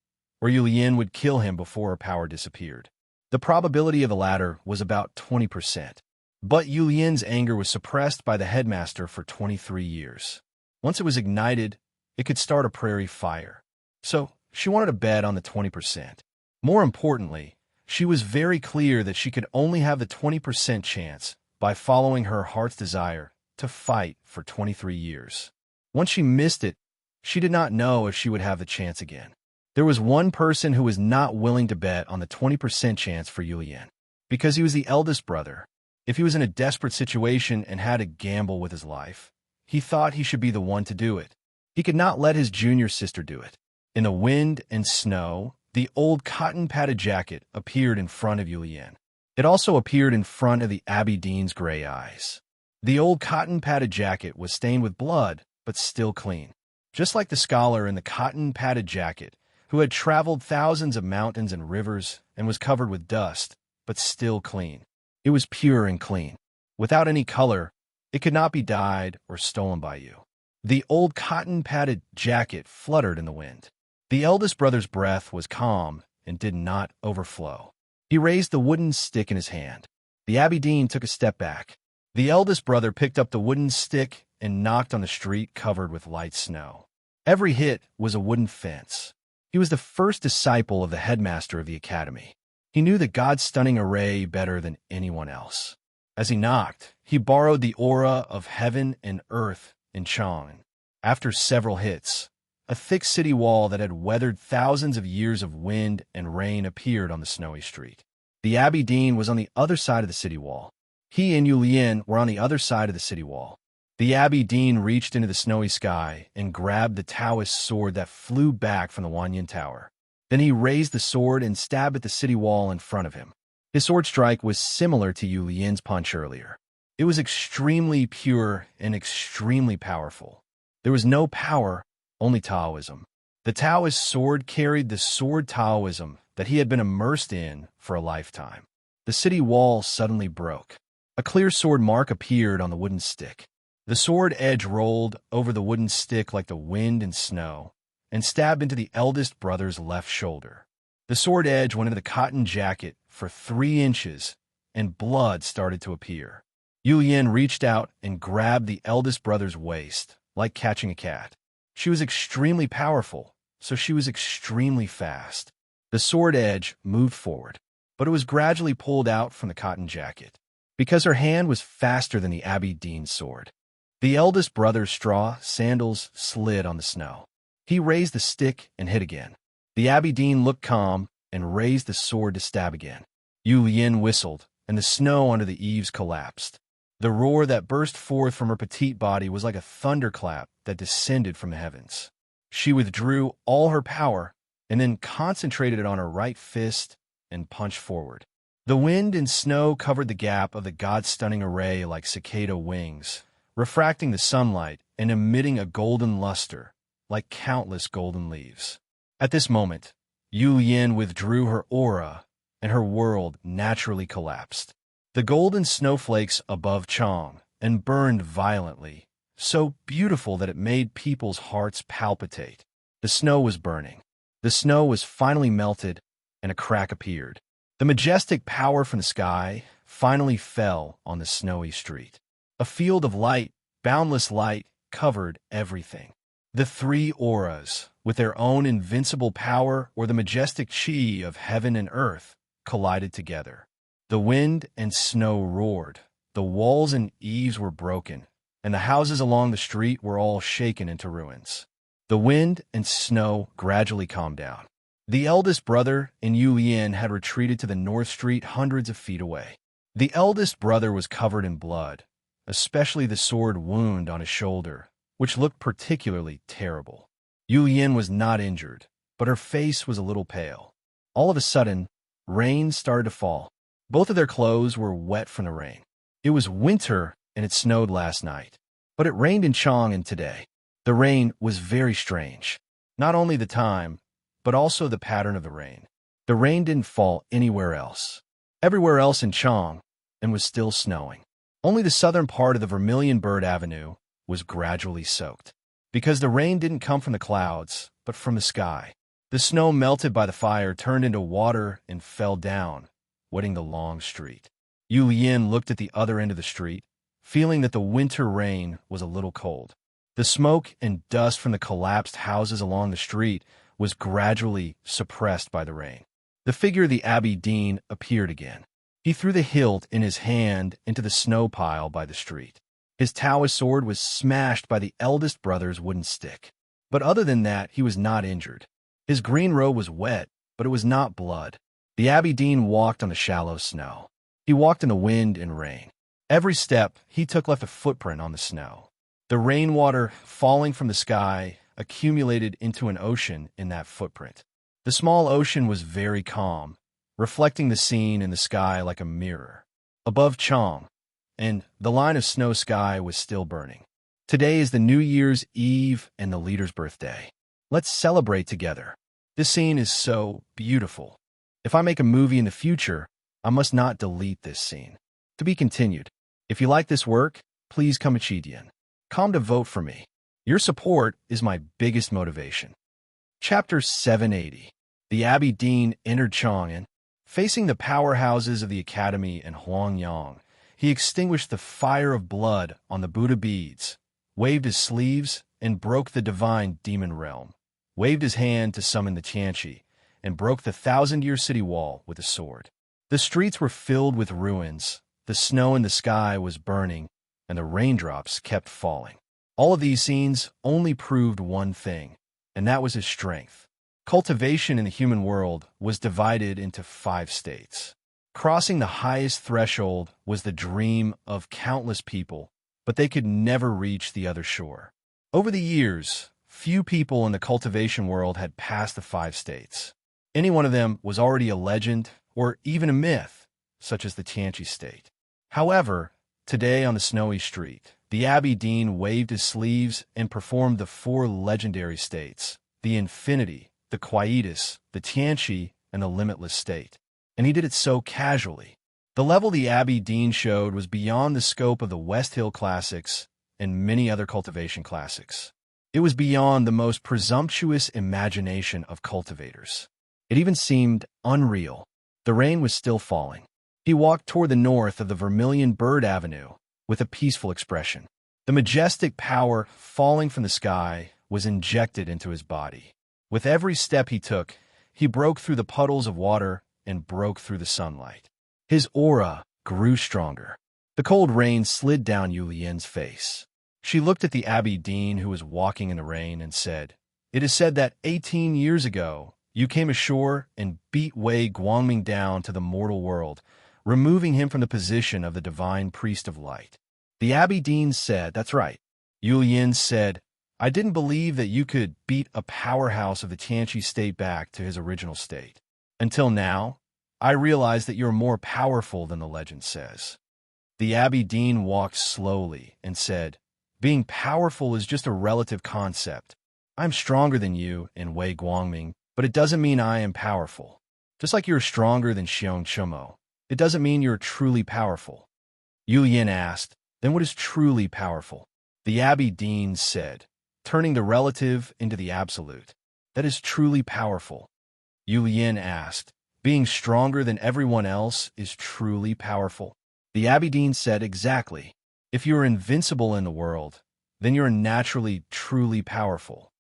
or Yulian would kill him before her power disappeared. The probability of the latter was about 20%. But Yulian's anger was suppressed by the headmaster for 23 years. Once it was ignited, it could start a prairie fire. So she wanted to bet on the 20%. More importantly, she was very clear that she could only have the 20% chance by following her heart's desire to fight for 23 years. Once she missed it, she did not know if she would have the chance again. There was one person who was not willing to bet on the 20% chance for Yulian, because he was the eldest brother. If he was in a desperate situation and had to gamble with his life, he thought he should be the one to do it. He could not let his junior sister do it. In the wind and snow, the old cotton-padded jacket appeared in front of Yulian. It also appeared in front of the Abbey Dean's gray eyes. The old cotton-padded jacket was stained with blood, but still clean. Just like the scholar in the cotton-padded jacket, who had traveled thousands of mountains and rivers and was covered with dust, but still clean. It was pure and clean. Without any color, it could not be dyed or stolen by you. The old cotton-padded jacket fluttered in the wind. The eldest brother's breath was calm and did not overflow. He raised the wooden stick in his hand. The Abbey Dean took a step back. The eldest brother picked up the wooden stick and knocked on the street covered with light snow. Every hit was a wooden fence. He was the first disciple of the headmaster of the academy. He knew the God-stunning array better than anyone else. As he knocked, he borrowed the aura of heaven and earth in Chang. After several hits, a thick city wall that had weathered thousands of years of wind and rain appeared on the snowy street. The Abbey Dean was on the other side of the city wall. He and Yulian were on the other side of the city wall. The Abbey Dean reached into the snowy sky and grabbed the Taoist sword that flew back from the Wanyan Tower. Then he raised the sword and stabbed at the city wall in front of him. His sword strike was similar to Yulian's punch earlier. It was extremely pure and extremely powerful. There was no power, only Taoism. The Taoist sword carried the sword Taoism that he had been immersed in for a lifetime. The city wall suddenly broke. A clear sword mark appeared on the wooden stick. The sword edge rolled over the wooden stick like the wind and snow and stabbed into the eldest brother's left shoulder. The sword edge went into the cotton jacket for 3 inches, and blood started to appear. Yulian reached out and grabbed the eldest brother's waist, like catching a cat. She was extremely powerful, so she was extremely fast. The sword edge moved forward, but it was gradually pulled out from the cotton jacket, because her hand was faster than the Abbey Dean's sword. The eldest brother's straw sandals slid on the snow. He raised the stick and hit again. The Abbey Dean looked calm and raised the sword to stab again. Yulian whistled, and the snow under the eaves collapsed. The roar that burst forth from her petite body was like a thunderclap that descended from the heavens. She withdrew all her power and then concentrated it on her right fist and punched forward. The wind and snow covered the gap of the God-stunning array like cicada wings, refracting the sunlight and emitting a golden luster like countless golden leaves. At this moment, Yulian withdrew her aura and her world naturally collapsed. The golden snowflakes above Chang and burned violently, so beautiful that it made people's hearts palpitate. The snow was burning. The snow was finally melted, and a crack appeared. The majestic power from the sky finally fell on the snowy street. A field of light, boundless light, covered everything. The 3 auras, with their own invincible power or the majestic chi of heaven and earth, collided together. The wind and snow roared. the walls and eaves were broken, and the houses along the street were all shaken into ruins. The wind and snow gradually calmed down. The eldest brother and Yulian had retreated to the North Street hundreds of feet away. The eldest brother was covered in blood, especially the sword wound on his shoulder, which looked particularly terrible. Yulian was not injured, but her face was a little pale. All of a sudden, rain started to fall. Both of their clothes were wet from the rain. It was winter and it snowed last night, but it rained in Chang'an today. The rain was very strange. Not only the time, but also the pattern of the rain. The rain didn't fall anywhere else. Everywhere else in Chang'an was still snowing. Only the southern part of the Vermilion Bird Avenue was gradually soaked. Because the rain didn't come from the clouds, but from the sky. The snow melted by the fire turned into water and fell down, wetting the long street. Yulian looked at the other end of the street, feeling that the winter rain was a little cold. The smoke and dust from the collapsed houses along the street was gradually suppressed by the rain. The figure of the Abbey Dean appeared again. He threw the hilt in his hand into the snow pile by the street. His Taoist sword was smashed by the eldest brother's wooden stick. But other than that, he was not injured. His green robe was wet, but it was not blood. The Abbey Dean walked on the shallow snow. He walked in the wind and rain. Every step he took left a footprint on the snow. The rainwater falling from the sky accumulated into an ocean in that footprint. The small ocean was very calm, reflecting the scene in the sky like a mirror. Above Chang'an, and the line of snow sky was still burning. Today is the New Year's Eve and the leader's birthday. Let's celebrate together. This scene is so beautiful. If I make a movie in the future, I must not delete this scene. To be continued. If you like this work, please come to vote for me. Your support is my biggest motivation. Chapter 780. The Abbey Dean entered Chang'an. Facing the powerhouses of the Academy and Huangyang, he extinguished the fire of blood on the Buddha beads, waved his sleeves, and broke the divine demon realm, waved his hand to summon the Tianqi, and broke the 1,000-year city wall with a sword. The streets were filled with ruins, the snow in the sky was burning, and the raindrops kept falling. All of these scenes only proved one thing, and that was his strength. Cultivation in the human world was divided into 5 states. Crossing the highest threshold was the dream of countless people, but they could never reach the other shore. Over the years, few people in the cultivation world had passed the 5 states. Any one of them was already a legend or even a myth, such as the Tianqi state. However, today on the snowy street, the Abbey Dean waved his sleeves and performed the 4 legendary states, the Infinity, the Quietus, the Tianqi, and the Limitless state. And he did it so casually. The level the Abbey Dean showed was beyond the scope of the West Hill Classics and many other cultivation classics. It was beyond the most presumptuous imagination of cultivators. It even seemed unreal. The rain was still falling. He walked toward the north of the Vermilion Bird Avenue with a peaceful expression. The majestic power falling from the sky was injected into his body. With every step he took, he broke through the puddles of water and broke through the sunlight. His aura grew stronger. The cold rain slid down Yulian's face. She looked at the Abbey Dean who was walking in the rain and said, "It is said that 18 years ago, you came ashore and beat Wei Guangming down to the mortal world, removing him from the position of the divine priest of light." The Abbey Dean said, "That's right." Yulian said, "I didn't believe that you could beat a powerhouse of the Tianqi state back to his original state. Until now, I realized that you're more powerful than the legend says." The Abbey Dean walked slowly and said, "Being powerful is just a relative concept. I'm stronger than you in Wei Guangming, but it doesn't mean I am powerful. Just like you're stronger than Xiong Chumo, it doesn't mean you're truly powerful." Yulian asked, "Then what is truly powerful?" The Abbey Dean said, "Turning the relative into the absolute. That is truly powerful." Yulian asked, "Being stronger than everyone else is truly powerful?" The Abbey Dean said, "Exactly. If you are invincible in the world, then you are naturally truly powerful."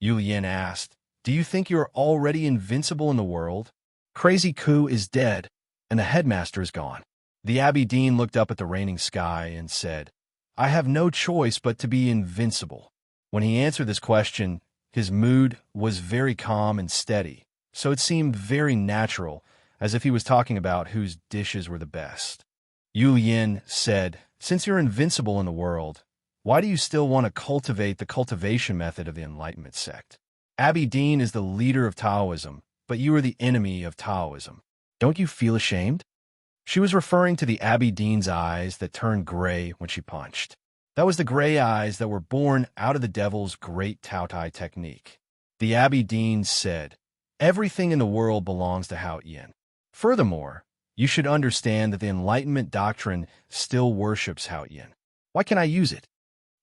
Yulian asked, "Do you think you are already invincible in the world? Crazy Ku is dead, and the headmaster is gone. The Abbey Dean looked up at the raining sky and said, I have no choice but to be invincible. When he answered this question, his mood was very calm and steady, so it seemed very natural, as if he was talking about whose dishes were the best. Yu Yin said, Since you're invincible in the world, why do you still want to cultivate the cultivation method of the Enlightenment sect? Abbey Dean is the leader of Taoism, but you are the enemy of Taoism. Don't you feel ashamed? She was referring to the Abbey Dean's eyes that turned gray when she punched. That was the gray eyes that were born out of the devil's great Tao Tai technique. The Abbey Dean said, Everything in the world belongs to Hao Yin. Furthermore, you should understand that the Enlightenment doctrine still worships Hao Yin. Why can't I use it?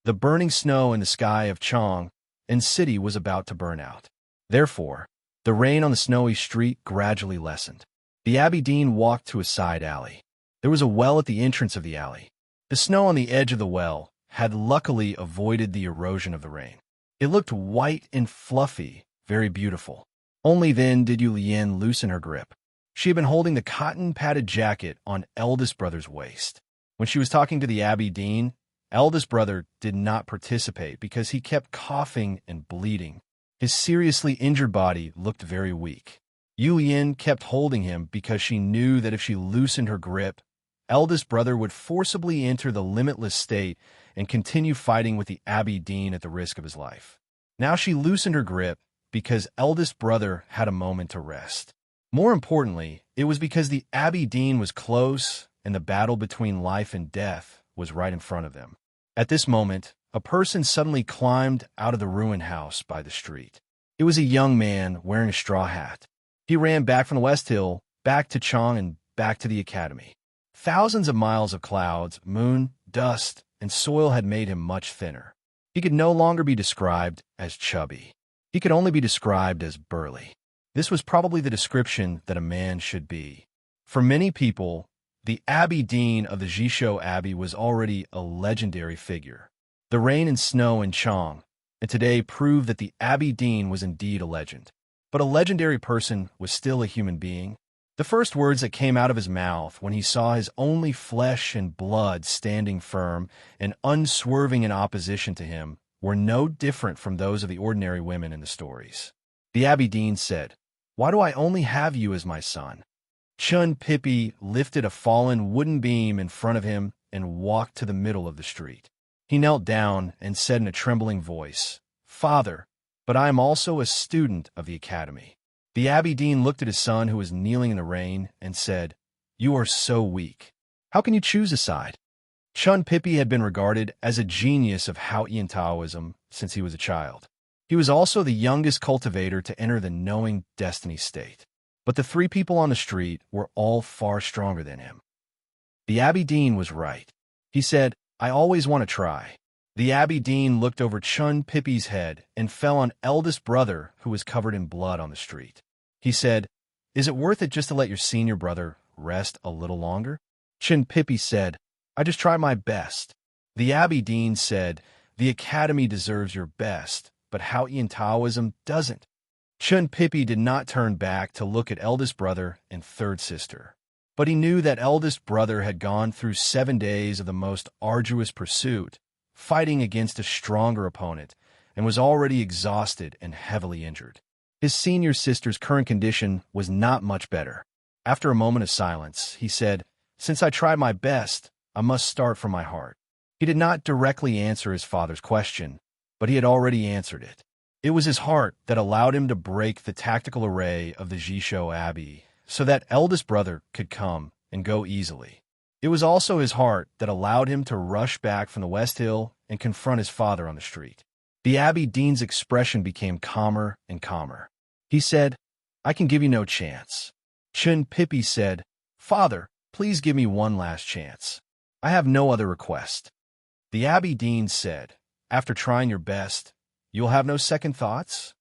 The burning snow in the sky of Chang and city was about to burn out. Therefore, the rain on the snowy street gradually lessened. The Abbey Dean walked to a side alley. There was a well at the entrance of the alley. The snow on the edge of the well had luckily avoided the erosion of the rain. It looked white and fluffy, very beautiful. Only then did Yu Lian loosen her grip. She had been holding the cotton-padded jacket on eldest brother's waist. When she was talking to the Abbey Dean, eldest brother did not participate because he kept coughing and bleeding. His seriously injured body looked very weak. Yu Yin kept holding him because she knew that if she loosened her grip, eldest brother would forcibly enter the limitless state and continue fighting with the Abbey Dean at the risk of his life. Now she loosened her grip because eldest brother had a moment to rest. More importantly, it was because the Abbey Dean was close and the battle between life and death was right in front of them. At this moment, a person suddenly climbed out of the ruined house by the street. It was a young man wearing a straw hat. He ran back from the West Hill, back to Chang, and back to the academy. Thousands of miles of clouds, moon, dust, and soil had made him much thinner. He could no longer be described as chubby. He could only be described as burly. This was probably the description that a man should be. For many people, the Abbey Dean of the Jishou Abbey was already a legendary figure. The rain and snow in Chang, and today proved that the Abbey Dean was indeed a legend. But a legendary person was still a human being. The first words that came out of his mouth when he saw his only flesh and blood standing firm and unswerving in opposition to him were no different from those of the ordinary women in the stories. The Abbey Dean said, Why do I only have you as my son? Chun Pippi lifted a fallen wooden beam in front of him and walked to the middle of the street. He knelt down and said in a trembling voice, Father, but I am also a student of the academy. The Abbey Dean looked at his son who was kneeling in the rain and said, You are so weak. How can you choose a side? Chun Pippi had been regarded as a genius of Haotian Taoism since he was a child. He was also the youngest cultivator to enter the knowing destiny state. But the three people on the street were all far stronger than him. The Abbey Dean was right. He said, I always want to try. The Abbey Dean looked over Chun Pippi's head and fell on eldest brother who was covered in blood on the street. He said, Is it worth it just to let your senior brother rest a little longer? Chun Pippi said, I just try my best. The Abbey Dean said, The academy deserves your best, but Haotian Taoism doesn't. Chun Pippi did not turn back to look at eldest brother and third sister. But he knew that eldest brother had gone through 7 days of the most arduous pursuit, fighting against a stronger opponent, and was already exhausted and heavily injured. His senior sister's current condition was not much better. After a moment of silence, he said, Since I tried my best, I must start from my heart. He did not directly answer his father's question, but he had already answered it. It was his heart that allowed him to break the tactical array of the Jishou Abbey so that eldest brother could come and go easily. It was also his heart that allowed him to rush back from the West Hill and confront his father on the street. The Abbey Dean's expression became calmer and calmer. He said, I can give you no chance. Chun Pippi said, Father, please give me one last chance. I have no other request. The Abbey Dean said, After trying your best, you'll have no second thoughts?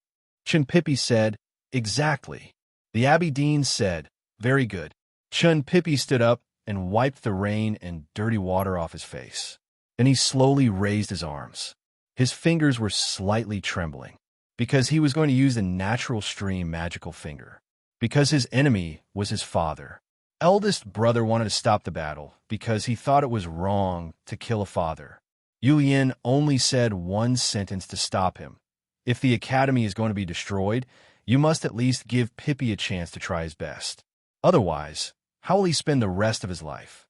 Chun Pippi said, Exactly. The Abbey Dean said, Very good. Chun Pippi stood up and wiped the rain and dirty water off his face. Then he slowly raised his arms. His fingers were slightly trembling, because he was going to use the natural stream magical finger, because his enemy was his father. eldest brother wanted to stop the battle because he thought it was wrong to kill a father. Yulian only said one sentence to stop him. If the academy is going to be destroyed, you must at least give Pippi a chance to try his best. Otherwise, how will he spend the rest of his life?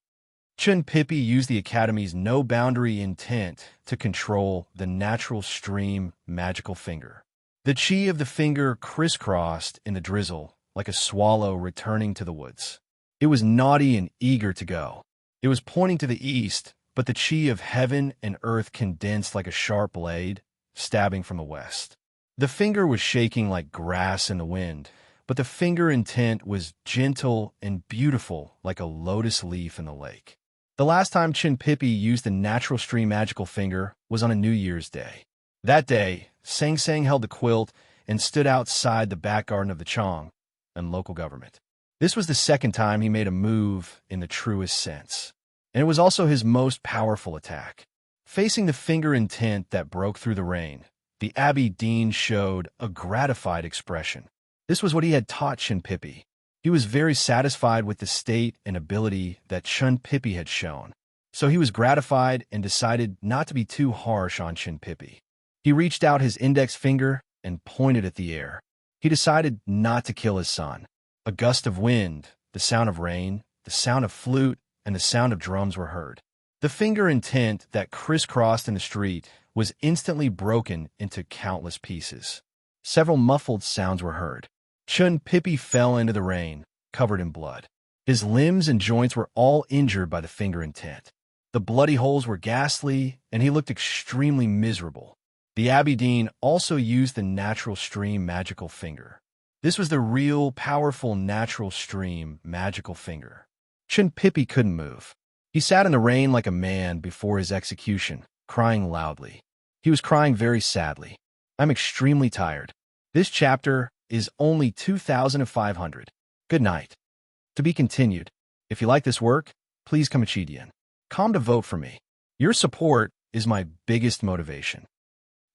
Chun Pippi used the academy's no-boundary intent to control the natural stream magical finger. The chi of the finger crisscrossed in the drizzle like a swallow returning to the woods. It was naughty and eager to go. It was pointing to the east, but the chi of heaven and earth condensed like a sharp blade, stabbing from the west. The finger was shaking like grass in the wind, but the finger intent was gentle and beautiful like a lotus leaf in the lake. The last time Chun Pippi used the natural stream magical finger was on a New Year's Day. That day, Sang Sang held the quilt and stood outside the back garden of the Chong and local government. This was the second time he made a move in the truest sense, and it was also his most powerful attack. Facing the finger intent that broke through the rain, the Abbey Dean showed a gratified expression. This was what he had taught Chun Pippi. He was very satisfied with the state and ability that Chun Pippi had shown, so he was gratified and decided not to be too harsh on Chun Pippi. He reached out his index finger and pointed at the air. He decided not to kill his son. A gust of wind, the sound of rain, the sound of flute, and the sound of drums were heard. The finger intent that crisscrossed in the street was instantly broken into countless pieces. Several muffled sounds were heard. Chun Pippi fell into the rain, covered in blood. His limbs and joints were all injured by the finger intent. The bloody holes were ghastly, and he looked extremely miserable. The Abbey Dean also used the natural stream magical finger. This was the real, powerful natural stream magical finger. Chun Pippi couldn't move. He sat in the rain like a man before his execution, crying loudly. He was crying very sadly. I'm extremely tired. This chapter is only 2,500. Good night. To be continued. If you like this work, please come to vote for me. Your support is my biggest motivation.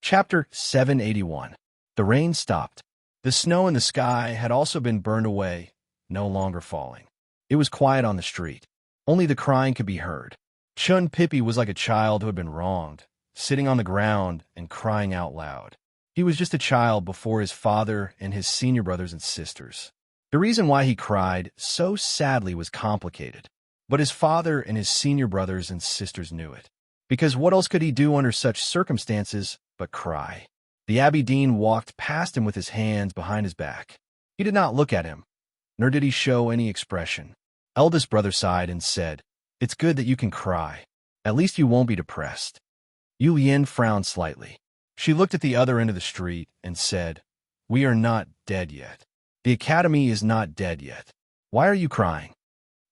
Chapter 781. The rain stopped. The snow in the sky had also been burned away, no longer falling. It was quiet on the street. Only the crying could be heard. Chun Pippi was like a child who had been wronged, sitting on the ground and crying out loud. He was just a child before his father and his senior brothers and sisters. The reason why he cried so sadly was complicated, but his father and his senior brothers and sisters knew it. Because what else could he do under such circumstances but cry? The Abbey Dean walked past him with his hands behind his back. He did not look at him, nor did he show any expression. Eldest brother sighed and said, "It's good that you can cry. At least you won't be depressed." Yu Lian frowned slightly. She looked at the other end of the street and said, "We are not dead yet. The academy is not dead yet. Why are you crying?"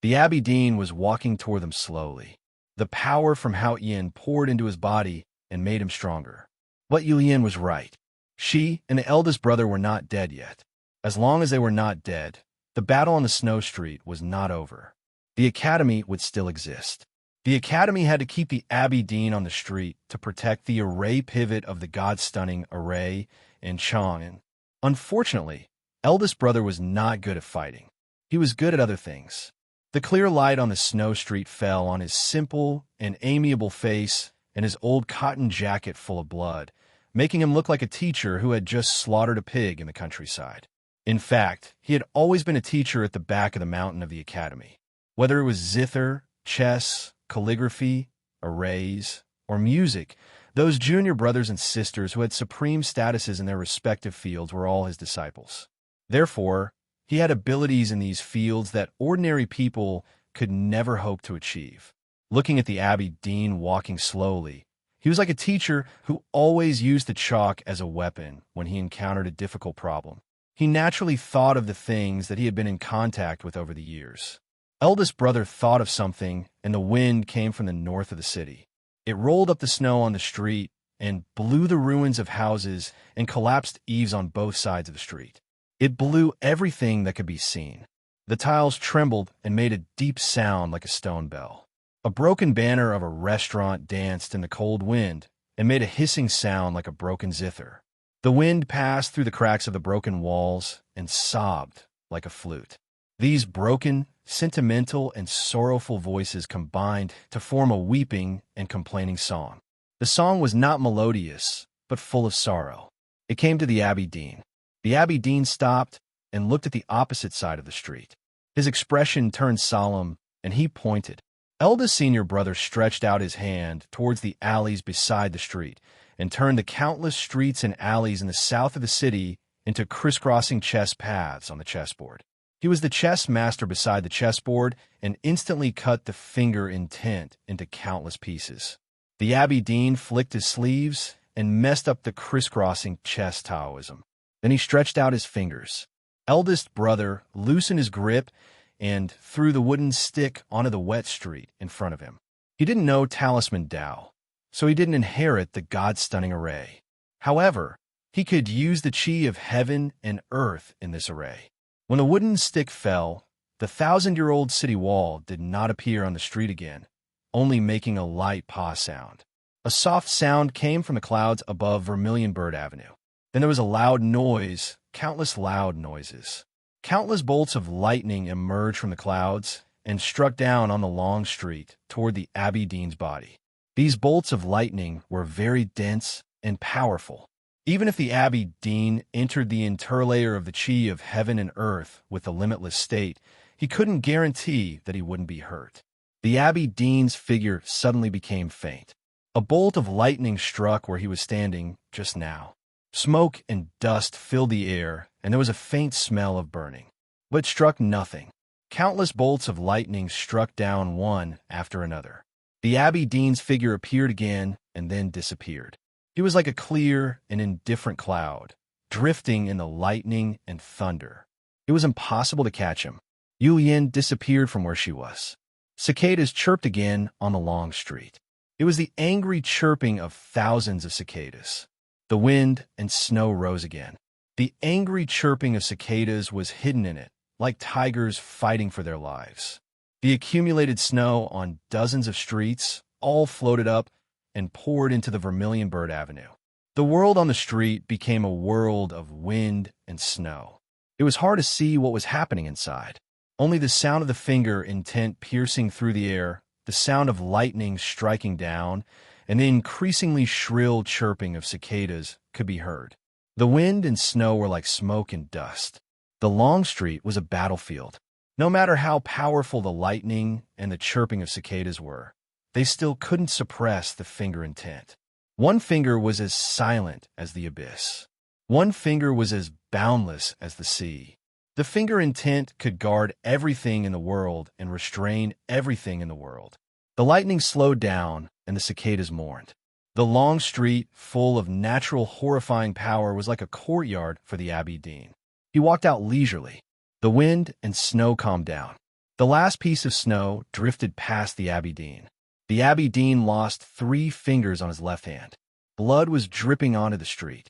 The Abbey Dean was walking toward them slowly. The power from Hao Yin poured into his body and made him stronger. But Yu Lian was right. She and the eldest brother were not dead yet. As long as they were not dead, the battle on the snow street was not over. The academy would still exist. The academy had to keep the Abbey Dean on the street to protect the array pivot of the god-stunning array in Chang'an. Unfortunately, eldest brother was not good at fighting. He was good at other things. The clear light on the snow street fell on his simple and amiable face and his old cotton jacket full of blood, making him look like a teacher who had just slaughtered a pig in the countryside. In fact, he had always been a teacher at the back of the mountain of the academy. Whether it was zither, chess, calligraphy, arrays, or music, those junior brothers and sisters who had supreme statuses in their respective fields were all his disciples. Therefore, he had abilities in these fields that ordinary people could never hope to achieve. Looking at the Abbey Dean walking slowly, he was like a teacher who always used the chalk as a weapon when he encountered a difficult problem. He naturally thought of the things that he had been in contact with over the years. Eldest brother thought of something, and the wind came from the north of the city. It rolled up the snow on the street and blew the ruins of houses and collapsed eaves on both sides of the street. It blew everything that could be seen. The tiles trembled and made a deep sound like a stone bell. A broken banner of a restaurant danced in the cold wind and made a hissing sound like a broken zither. The wind passed through the cracks of the broken walls and sobbed like a flute. These broken, sentimental, and sorrowful voices combined to form a weeping and complaining song. The song was not melodious, but full of sorrow. It came to the Abbey Dean. The Abbey Dean stopped and looked at the opposite side of the street. His expression turned solemn, and he pointed. Eldest senior brother stretched out his hand towards the alleys beside the street and turned the countless streets and alleys in the south of the city into crisscrossing chess paths on the chessboard. He was the chess master beside the chessboard and instantly cut the finger intent into countless pieces. The Abbey Dean flicked his sleeves and messed up the crisscrossing chess Taoism. Then he stretched out his fingers. Eldest brother loosened his grip and threw the wooden stick onto the wet street in front of him. He didn't know Talisman Tao, so he didn't inherit the God-stunning array. However, he could use the chi of heaven and earth in this array. When the wooden stick fell, the 1,000-year-old city wall did not appear on the street again, only making a light paw sound. A soft sound came from the clouds above Vermilion Bird Avenue. Then there was a loud noise, countless loud noises. Countless bolts of lightning emerged from the clouds and struck down on the long street toward the Abbey Dean's body. These bolts of lightning were very dense and powerful. Even if the Abbey Dean entered the interlayer of the chi of heaven and earth with the limitless state, he couldn't guarantee that he wouldn't be hurt. The Abbey Dean's figure suddenly became faint. A bolt of lightning struck where he was standing just now. Smoke and dust filled the air, and there was a faint smell of burning. But it struck nothing. Countless bolts of lightning struck down one after another. The Abbey Dean's figure appeared again and then disappeared. He was like a clear and indifferent cloud, drifting in the lightning and thunder. It was impossible to catch him. Yulian disappeared from where she was. Cicadas chirped again on the long street. It was the angry chirping of thousands of cicadas. The wind and snow rose again. The angry chirping of cicadas was hidden in it, like tigers fighting for their lives. The accumulated snow on dozens of streets all floated up and poured into the Vermilion Bird Avenue. The world on the street became a world of wind and snow. It was hard to see what was happening inside. Only the sound of the finger intent piercing through the air, the sound of lightning striking down, and the increasingly shrill chirping of cicadas could be heard. The wind and snow were like smoke and dust. The long street was a battlefield. No matter how powerful the lightning and the chirping of cicadas were, they still couldn't suppress the finger intent. One finger was as silent as the abyss. One finger was as boundless as the sea. The finger intent could guard everything in the world and restrain everything in the world. The lightning slowed down, and the cicadas mourned. The long street, full of natural horrifying power, was like a courtyard for the Abbey Dean. He walked out leisurely. The wind and snow calmed down. The last piece of snow drifted past the Abbey Dean. The Abbey Dean lost 3 fingers on his left hand. Blood was dripping onto the street.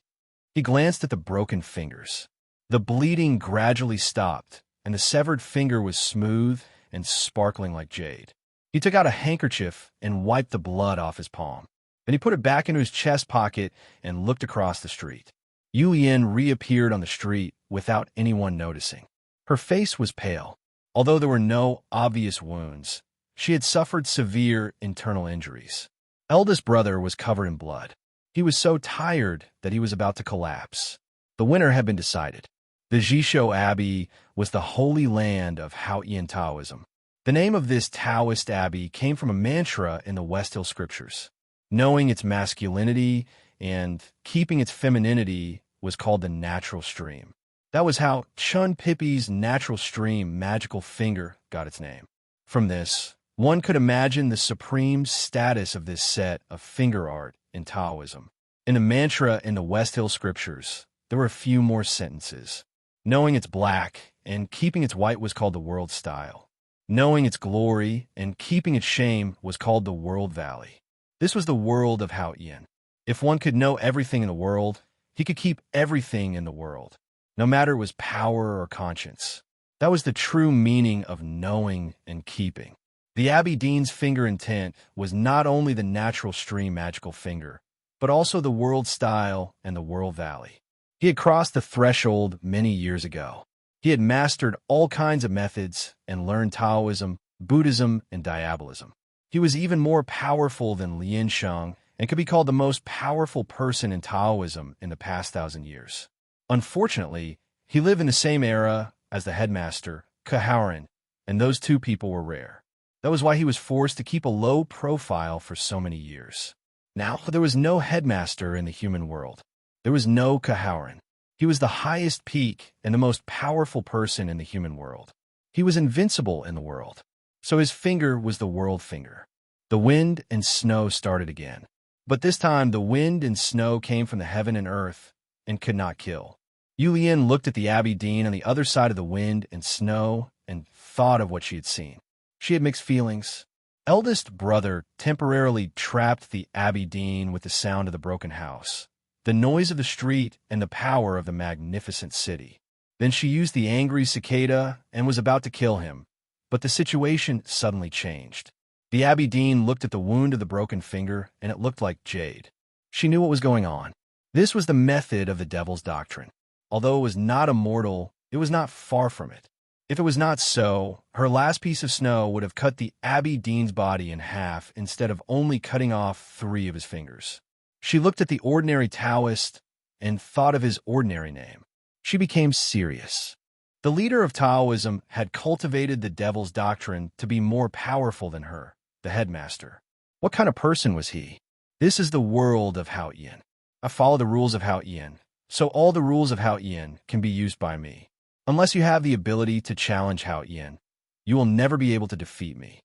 He glanced at the broken fingers. The bleeding gradually stopped, and the severed finger was smooth and sparkling like jade. He took out a handkerchief and wiped the blood off his palm. Then he put it back into his chest pocket and looked across the street. Yulian reappeared on the street without anyone noticing. Her face was pale. Although there were no obvious wounds, she had suffered severe internal injuries. Eldest brother was covered in blood. He was so tired that he was about to collapse. The winner had been decided. The Jisho Abbey was the holy land of Haotian Taoism. The name of this Taoist abbey came from a mantra in the West Hill scriptures. Knowing its masculinity and keeping its femininity was called the natural stream. That was how Chun Pippi's natural stream magical finger got its name. From this, one could imagine the supreme status of this set of finger art in Taoism. In the mantra in the West Hill scriptures, there were a few more sentences. Knowing its black and keeping its white was called the world style. Knowing its glory and keeping its shame was called the world valley. This was the world of Haotian. If one could know everything in the world, he could keep everything in the world, no matter it was power or conscience. That was the true meaning of knowing and keeping. The Abbey Dean's finger intent was not only the natural stream magical finger, but also the world style and the world valley. He had crossed the threshold many years ago. He had mastered all kinds of methods and learned Taoism, Buddhism, and Diabolism. He was even more powerful than Lin Sheng and could be called the most powerful person in Taoism in the past 1,000 years. Unfortunately, he lived in the same era as the headmaster, Kaharin, and those two people were rare. That was why he was forced to keep a low profile for so many years. Now, there was no headmaster in the human world. There was no Kaharin. He was the highest peak and the most powerful person in the human world. He was invincible in the world. So his finger was the world finger. The wind and snow started again. But this time, the wind and snow came from the heaven and earth and could not kill. Yulian looked at the Abbey Dean on the other side of the wind and snow and thought of what she had seen. She had mixed feelings. Eldest brother temporarily trapped the Abbey Dean with the sound of the broken house, the noise of the street, and the power of the magnificent city. Then she used the angry cicada and was about to kill him, but the situation suddenly changed. The Abbey Dean looked at the wound of the broken finger, and it looked like jade. She knew what was going on. This was the method of the devil's doctrine. Although it was not immortal, it was not far from it. If it was not so, her last piece of snow would have cut the Abbey Dean's body in half instead of only cutting off 3 of his fingers. She looked at the ordinary Taoist and thought of his ordinary name. She became serious. The leader of Taoism had cultivated the devil's doctrine to be more powerful than her, the headmaster. What kind of person was he? This is the world of Hao Ian. I follow the rules of Hao Ian, so all the rules of Hao Ian can be used by me. Unless you have the ability to challenge Hao Ian, you will never be able to defeat me.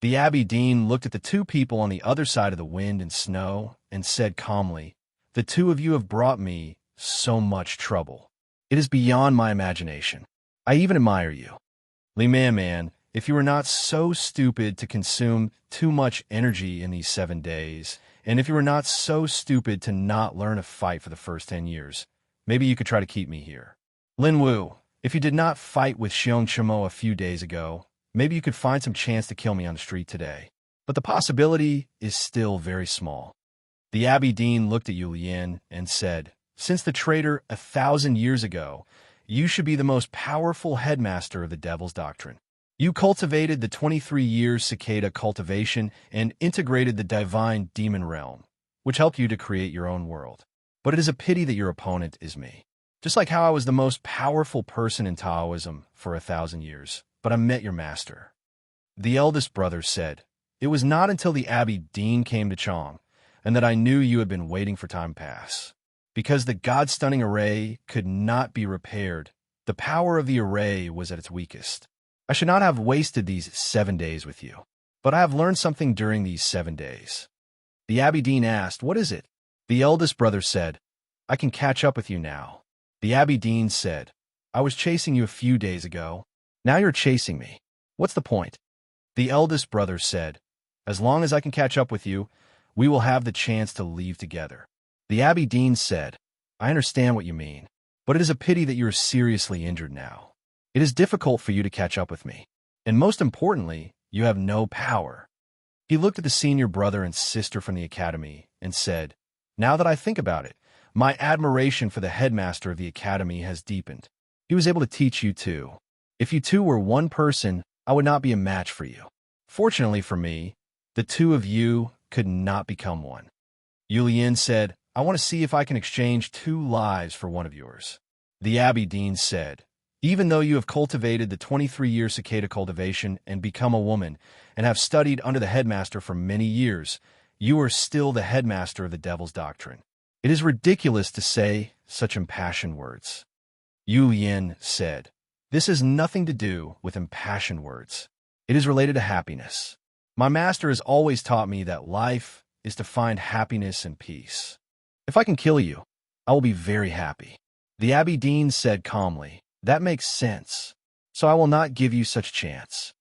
The Abbey Dean looked at the two people on the other side of the wind and snow and said calmly, "The two of you have brought me so much trouble. It is beyond my imagination. I even admire you. Li Man, if you were not so stupid to consume too much energy in these 7 days, and if you were not so stupid to not learn a fight for the first 10 years, maybe you could try to keep me here. Lin Wu, if you did not fight with Xiong Chimo a few days ago, maybe you could find some chance to kill me on the street today. But the possibility is still very small." The Abbey Dean looked at Yulian and said, "Since the traitor 1,000 years ago, you should be the most powerful headmaster of the devil's doctrine. You cultivated the 23 years cicada cultivation and integrated the divine demon realm, which helped you to create your own world. But it is a pity that your opponent is me. Just like how I was the most powerful person in Taoism for 1,000 years, but I met your master." The eldest brother said, "It was not until the Abbey Dean came to Chong, and that I knew you had been waiting for time pass. Because the God-stunning array could not be repaired, the power of the array was at its weakest. I should not have wasted these 7 days with you, but I have learned something during these 7 days." The Abbey Dean asked, "What is it?" The eldest brother said, "I can catch up with you now." The Abbey Dean said, "I was chasing you a few days ago. Now you're chasing me. What's the point?" The eldest brother said, "As long as I can catch up with you, we will have the chance to leave together." The Abbey Dean said, "I understand what you mean, but it is a pity that you are seriously injured now. It is difficult for you to catch up with me, and most importantly, you have no power." He looked at the senior brother and sister from the academy and said, "Now that I think about it, my admiration for the headmaster of the academy has deepened. He was able to teach you too. If you two were one person, I would not be a match for you. Fortunately for me, the two of you could not become one." Yulian said, "I want to see if I can exchange 2 lives for one of yours." The Abbey Dean said, "Even though you have cultivated the 23-year cicada cultivation and become a woman, and have studied under the headmaster for many years, you are still the headmaster of the devil's doctrine. It is ridiculous to say such impassioned words." Yulian said, "This has nothing to do with impassioned words. It is related to happiness. My master has always taught me that life is to find happiness and peace. If I can kill you, I will be very happy." The Abbey Dean said calmly, "That makes sense, so I will not give you such chance."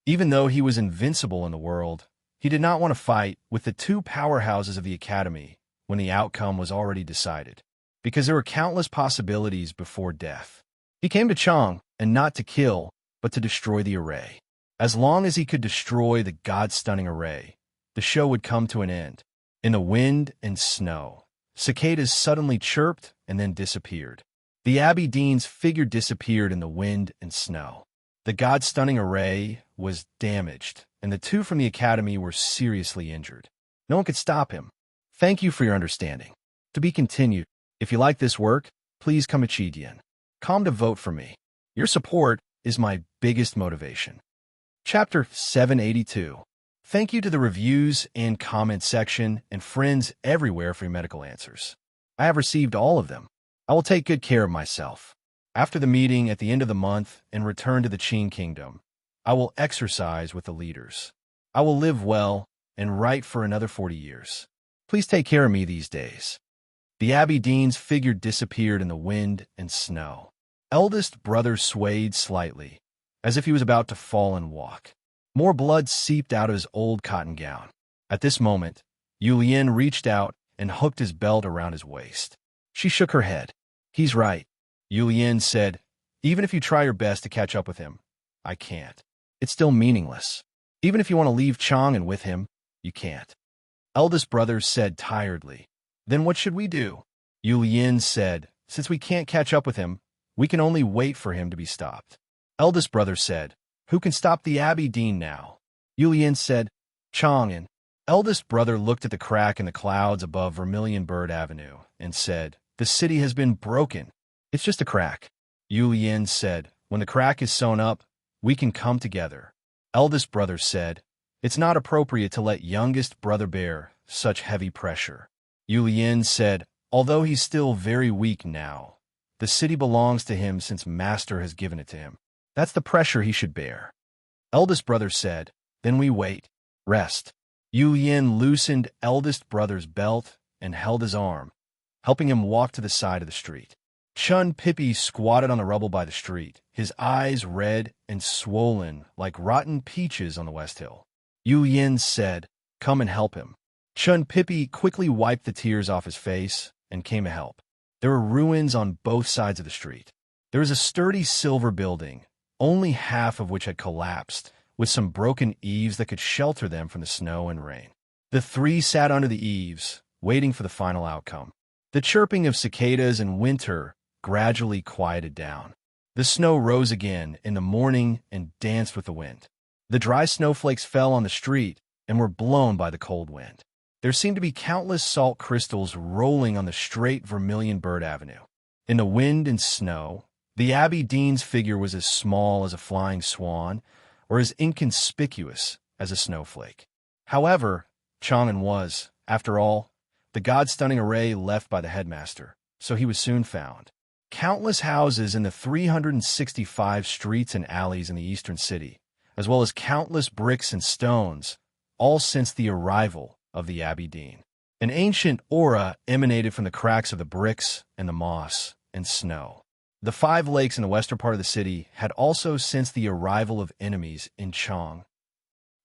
Even though he was invincible in the world, he did not want to fight with the 2 powerhouses of the academy when the outcome was already decided, because there were countless possibilities before death. He came to Chang, and not to kill, but to destroy the array. As long as he could destroy the God-stunning array, the show would come to an end. In the wind and snow, cicadas suddenly chirped and then disappeared. The Abbey Dean's figure disappeared in the wind and snow. The god-stunning array was damaged, and the two from the academy were seriously injured. No one could stop him. Thank you for your understanding. To be continued. If you like this work, please come to vote for me. Your support is my biggest motivation. Chapter 782. Thank you to the reviews and comment section and friends everywhere for your medical answers. I have received all of them. I will take good care of myself. After the meeting at the end of the month and return to the Qing Kingdom, I will exercise with the leaders. I will live well and write for another 40 years. Please take care of me these days. The Abbey Dean's figure disappeared in the wind and snow. Eldest brother swayed slightly, as if he was about to fall and walk. More blood seeped out of his old cotton gown. At this moment, Yulien reached out and hooked his belt around his waist. She shook her head. He's right, Yulien said. Even if you try your best to catch up with him, I can't. It's still meaningless. Even if you want to leave Chang and with him, you can't. Eldest brother said tiredly. Then what should we do? Yulien said, since we can't catch up with him, we can only wait for him to be stopped. Eldest brother said, who can stop the Abbey Dean now? Yulien said, Chang'an. Eldest brother looked at the crack in the clouds above Vermilion Bird Avenue and said, the city has been broken. It's just a crack. Yulien said, when the crack is sewn up, we can come together. Eldest brother said, it's not appropriate to let youngest brother bear such heavy pressure. Yulien said, although he's still very weak now, the city belongs to him since Master has given it to him. That's the pressure he should bear. Eldest brother said, then we wait. Rest. Yulien loosened eldest brother's belt and held his arm, helping him walk to the side of the street. Chun Pippi squatted on the rubble by the street, his eyes red and swollen like rotten peaches on the West Hill. Yulien said, come and help him. Chun Pippi quickly wiped the tears off his face and came to help. There were ruins on both sides of the street. There was a sturdy silver building, only half of which had collapsed, with some broken eaves that could shelter them from the snow and rain. The three sat under the eaves, waiting for the final outcome. The chirping of cicadas in winter gradually quieted down. The snow rose again in the morning and danced with the wind. The dry snowflakes fell on the street and were blown by the cold wind. There seemed to be countless salt crystals rolling on the straight Vermilion Bird Avenue. In the wind and snow, the Abbey Dean's figure was as small as a flying swan or as inconspicuous as a snowflake. However, Chang'an was, after all, the god-stunning array left by the headmaster, so he was soon found. Countless houses in the 365 streets and alleys in the eastern city, as well as countless bricks and stones, all since the arrival of the Abbey Dean. An ancient aura emanated from the cracks of the bricks and the moss and snow. The 5 lakes in the western part of the city had also since the arrival of enemies in Chang.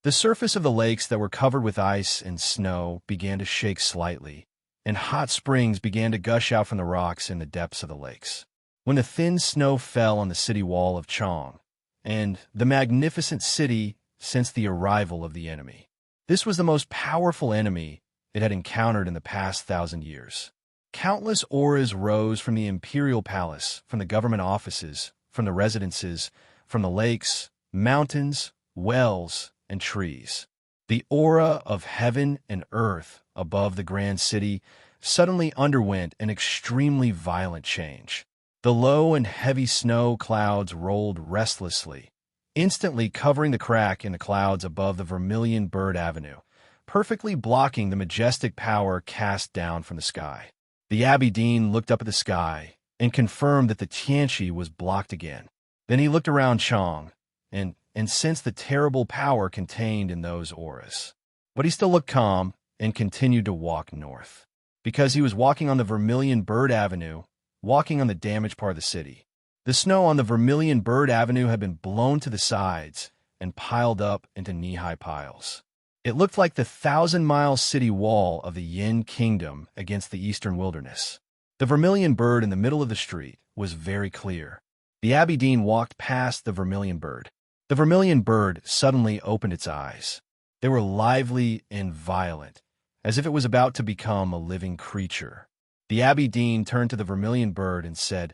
The surface of the lakes that were covered with ice and snow began to shake slightly, and hot springs began to gush out from the rocks in the depths of the lakes. When the thin snow fell on the city wall of Chang, and the magnificent city since the arrival of the enemy, this was the most powerful enemy it had encountered in the past 1,000 years. Countless auras rose from the imperial palace, from the government offices, from the residences, from the lakes, mountains, wells, and trees. The aura of heaven and earth above the grand city suddenly underwent an extremely violent change. The low and heavy snow clouds rolled restlessly, instantly covering the crack in the clouds above the Vermilion Bird Avenue, perfectly blocking the majestic power cast down from the sky. The Abbey Dean looked up at the sky and confirmed that the Tianqi was blocked again. Then he looked around Chang and sensed the terrible power contained in those auras. But he still looked calm and continued to walk north. Because he was walking on the Vermilion Bird Avenue, walking on the damaged part of the city. The snow on the Vermilion Bird Avenue had been blown to the sides and piled up into knee-high piles. It looked like the 1,000-mile city wall of the Yin Kingdom against the eastern wilderness. The Vermilion Bird in the middle of the street was very clear. The Abbey Dean walked past the Vermilion Bird. The Vermilion Bird suddenly opened its eyes. They were lively and violent, as if it was about to become a living creature. The Abbey Dean turned to the Vermilion Bird and said,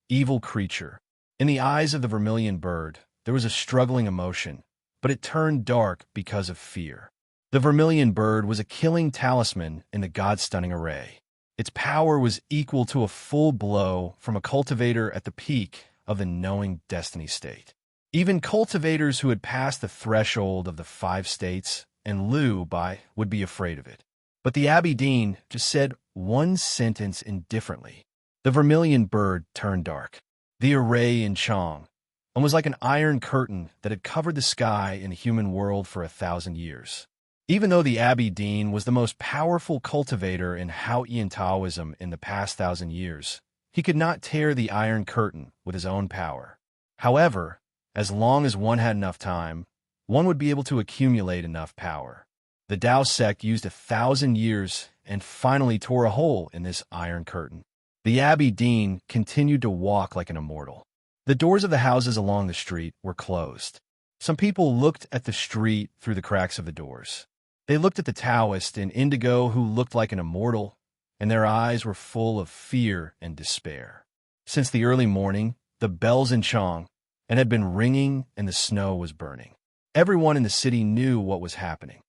evil creature. In the eyes of the vermilion bird, there was a struggling emotion, but it turned dark because of fear. The vermilion bird was a killing talisman in the god-stunning array. Its power was equal to a full blow from a cultivator at the peak of the knowing destiny state. Even cultivators who had passed the threshold of the 5 states and Liu by would be afraid of it. But the Abbey Dean just said one sentence indifferently. The vermilion bird turned dark. The array in Chong and was like an iron curtain that had covered the sky in the human world for 1,000 years. Even though the Abbey Dean was the most powerful cultivator in Haotian Taoism in the past 1,000 years, he could not tear the iron curtain with his own power. However, as long as one had enough time, one would be able to accumulate enough power. The Tao sect used 1,000 years and finally tore a hole in this iron curtain. The Abbey Dean continued to walk like an immortal. The doors of the houses along the street were closed. Some people looked at the street through the cracks of the doors. They looked at the Taoist in indigo who looked like an immortal, and their eyes were full of fear and despair. Since the early morning, the bells in Chong and had been ringing and the snow was burning. Everyone in the city knew what was happening.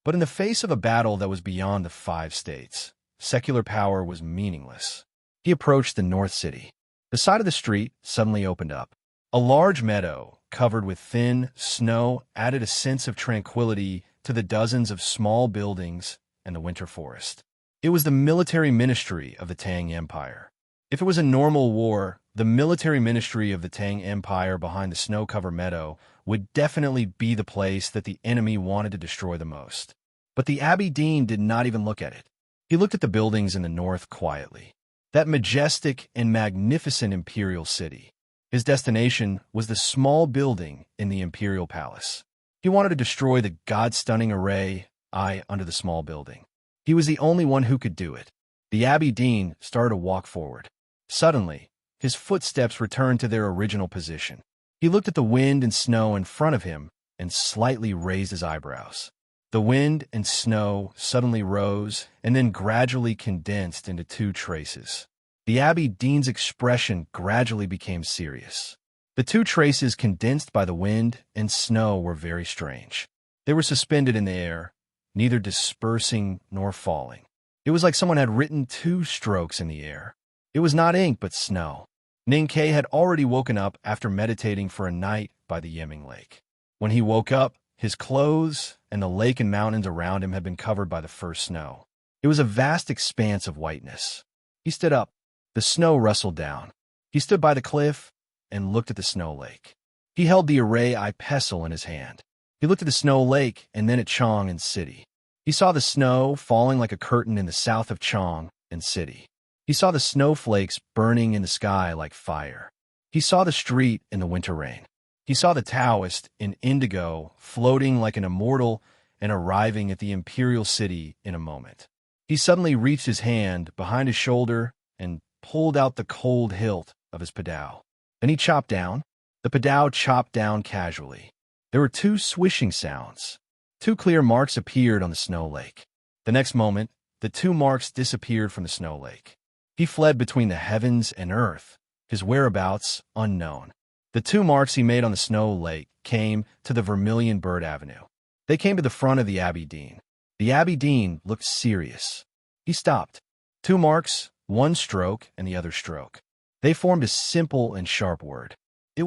But in the face of a battle that was beyond the 5 states, secular power was meaningless. He approached the North City. The side of the street suddenly opened up. A large meadow, covered with thin snow, added a sense of tranquility to the dozens of small buildings and the winter forest. It was the military ministry of the Tang Empire. If it was a normal war, the military ministry of the Tang Empire behind the snow-covered meadow would definitely be the place that the enemy wanted to destroy the most. But the Abbey Dean did not even look at it. He looked at the buildings in the north quietly. That majestic and magnificent imperial city. His destination was the small building in the imperial palace. He wanted to destroy the god-stunning array under the small building. He was the only one who could do it. The Abbey Dean started to walk forward. Suddenly, his footsteps returned to their original position. He looked at the wind and snow in front of him and slightly raised his eyebrows. The wind and snow suddenly rose and then gradually condensed into 2 traces. The Abbey Dean's expression gradually became serious. The 2 traces condensed by the wind and snow were very strange. They were suspended in the air, neither dispersing nor falling. It was like someone had written 2 strokes in the air. It was not ink but snow. Ning Ke had already woken up after meditating for a night by the Yeming Lake. When he woke up, his clothes and the lake and mountains around him had been covered by the first snow. It was a vast expanse of whiteness. He stood up. The snow rustled down. He stood by the cliff and looked at the snow lake. He held the array pestle in his hand. He looked at the snow lake and then at Chong and City. He saw the snow falling like a curtain in the south of Chong and City. He saw the snowflakes burning in the sky like fire. He saw the street in the winter rain. He saw the Taoist in indigo floating like an immortal and arriving at the imperial city in a moment. He suddenly reached his hand behind his shoulder and pulled out the cold hilt of his padao. Then he chopped down. The padao chopped down casually. There were 2 swishing sounds. 2 clear marks appeared on the snow lake. The next moment, the 2 marks disappeared from the snow lake. He fled between the heavens and earth, his whereabouts unknown. The 2 marks he made on the snow lake came to the Vermilion Bird Avenue. They came to the front of the Abbey Dean. The Abbey Dean looked serious. He stopped. 2 marks, 1 stroke and the other stroke. They formed a simple and sharp word. It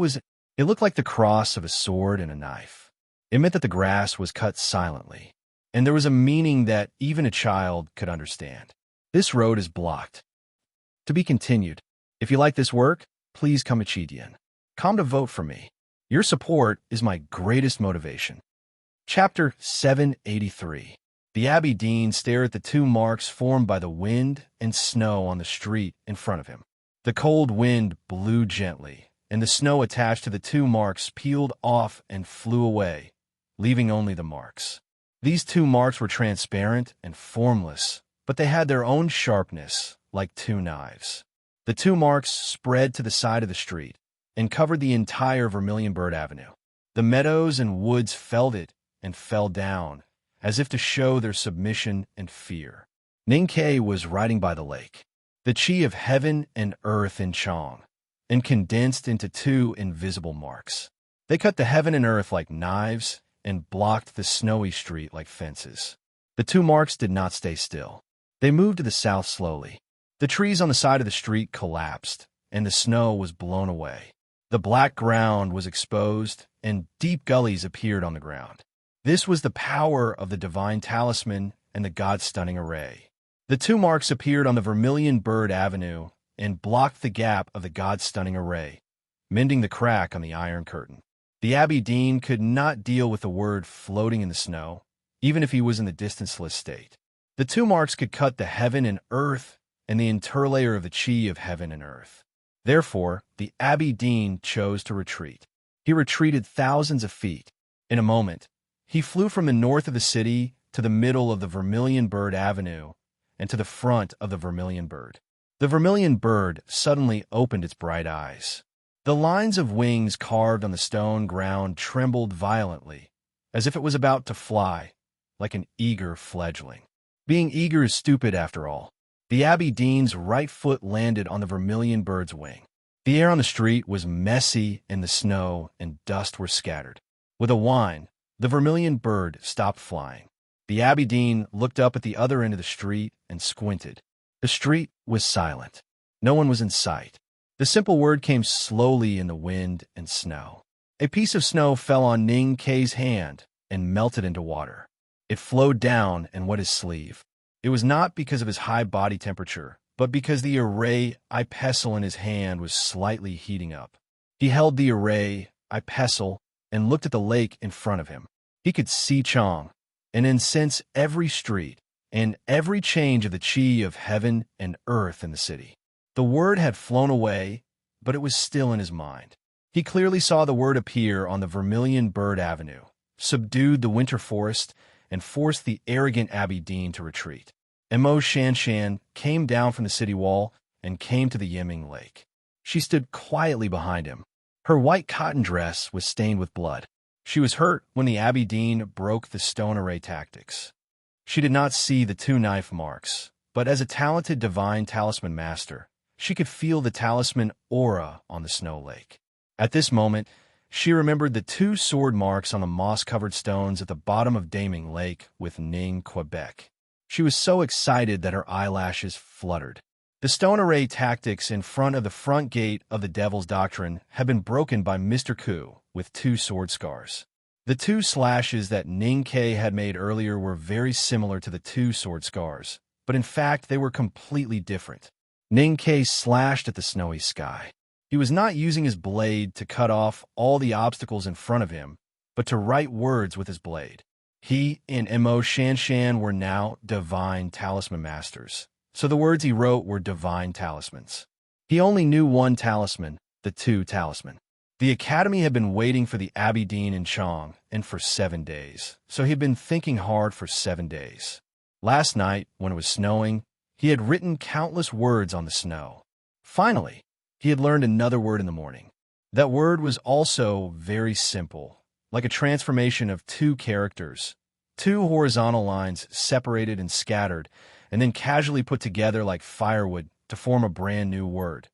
looked like the cross of a sword and a knife. It meant that the grass was cut silently, and there was a meaning that even a child could understand. This road is blocked. To be continued. If you like this work, please come to Chidian. Come to vote for me. Your support is my greatest motivation. Chapter 783. The Abbey Dean stared at the 2 marks formed by the wind and snow on the street in front of him. The cold wind blew gently, and the snow attached to the 2 marks peeled off and flew away, leaving only the marks. These 2 marks were transparent and formless, but they had their own sharpness, like 2 knives. The 2 marks spread to the side of the street and covered the entire Vermilion Bird Avenue. The meadows and woods felt it and fell down, as if to show their submission and fear. Ning Ke was riding by the lake. The chi of heaven and earth in Chong and condensed into two invisible marks. They cut the heaven and earth like knives and blocked the snowy street like fences. The two marks did not stay still. They moved to the south slowly. The trees on the side of the street collapsed, and the snow was blown away. The black ground was exposed, and deep gullies appeared on the ground. This was the power of the divine talisman and the God-stunning array. The two marks appeared on the Vermilion Bird Avenue and blocked the gap of the God-stunning array, mending the crack on the Iron Curtain. The Abbey Dean could not deal with the word floating in the snow, even if he was in the distanceless state. The two marks could cut the heaven and earth and the interlayer of the chi of heaven and earth. Therefore, the Abbey Dean chose to retreat. He retreated thousands of feet. In a moment, he flew from the north of the city to the middle of the Vermilion Bird Avenue and to the front of the Vermilion Bird. The Vermilion Bird suddenly opened its bright eyes. The lines of wings carved on the stone ground trembled violently, as if it was about to fly, like an eager fledgling. Being eager is stupid after all. The Abbey Dean's right foot landed on the Vermilion Bird's wing. The air on the street was messy and the snow and dust were scattered. With a whine, the Vermilion Bird stopped flying. The Abbey Dean looked up at the other end of the street and squinted. The street was silent. No one was in sight. The simple word came slowly in the wind and snow. A piece of snow fell on Ning Kei's hand and melted into water. It flowed down and wet his sleeve. It was not because of his high body temperature, but because the array pestle in his hand was slightly heating up. He held the array pestle and looked at the lake in front of him. He could see Chong, and then sense every street and every change of the chi of heaven and earth in the city. The word had flown away, but it was still in his mind. He clearly saw the word appear on the Vermilion Bird Avenue, subdued the winter forest, and forced the arrogant Abbey Dean to retreat. Mo Shanshan came down from the city wall and came to the Yiming Lake. She stood quietly behind him. Her white cotton dress was stained with blood. She was hurt when the Abbey Dean broke the stone array tactics. She did not see the two knife marks, but as a talented divine talisman master, she could feel the talisman aura on the snow lake. At this moment, she remembered the two sword marks on the moss-covered stones at the bottom of Daming Lake with Ning, Quebec. She was so excited that her eyelashes fluttered. The stone array tactics in front of the front gate of the Devil's Doctrine had been broken by Mr. Ku with two sword scars. The two slashes that Ning Kei had made earlier were very similar to the two sword scars, but in fact they were completely different. Ning Kei slashed at the snowy sky. He was not using his blade to cut off all the obstacles in front of him, but to write words with his blade. He and Mo Shanshan were now divine talisman masters, so the words he wrote were divine talismans. He only knew one talisman, the two talisman. The academy had been waiting for the Abbey Dean in Chong, and for 7 days, so he had been thinking hard for 7 days. Last night, when it was snowing, he had written countless words on the snow. Finally, he had learned another word in the morning. That word was also very simple, like a transformation of two characters, two horizontal lines separated and scattered, and then casually put together like firewood to form a brand new word.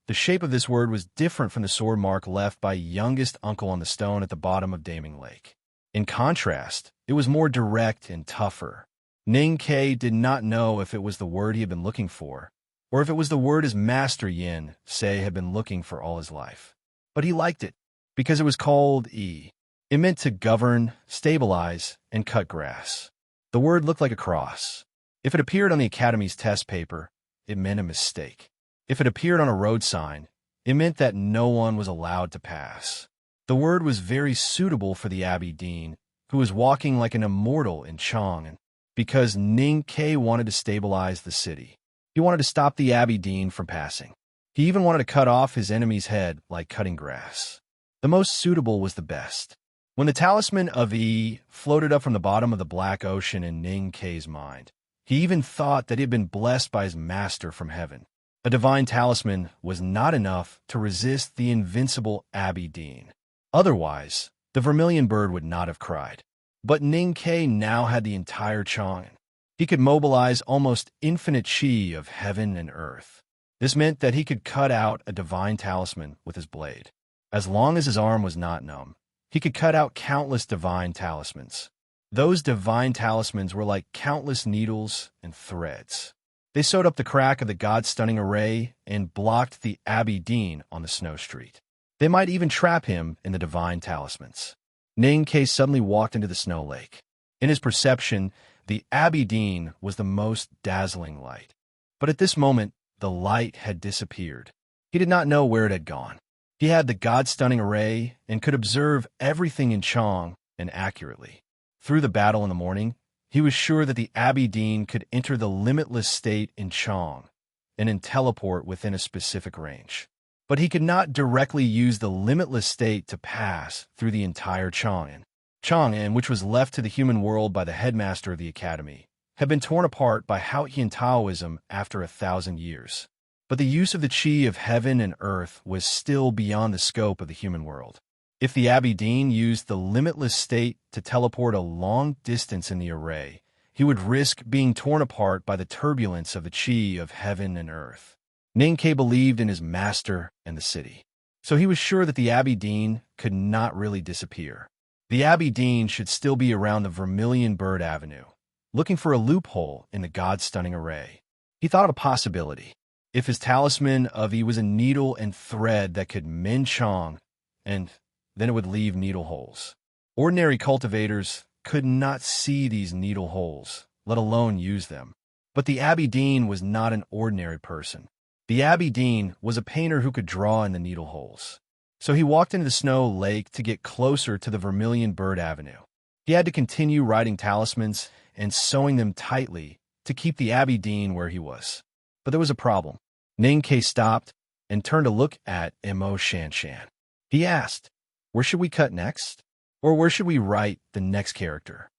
The shape of this word was different from the sword mark left by youngest uncle on the stone at the bottom of Daming Lake. In contrast, it was more direct and tougher. Ning Kei did not know if it was the word he had been looking for, or if it was the word his master Yin Sei had been looking for all his life. But he liked it, because it was called Yi. It meant to govern, stabilize, and cut grass. The word looked like a cross. If it appeared on the Academy's test paper, it meant a mistake. If it appeared on a road sign, it meant that no one was allowed to pass. The word was very suitable for the Abbey Dean, who was walking like an immortal in Chong, because Ning Kei wanted to stabilize the city. He wanted to stop the Abbey Dean from passing. He even wanted to cut off his enemy's head like cutting grass. The most suitable was the best. When the talisman of Yi floated up from the bottom of the Black Ocean in Ning Kei's mind, he even thought that he had been blessed by his master from heaven. A divine talisman was not enough to resist the invincible Abbey Dean. Otherwise, the Vermilion Bird would not have cried. But Ning Kei now had the entire Chang'an. He could mobilize almost infinite chi of heaven and earth. This meant that he could cut out a divine talisman with his blade. As long as his arm was not numb, he could cut out countless divine talismans. Those divine talismans were like countless needles and threads. They sewed up the crack of the god-stunning array and blocked the Abbey Dean on the snow street. They might even trap him in the divine talismans. Ning Ke suddenly walked into the snow lake. In his perception, the Abbey Dean was the most dazzling light. But at this moment, the light had disappeared. He did not know where it had gone. He had the god-stunning array and could observe everything in Chong and accurately. Through the battle in the morning, he was sure that the Abbey Dean could enter the limitless state in Chong and then teleport within a specific range. But he could not directly use the limitless state to pass through the entire Chang'an. Chang'an, which was left to the human world by the headmaster of the academy, had been torn apart by Haotian Taoism after 1,000 years. But the use of the qi of heaven and earth was still beyond the scope of the human world. If the Abbey Dean used the limitless state to teleport a long distance in the array, he would risk being torn apart by the turbulence of the qi of heaven and earth. Ning Ke believed in his master and the city, so he was sure that the Abbey Dean could not really disappear. The Abbey Dean should still be around the Vermilion Bird Avenue, looking for a loophole in the god-stunning array. He thought of a possibility. If his talisman of E was a needle and thread that could mend Chong, and then it would leave needle holes. Ordinary cultivators could not see these needle holes, let alone use them. But the Abbey Dean was not an ordinary person. The Abbey Dean was a painter who could draw in the needle holes. So he walked into the snow lake to get closer to the Vermilion Bird Avenue. He had to continue writing talismans and sewing them tightly to keep the Abbey Dean where he was. But there was a problem. Ning Ke stopped and turned to look at Mo Shanshan. He asked, "Where should we cut next? Or where should we write the next character?"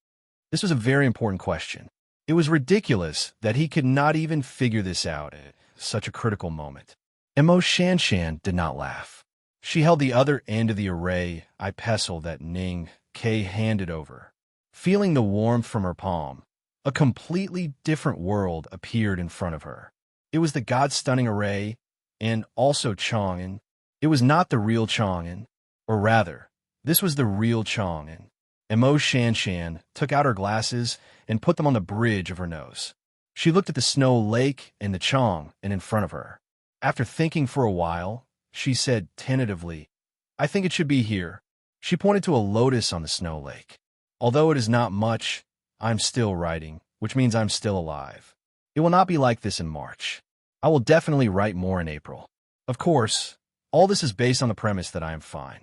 This was a very important question. It was ridiculous that he could not even figure this out at such a critical moment. Mo Shanshan did not laugh. She held the other end of the array pestle that Ning Ke handed over. Feeling the warmth from her palm, a completely different world appeared in front of her. It was the god-stunning array, and also Chang'an. It was not the real Chang'an, or rather, this was the real Chang'an. Mo Shanshan took out her glasses and put them on the bridge of her nose. She looked at the snow lake and the Chang'an in front of her. After thinking for a while, she said tentatively, "I think it should be here." She pointed to a lotus on the snow lake. "Although it is not much, I'm still writing, which means I'm still alive. It will not be like this in March. I will definitely write more in April. Of course, all this is based on the premise that I am fine.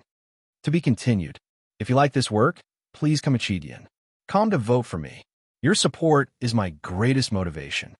To be continued. If you like this work, please come Chidian. Come to vote for me. Your support is my greatest motivation."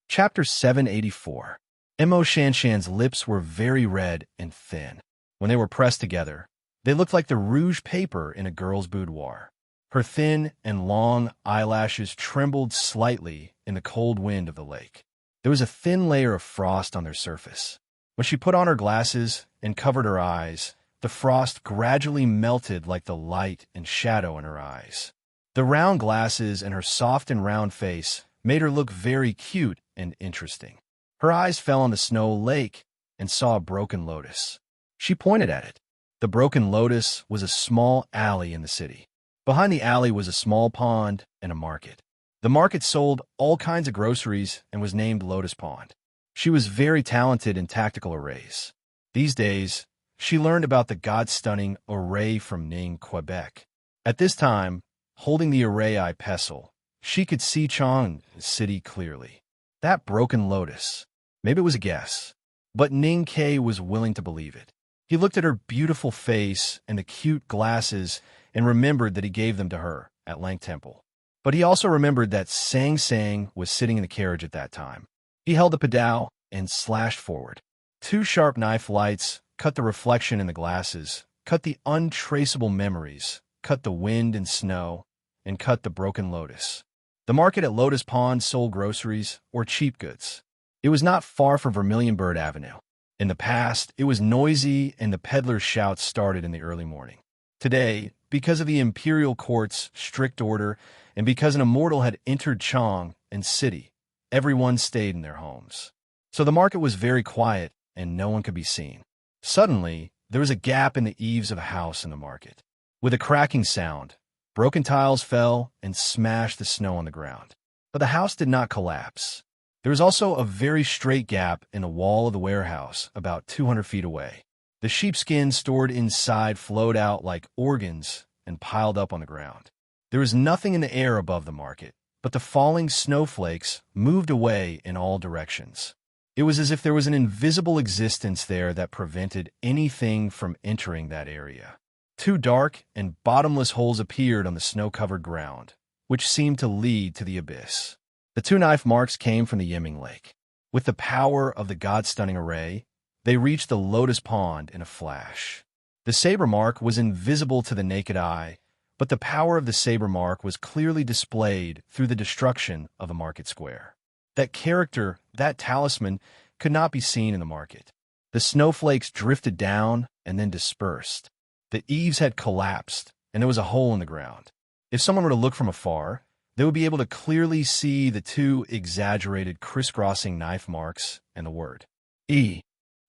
Chapter 784. Mo Shanshan's lips were very red and thin. When they were pressed together, they looked like the rouge paper in a girl's boudoir. Her thin and long eyelashes trembled slightly in the cold wind of the lake. There was a thin layer of frost on their surface. When she put on her glasses and covered her eyes, the frost gradually melted like the light and shadow in her eyes. The round glasses and her soft and round face made her look very cute and interesting. Her eyes fell on the snow lake and saw a broken lotus. She pointed at it. The broken lotus was a small alley in the city. Behind the alley was a small pond and a market. The market sold all kinds of groceries and was named Lotus Pond. She was very talented in tactical arrays. These days, she learned about the god-stunning array from Ning, Quebec. At this time, holding the array pestle, she could see Chang City clearly. That broken lotus. Maybe it was a guess, but Ning Ke was willing to believe it. He looked at her beautiful face and the cute glasses and remembered that he gave them to her at Lang Temple. But he also remembered that Sang Sang was sitting in the carriage at that time. He held the pedal and slashed forward. Two sharp knife lights cut the reflection in the glasses, cut the untraceable memories, cut the wind and snow, and cut the broken lotus. The market at Lotus Pond sold groceries or cheap goods. It was not far from Vermilion Bird Avenue. In the past, it was noisy and the peddlers' shouts started in the early morning. Today, because of the imperial court's strict order and because an immortal had entered Chang and city, everyone stayed in their homes. So the market was very quiet, and no one could be seen. Suddenly, there was a gap in the eaves of a house in the market. With a cracking sound, broken tiles fell and smashed the snow on the ground. But the house did not collapse. There was also a very straight gap in the wall of the warehouse, about 200 feet away. The sheepskin stored inside flowed out like organs and piled up on the ground. There was nothing in the air above the market, but the falling snowflakes moved away in all directions. It was as if there was an invisible existence there that prevented anything from entering that area. Two dark and bottomless holes appeared on the snow-covered ground, which seemed to lead to the abyss. The two knife marks came from the Yeming Lake. With the power of the god-stunning array, they reached the lotus pond in a flash. The saber mark was invisible to the naked eye, but the power of the saber mark was clearly displayed through the destruction of the market square. That character, that talisman, could not be seen in the market. The snowflakes drifted down and then dispersed. The eaves had collapsed, and there was a hole in the ground. If someone were to look from afar, they would be able to clearly see the two exaggerated crisscrossing knife marks and the word E.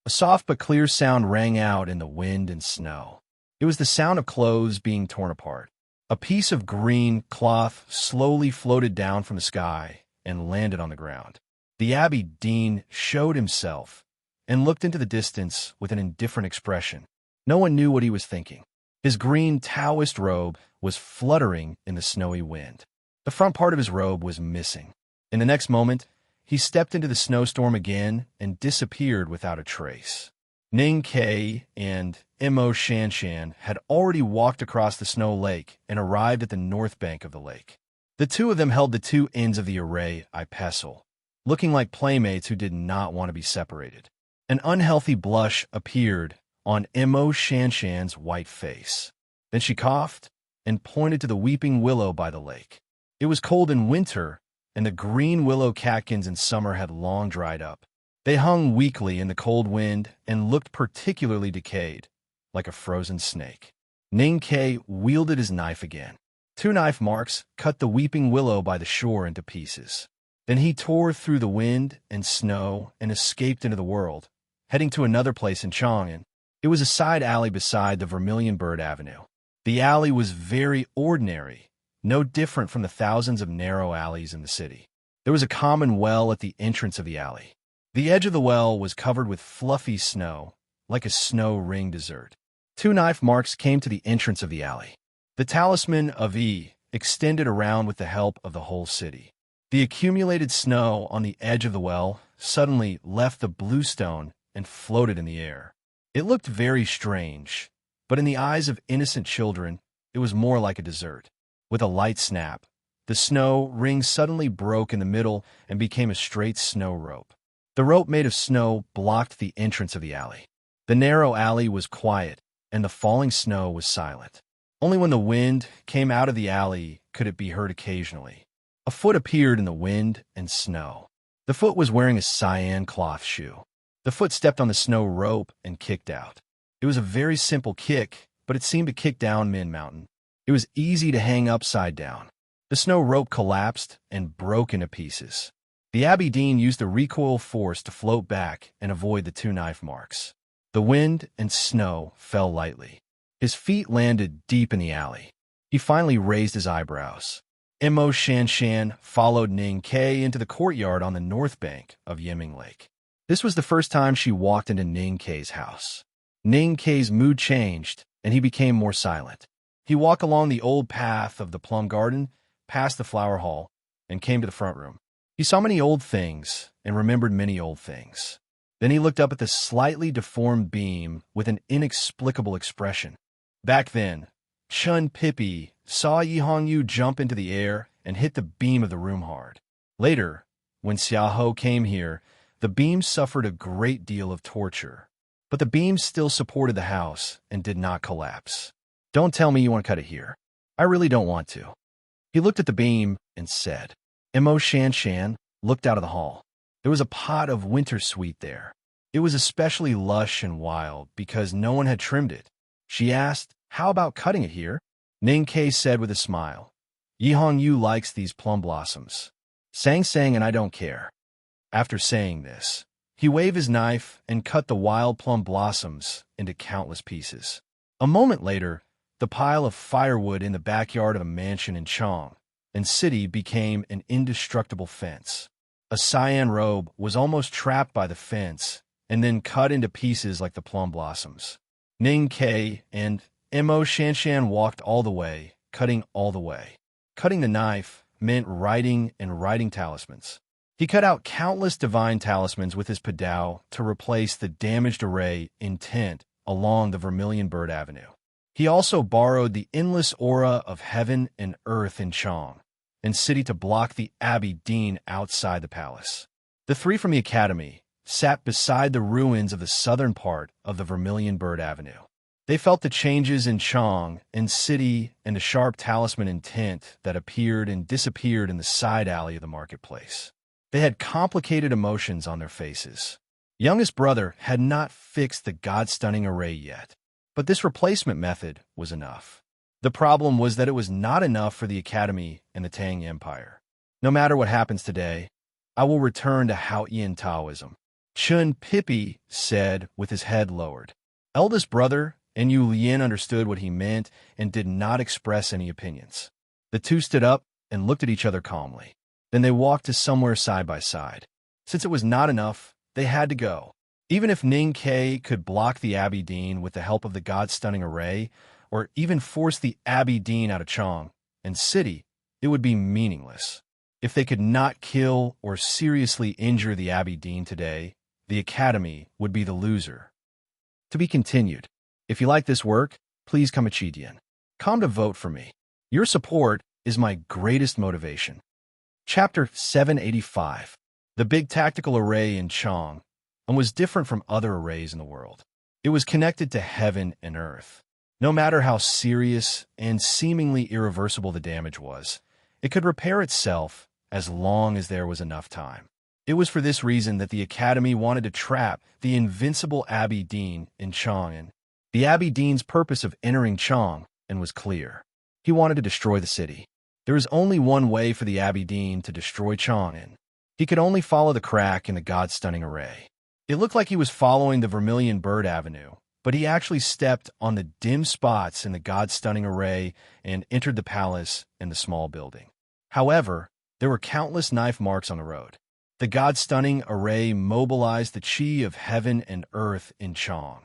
A soft but clear sound rang out in the wind and snow. It was the sound of clothes being torn apart. A piece of green cloth slowly floated down from the sky and landed on the ground. The Abbey Dean showed himself and looked into the distance with an indifferent expression. No one knew what he was thinking. His green Taoist robe was fluttering in the snowy wind. The front part of his robe was missing. In the next moment, he stepped into the snowstorm again and disappeared without a trace. Ning Kai and Mo Shanshan had already walked across the snow lake and arrived at the north bank of the lake. The two of them held the two ends of the array pestle, looking like playmates who did not want to be separated. An unhealthy blush appeared on Mo Shanshan's white face. Then she coughed and pointed to the weeping willow by the lake. It was cold in winter, and the green willow catkins in summer had long dried up. They hung weakly in the cold wind and looked particularly decayed, like a frozen snake. Ning Kai wielded his knife again. Two knife marks cut the weeping willow by the shore into pieces. Then he tore through the wind and snow and escaped into the world, heading to another place in Chang'an. It was a side alley beside the Vermilion Bird Avenue. The alley was very ordinary, no different from the thousands of narrow alleys in the city. There was a common well at the entrance of the alley. The edge of the well was covered with fluffy snow, like a snow ring dessert. Two knife marks came to the entrance of the alley. The talisman of E extended around with the help of the whole city. The accumulated snow on the edge of the well suddenly left the blue stone and floated in the air. It looked very strange, but in the eyes of innocent children, it was more like a dessert. With a light snap, the snow ring suddenly broke in the middle and became a straight snow rope. The rope made of snow blocked the entrance of the alley. The narrow alley was quiet, and the falling snow was silent. Only when the wind came out of the alley could it be heard occasionally. A foot appeared in the wind and snow. The foot was wearing a cyan cloth shoe. The foot stepped on the snow rope and kicked out. It was a very simple kick, but it seemed to kick down Min Mountain. It was easy to hang upside down. The snow rope collapsed and broke into pieces. The Abbey Dean used the recoil force to float back and avoid the two knife marks. The wind and snow fell lightly. His feet landed deep in the alley. He finally raised his eyebrows. Mo Shanshan followed Ning Kai into the courtyard on the north bank of Yeming Lake. This was the first time she walked into Ning Kai's house. Ning Kai's mood changed, and he became more silent. He walked along the old path of the plum garden, past the flower hall, and came to the front room. He saw many old things and remembered many old things. Then he looked up at the slightly deformed beam with an inexplicable expression. Back then, Chun Pippi saw Yi Hongyu jump into the air and hit the beam of the room hard. Later, when Xiaoho came here, the beam suffered a great deal of torture. But the beam still supported the house and did not collapse. Don't tell me you want to cut it here. I really don't want to. He looked at the beam and said. Mo Shanshan looked out of the hall. There was a pot of winter sweet there. It was especially lush and wild because no one had trimmed it. She asked, "How about cutting it here?" Ning Kai said with a smile, "Yi Hongyu likes these plum blossoms. Sang and I don't care." After saying this, He waved his knife and cut the wild plum blossoms into countless pieces. A moment later, the pile of firewood in the backyard of a mansion in Chong and City became an indestructible fence. A cyan robe was almost trapped by the fence and then cut into pieces like the plum blossoms. Ning Ke and Mo Shanshan walked all the way, cutting all the way. Cutting the knife meant writing and writing talismans. He cut out countless divine talismans with his padao to replace the damaged array in tent along the Vermilion Bird Avenue. He also borrowed the endless aura of heaven and earth in Chong and City to block the Abbey Dean outside the palace. The three from the academy sat beside the ruins of the southern part of the Vermilion Bird Avenue. They felt the changes in Chong and City and the sharp talisman intent that appeared and disappeared in the side alley of the marketplace. They had complicated emotions on their faces. Youngest brother had not fixed the god-stunning array yet, but this replacement method was enough. The problem was that it was not enough for the academy and the Tang Empire. No matter what happens today, I will return to Haotian Taoism, Chun Pippi said with his head lowered. Eldest brother and Yu Lian understood what he meant and did not express any opinions. The two stood up and looked at each other calmly. Then they walked to somewhere side by side. Since it was not enough, they had to go. Even if Ning Ke could block the Abbey Dean with the help of the god-stunning array, or even force the Abbey Dean out of Chong and City, it would be meaningless. If they could not kill or seriously injure the Abbey Dean today, the academy would be the loser. To be continued. If you like this work, please come to vote for me. Your support is my greatest motivation. Chapter 785. The big tactical array in Chong was different from other arrays in the world. It was connected to heaven and earth. No matter how serious and seemingly irreversible the damage was, it could repair itself as long as there was enough time. It was for this reason that the Academy wanted to trap the invincible Abbey Dean in Chong'an. The Abbey Dean's purpose of entering Chong was clear. He wanted to destroy the city. There is only one way for the Abbey Dean to destroy Chong'an. He could only follow the crack in the god-stunning array. It looked like he was following the Vermilion Bird Avenue, but he actually stepped on the dim spots in the god-stunning array and entered the palace and the small building. However, there were countless knife marks on the road. The god-stunning array mobilized the chi of heaven and earth in Chong,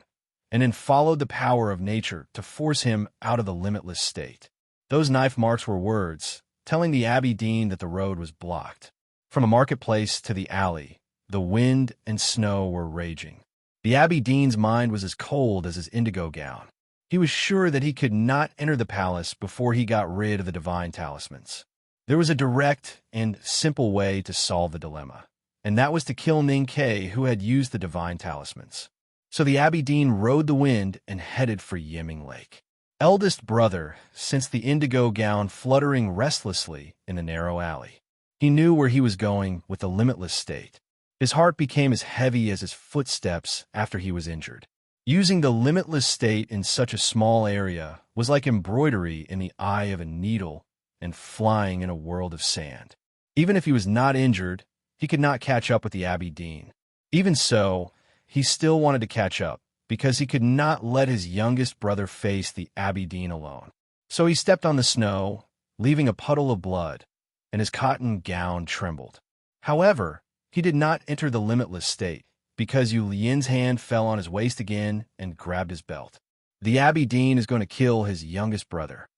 and then followed the power of nature to force him out of the limitless state. Those knife marks were words, telling the Abbey Dean that the road was blocked. From a marketplace to the alley, the wind and snow were raging. The Abbey Dean's mind was as cold as his indigo gown. He was sure that he could not enter the palace before he got rid of the divine talismans. There was a direct and simple way to solve the dilemma, and that was to kill Ning Ke, who had used the divine talismans. So the Abbey Dean rode the wind and headed for Yiming Lake. Eldest brother sensed the indigo gown fluttering restlessly in the narrow alley. He knew where he was going with the limitless state. His heart became as heavy as his footsteps after he was injured. Using the limitless state in such a small area was like embroidery in the eye of a needle and flying in a world of sand. Even if he was not injured, he could not catch up with the Abbey Dean. Even so, he still wanted to catch up, because he could not let his youngest brother face the Abbey Dean alone. So he stepped on the snow, leaving a puddle of blood, and his cotton gown trembled. However, he did not enter the limitless state, because Yu Lian's hand fell on his waist again and grabbed his belt. The Abbey Dean is going to kill his youngest brother.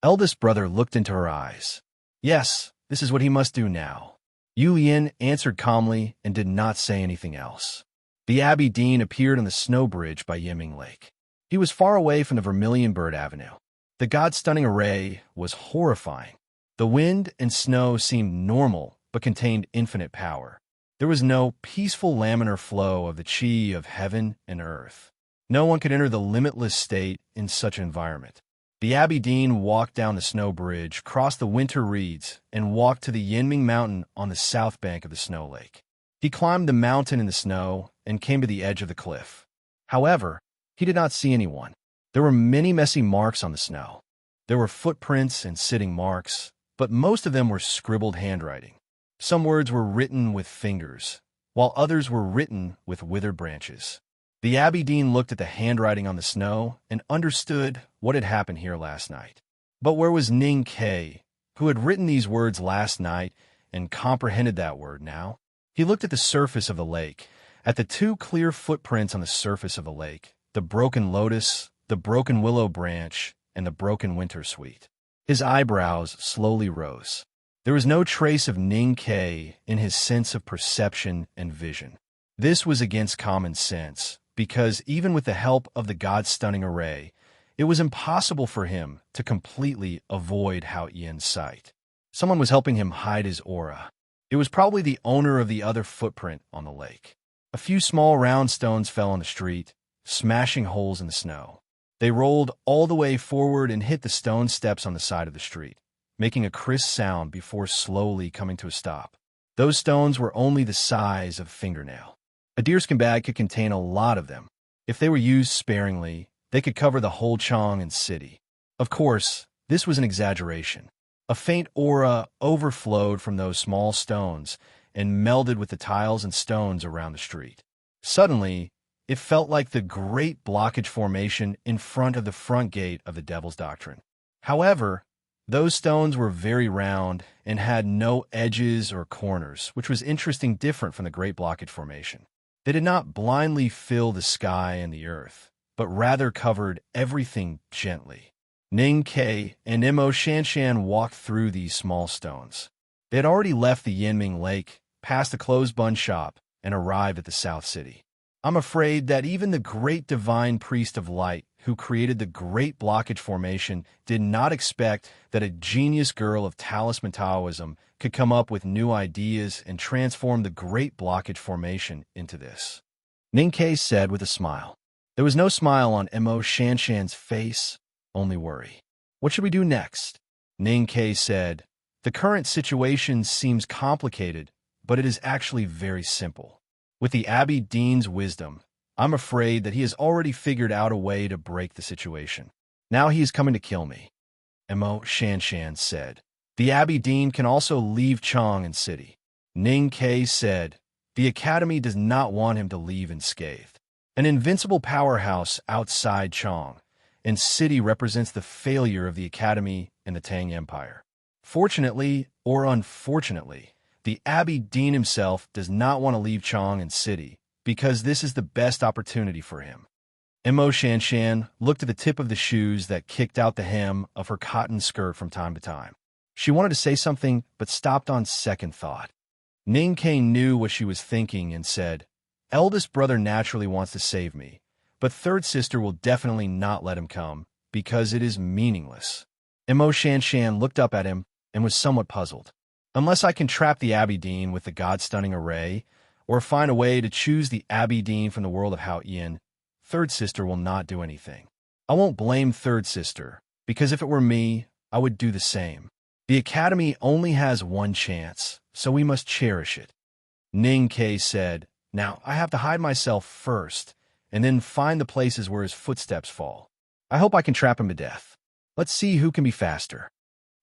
Eldest brother looked into her eyes. Yes, this is what he must do now. Yu Lian answered calmly and did not say anything else. The Abbey Dean appeared on the snow bridge by Yiming Lake. He was far away from the Vermilion Bird Avenue. The god-stunning array was horrifying. The wind and snow seemed normal, but contained infinite power. There was no peaceful laminar flow of the chi of heaven and earth. No one could enter the limitless state in such an environment. The Abbey Dean walked down the snow bridge, crossed the winter reeds, and walked to the Yinming Mountain on the south bank of the snow lake. He climbed the mountain in the snow and came to the edge of the cliff. However, he did not see anyone. There were many messy marks on the snow. There were footprints and sitting marks, but most of them were scribbled handwriting. Some words were written with fingers, while others were written with withered branches. The Abbey Dean looked at the handwriting on the snow and understood what had happened here last night. But where was Ning Kei, who had written these words last night and comprehended that word now? He looked at the surface of the lake, at the two clear footprints on the surface of the lake, the broken lotus, the broken willow branch, and the broken winter sweet. His eyebrows slowly rose. There was no trace of Ning Kei in his sense of perception and vision. This was against common sense, because even with the help of the God-stunning array, it was impossible for him to completely avoid Hao Yian's sight. Someone was helping him hide his aura. It was probably the owner of the other footprint on the lake. A few small round stones fell on the street, smashing holes in the snow. They rolled all the way forward and hit the stone steps on the side of the street, making a crisp sound before slowly coming to a stop. Those stones were only the size of a fingernail. A deerskin bag could contain a lot of them. If they were used sparingly, they could cover the whole Chang'an city. Of course, this was an exaggeration. A faint aura overflowed from those small stones and melded with the tiles and stones around the street. Suddenly, it felt like the great blockage formation in front of the front gate of the Devil's Doctrine. However, those stones were very round and had no edges or corners, which was interesting, different from the great blockage formation. They did not blindly fill the sky and the earth, but rather covered everything gently. Ning Kei and Mo Shanshan walked through these small stones. They had already left the Yinming Lake, passed the closed bun shop, and arrived at the South City. I'm afraid that even the great divine priest of light who created the great blockage formation did not expect that a genius girl of talisman Taoism could come up with new ideas and transform the great blockage formation into this. Ning Kei said with a smile. There was no smile on Mo Shanshan's face, only worry. What should we do next? Ning Kei said, the current situation seems complicated, but it is actually very simple. With the Abbey Dean's wisdom, I'm afraid that he has already figured out a way to break the situation. Now he is coming to kill me. Mo Shanshan said. The Abbey Dean can also leave Chang'an City. Ning Kei said, the Academy does not want him to leave unscathed. An invincible powerhouse outside Chang, and city represents the failure of the Academy and the Tang Empire. Fortunately, or unfortunately, the Abbey Dean himself does not want to leave Chang'an City, because this is the best opportunity for him. Mo Shanshan looked at the tip of the shoes that kicked out the hem of her cotton skirt from time to time. She wanted to say something, but stopped on second thought. Ning Kei knew what she was thinking and said, eldest brother naturally wants to save me, but third sister will definitely not let him come, because it is meaningless. Mo Shanshan looked up at him and was somewhat puzzled. Unless I can trap the Abbey Dean with the God-stunning array, or find a way to choose the Abbey Dean from the world of Hao Yin, third sister will not do anything. I won't blame third sister, because if it were me, I would do the same. The Academy only has one chance, so we must cherish it. Ning Kei said, now I have to hide myself first, and then find the places where his footsteps fall. I hope I can trap him to death. Let's see who can be faster.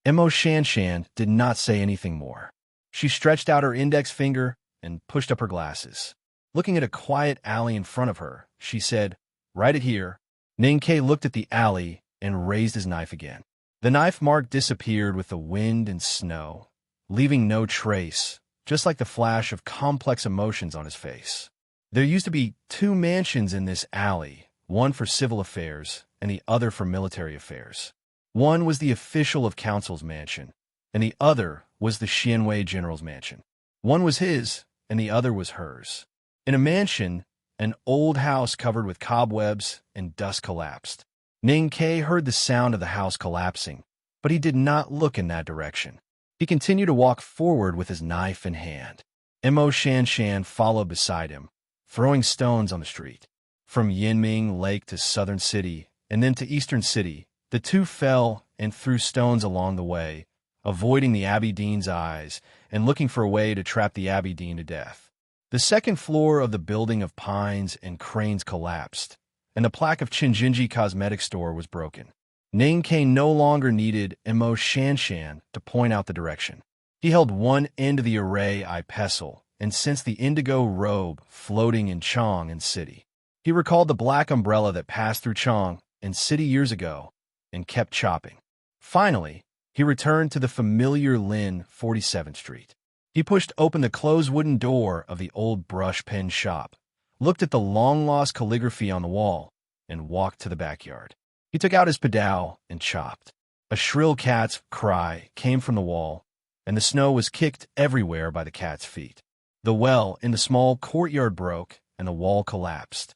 Mo Shanshan did not say anything more. She stretched out her index finger and pushed up her glasses. Looking at a quiet alley in front of her, she said, write it here. Ning Kei looked at the alley and raised his knife again. The knife mark disappeared with the wind and snow, leaving no trace, just like the flash of complex emotions on his face. There used to be 2 mansions in this alley, one for civil affairs and the other for military affairs. One was the official of council's mansion, and the other was the Xianwei general's mansion. One was his, and the other was hers. In a mansion, an old house covered with cobwebs and dust collapsed. Ning Kei heard the sound of the house collapsing, but he did not look in that direction. He continued to walk forward with his knife in hand. Mo Shanshan followed beside him, throwing stones on the street. From Yinming Lake to Southern City, and then to Eastern City, the two fell and threw stones along the way, avoiding the Abbey Dean's eyes and looking for a way to trap the Abbey Dean to death. The second floor of the building of pines and cranes collapsed, and the plaque of Chinjinji Cosmetic Store was broken. Ning Kei no longer needed Mo Shanshan to point out the direction. He held one end of the array eye pestle and sensed the indigo robe floating in Chong and City. He recalled the black umbrella that passed through Chong and City years ago and kept chopping. Finally, he returned to the familiar Lin 47th Street. He pushed open the closed wooden door of the old brush pen shop, looked at the long-lost calligraphy on the wall, and walked to the backyard. He took out his padao and chopped. A shrill cat's cry came from the wall, and the snow was kicked everywhere by the cat's feet. The well in the small courtyard broke, and the wall collapsed.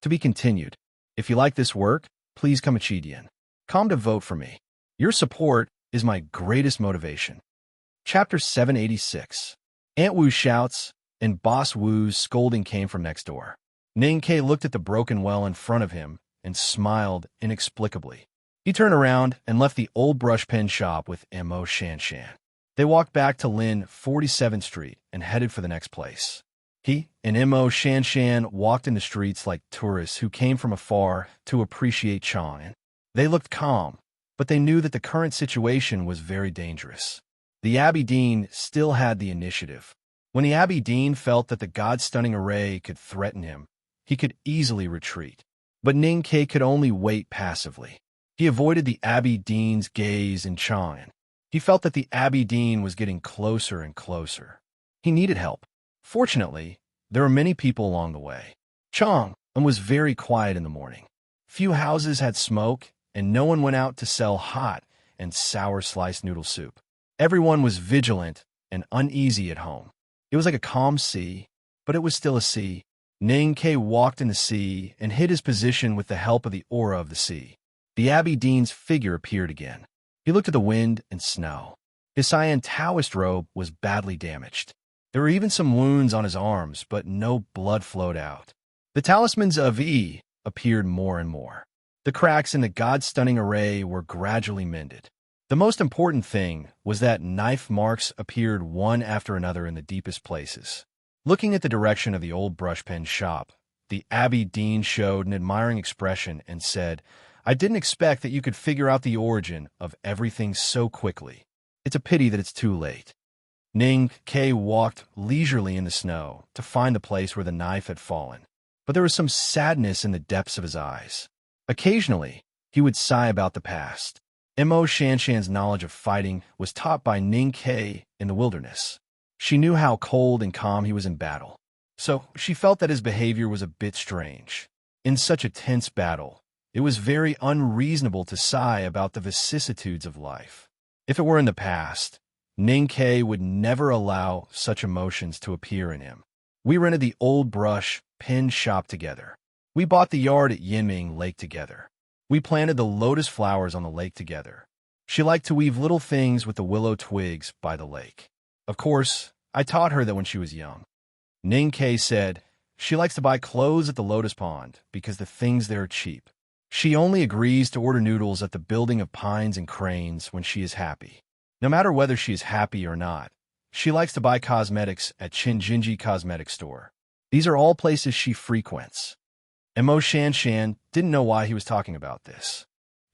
To be continued. If you like this work, please come to vote for me. Your support is my greatest motivation. Chapter 786. Aunt Wu shouts, and Boss Wu's scolding came from next door. Ning Ke looked at the broken well in front of him and smiled inexplicably. He turned around and left the old brush pen shop with Mo Shanshan. They walked back to Lin 47th Street and headed for the next place. He and Mo Shanshan walked in the streets like tourists who came from afar to appreciate Chong. They looked calm, but they knew that the current situation was very dangerous. The Abbey Dean still had the initiative. When the Abbey Dean felt that the God-stunning array could threaten him, he could easily retreat. But Ning Ke could only wait passively. He avoided the Abbey Dean's gaze in Chong. He felt that the Abbey Dean was getting closer and closer. He needed help. Fortunately, there were many people along the way. Chong was very quiet in the morning. Few houses had smoke, and no one went out to sell hot and sour sliced noodle soup. Everyone was vigilant and uneasy at home. It was like a calm sea, but it was still a sea. Ning Ke walked in the sea and hid his position with the help of the aura of the sea. The Abbey Dean's figure appeared again. He looked at the wind and snow. His cyan Taoist robe was badly damaged. There were even some wounds on his arms, but no blood flowed out. The talismans of E appeared more and more. The cracks in the God-stunning array were gradually mended. The most important thing was that knife marks appeared one after another in the deepest places. Looking at the direction of the old brush pen shop, the Abbey Dean showed an admiring expression and said, "I didn't expect that you could figure out the origin of everything so quickly. It's a pity that it's too late." Ning Ke walked leisurely in the snow to find the place where the knife had fallen, but there was some sadness in the depths of his eyes. Occasionally, he would sigh about the past. Mo Shanshan's knowledge of fighting was taught by Ning Ke in the wilderness. She knew how cold and calm he was in battle, so she felt that his behavior was a bit strange. In such a tense battle, it was very unreasonable to sigh about the vicissitudes of life. If it were in the past, Ning Ke would never allow such emotions to appear in him. We rented the old brush pen shop together. We bought the yard at Yinming Lake together. We planted the lotus flowers on the lake together. She liked to weave little things with the willow twigs by the lake. Of course, I taught her that when she was young. Ning Ke said she likes to buy clothes at the lotus pond because the things there are cheap. She only agrees to order noodles at the building of pines and cranes when she is happy. No matter whether she is happy or not, she likes to buy cosmetics at Chinjinji Cosmetic Store. These are all places she frequents. Mo Shanshan didn't know why he was talking about this.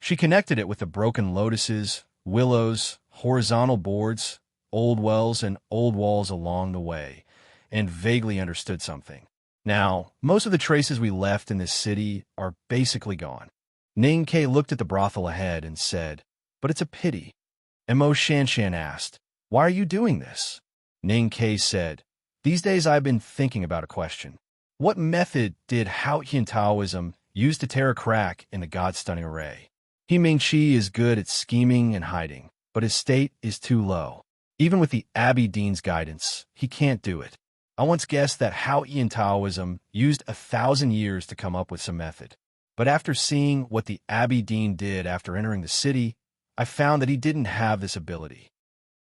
She connected it with the broken lotuses, willows, horizontal boards, old wells, and old walls along the way, and vaguely understood something. Now, most of the traces we left in this city are basically gone. Ning Ke looked at the brothel ahead and said, "But it's a pity." Mo Shanshan asked, "Why are you doing this?" Ning Ke said, "These days I've been thinking about a question. What method did Haotian Taoism use to tear a crack in the God-stunning array? He Ming Chi is good at scheming and hiding, but his state is too low. Even with the Abbey Dean's guidance, he can't do it. I once guessed that Haotian Taoism used 1,000 years to come up with some method. But after seeing what the Abbey Dean did after entering the city, I found that he didn't have this ability.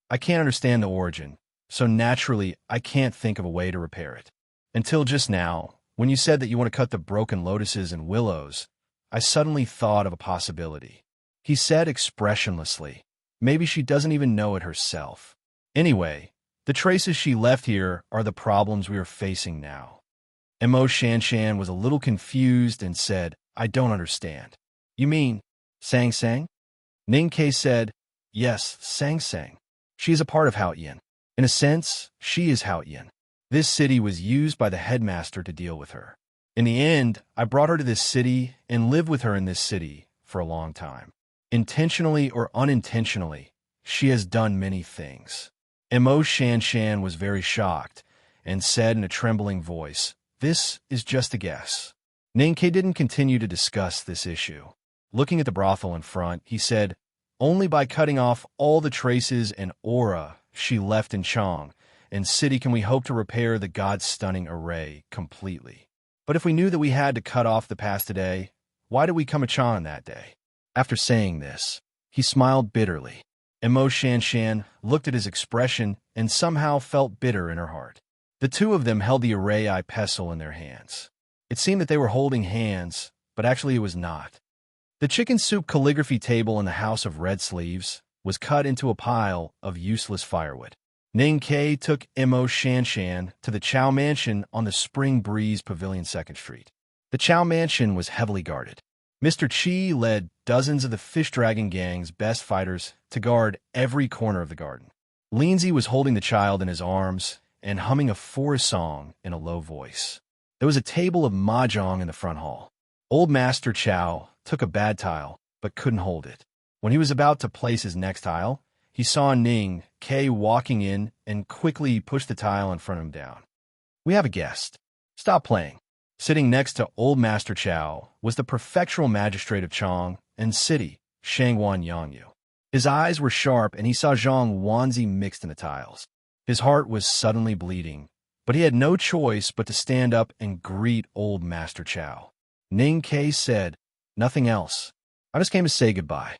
I can't understand the origin, so naturally I can't think of a way to repair it. Until just now, when you said that you want to cut the broken lotuses and willows, I suddenly thought of a possibility." He said expressionlessly, "Maybe she doesn't even know it herself. Anyway, the traces she left here are the problems we are facing now." Mo Shanshan was a little confused and said, "I don't understand." "You mean Sang Sang?" Ning Ke said, "Yes, Sang Sang. She is a part of Haotian. In a sense, she is Haotian. This city was used by the headmaster to deal with her. In the end, I brought her to this city and lived with her in this city for a long time. Intentionally or unintentionally, she has done many things. Mo Shan Shan was very shocked and said in a trembling voice, "This is just a guess." Ninke didn't continue to discuss this issue. Looking at the brothel in front, he said, "Only by cutting off all the traces and aura she left in Chang and city can we hope to repair the God-stunning array completely. But if we knew that we had to cut off the past today, why did we come to Chang that day?" After saying this, he smiled bitterly. Mo Shan Shan looked at his expression and somehow felt bitter in her heart. The two of them held the array eye pestle in their hands. It seemed that they were holding hands, but actually it was not. The chicken soup calligraphy table in the House of Red Sleeves was cut into a pile of useless firewood. Ning Ke took Mo Shan Shan to the Chow Mansion on the Spring Breeze Pavilion 2nd Street. The Chow Mansion was heavily guarded. Mr. Chi led dozens of the Fish Dragon Gang's best fighters to guard every corner of the garden. Lindsay was holding the child in his arms and humming a forest song in a low voice. There was a table of mahjong in the front hall. Old Master Chow took a bad tile, but couldn't hold it. When he was about to place his next tile, he saw Ning Ke walking in and quickly pushed the tile in front of him down. "We have a guest. Stop playing." Sitting next to Old Master Chow was the prefectural magistrate of Chang and city, Shangwan Yangyu. His eyes were sharp and he saw Zhang Wanzi mixed in the tiles. His heart was suddenly bleeding, but he had no choice but to stand up and greet Old Master Chow. Ning Ke said, "Nothing else. I just came to say goodbye."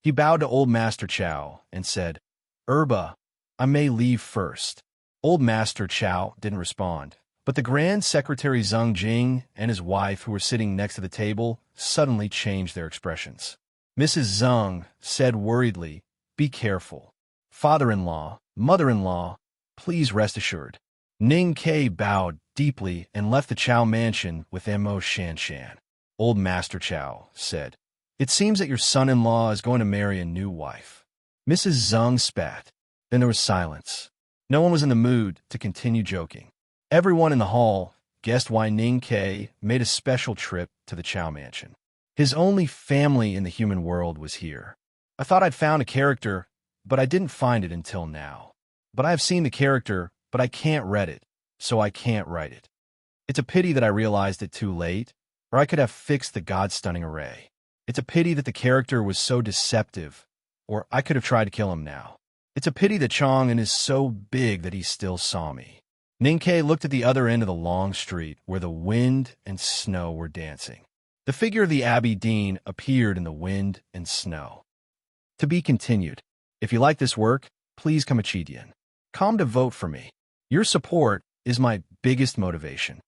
He bowed to Old Master Chow and said, "Erba, I may leave first." Old Master Chow didn't respond, but the Grand Secretary Zheng Jing and his wife, who were sitting next to the table, suddenly changed their expressions. Mrs. Zheng said worriedly, "Be careful. Father-in-law, mother-in-law, please rest assured." Ning Ke bowed deeply and left the Chow Mansion with Mo Shan Shan. Old Master Chow said, "It seems that your son-in-law is going to marry a new wife." Mrs. Zheng spat. Then there was silence. No one was in the mood to continue joking. Everyone in the hall guessed why Ning Ke made a special trip to the Chow Mansion. His only family in the human world was here. I thought I'd found a character, but I didn't find it until now. But I have seen the character, but I can't read it, so I can't write it. It's a pity that I realized it too late, or I could have fixed the God-stunning array. It's a pity that the character was so deceptive, or I could have tried to kill him now. It's a pity that Chang'an is so big that he still saw me. Ning Ke looked at the other end of the long street where the wind and snow were dancing. The figure of the Abbey Dean appeared in the wind and snow. To be continued. If you like this work, please come to vote for me. Your support is my biggest motivation.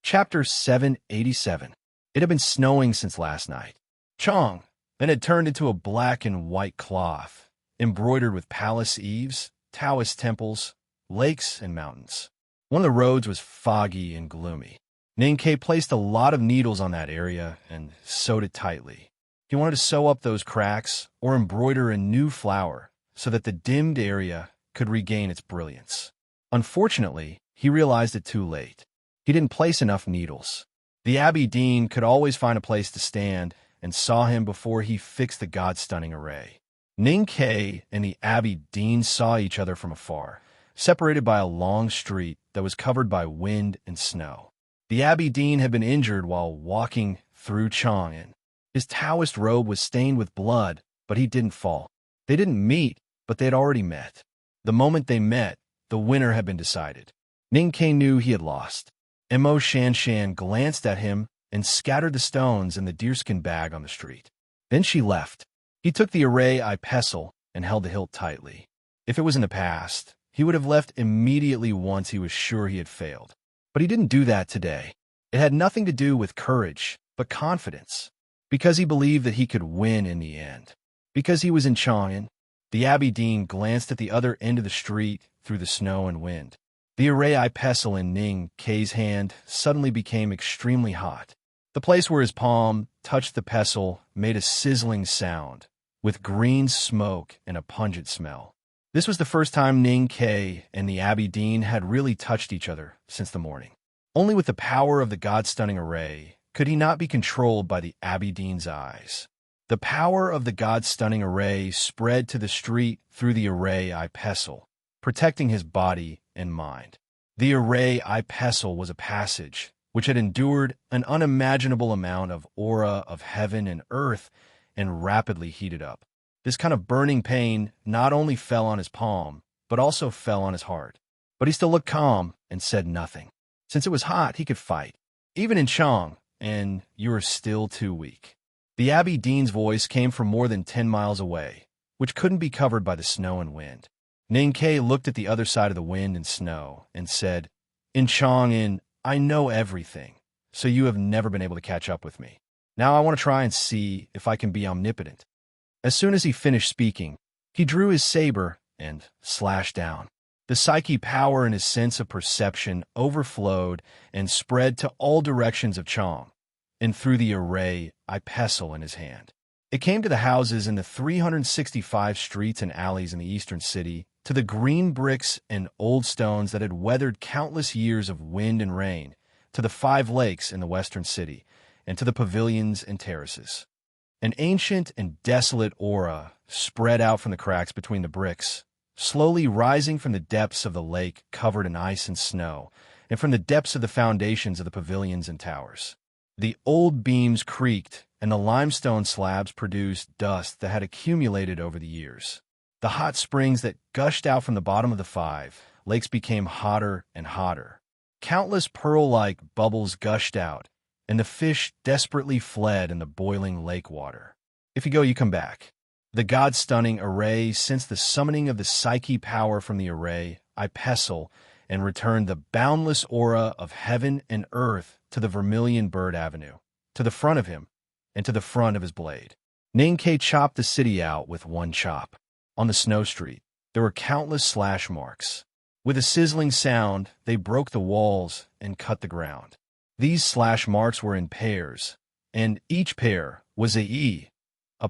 Chapter 787. It had been snowing since last night. Chang then had turned into a black and white cloth, embroidered with palace eaves, Taoist temples, lakes, and mountains. One of the roads was foggy and gloomy. Ning Ke placed a lot of needles on that area and sewed it tightly. He wanted to sew up those cracks or embroider a new flower so that the dimmed area could regain its brilliance. Unfortunately, he realized it too late. He didn't place enough needles. The Abbey Dean could always find a place to stand and saw him before he fixed the God-stunning array. Ning Ke and the Abbey Dean saw each other from afar, separated by a long street that was covered by wind and snow. The Abbey Dean had been injured while walking through Chang'an. His Taoist robe was stained with blood, but he didn't fall. They didn't meet, but they had already met. The moment they met, the winner had been decided. Ning Ke knew he had lost. Mo Shan Shan glanced at him and scattered the stones in the deerskin bag on the street. Then she left. He took the array eye pestle and held the hilt tightly. If it was in the past, he would have left immediately once he was sure he had failed. But he didn't do that today. It had nothing to do with courage, but confidence. Because he believed that he could win in the end. Because he was in Chang'an. The Abbey Dean glanced at the other end of the street through the snow and wind. The array eye pestle in Ning Ke's hand suddenly became extremely hot. The place where his palm touched the pestle made a sizzling sound, with green smoke and a pungent smell. This was the first time Ning Ke and the Abbey Dean had really touched each other since the morning. Only with the power of the God-stunning array could he not be controlled by the Abbey Dean's eyes. The power of the God-stunning array spread to the street through the array I pestle, protecting his body and mind. The array I pestle was a passage which had endured an unimaginable amount of aura of heaven and earth and rapidly heated up. This kind of burning pain not only fell on his palm, but also fell on his heart. But he still looked calm and said nothing. Since it was hot, he could fight. Even in Chang, and you are still too weak. The Abbey Dean's voice came from more than 10 miles away, which couldn't be covered by the snow and wind. Ning Ke looked at the other side of the wind and snow and said, "In Chang'an, I know everything, so you have never been able to catch up with me. Now I want to try and see if I can be omnipotent." As soon as he finished speaking, he drew his saber and slashed down. The psyche power and his sense of perception overflowed and spread to all directions of Chang, and through the array I pestle in his hand. It came to the houses in the 365 streets and alleys in the eastern city, to the green bricks and old stones that had weathered countless years of wind and rain, to the 5 lakes in the western city, and to the pavilions and terraces. An ancient and desolate aura spread out from the cracks between the bricks, slowly rising from the depths of the lake covered in ice and snow, and from the depths of the foundations of the pavilions and towers. The old beams creaked, and the limestone slabs produced dust that had accumulated over the years. The hot springs that gushed out from the bottom of the 5 lakes became hotter and hotter. Countless pearl-like bubbles gushed out, and the fish desperately fled in the boiling lake water. If you go, you come back. The God-stunning array, since the summoning of the psyche power from the array, I pestle and returned the boundless aura of heaven and earth to the vermilion bird avenue, to the front of him, and to the front of his blade. Ning Ke chopped the city out with one chop. On the snow street, there were countless slash marks. With a sizzling sound, they broke the walls and cut the ground. These slash marks were in pairs, and each pair was a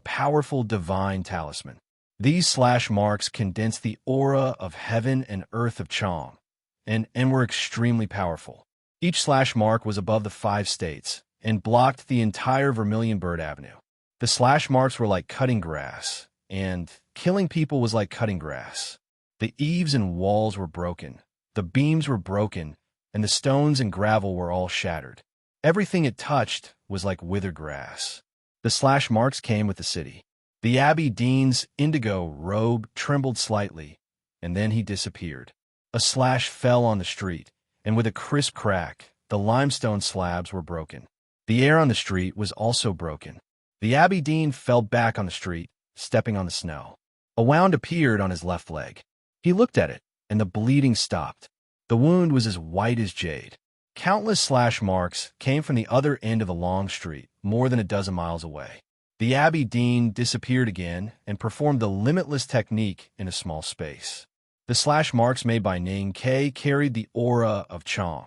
powerful divine talisman. These slash marks condensed the aura of heaven and earth of Chang, and were extremely powerful. Each slash mark was above the 5 states, and blocked the entire Vermilion Bird Avenue. The slash marks were like cutting grass, and killing people was like cutting grass. The eaves and walls were broken, the beams were broken, and the stones and gravel were all shattered. Everything it touched was like withered grass. The slash marks came with the city. The Abbey Dean's indigo robe trembled slightly, and then he disappeared. A slash fell on the street, and with a crisp crack, the limestone slabs were broken. The air on the street was also broken. The Abbey Dean fell back on the street, stepping on the snow. A wound appeared on his left leg. He looked at it, and the bleeding stopped. The wound was as white as jade. Countless slash marks came from the other end of the long street, more than a dozen miles away. The Abbey Dean disappeared again and performed the limitless technique in a small space. The slash marks made by Ning Ke carried the aura of Chang,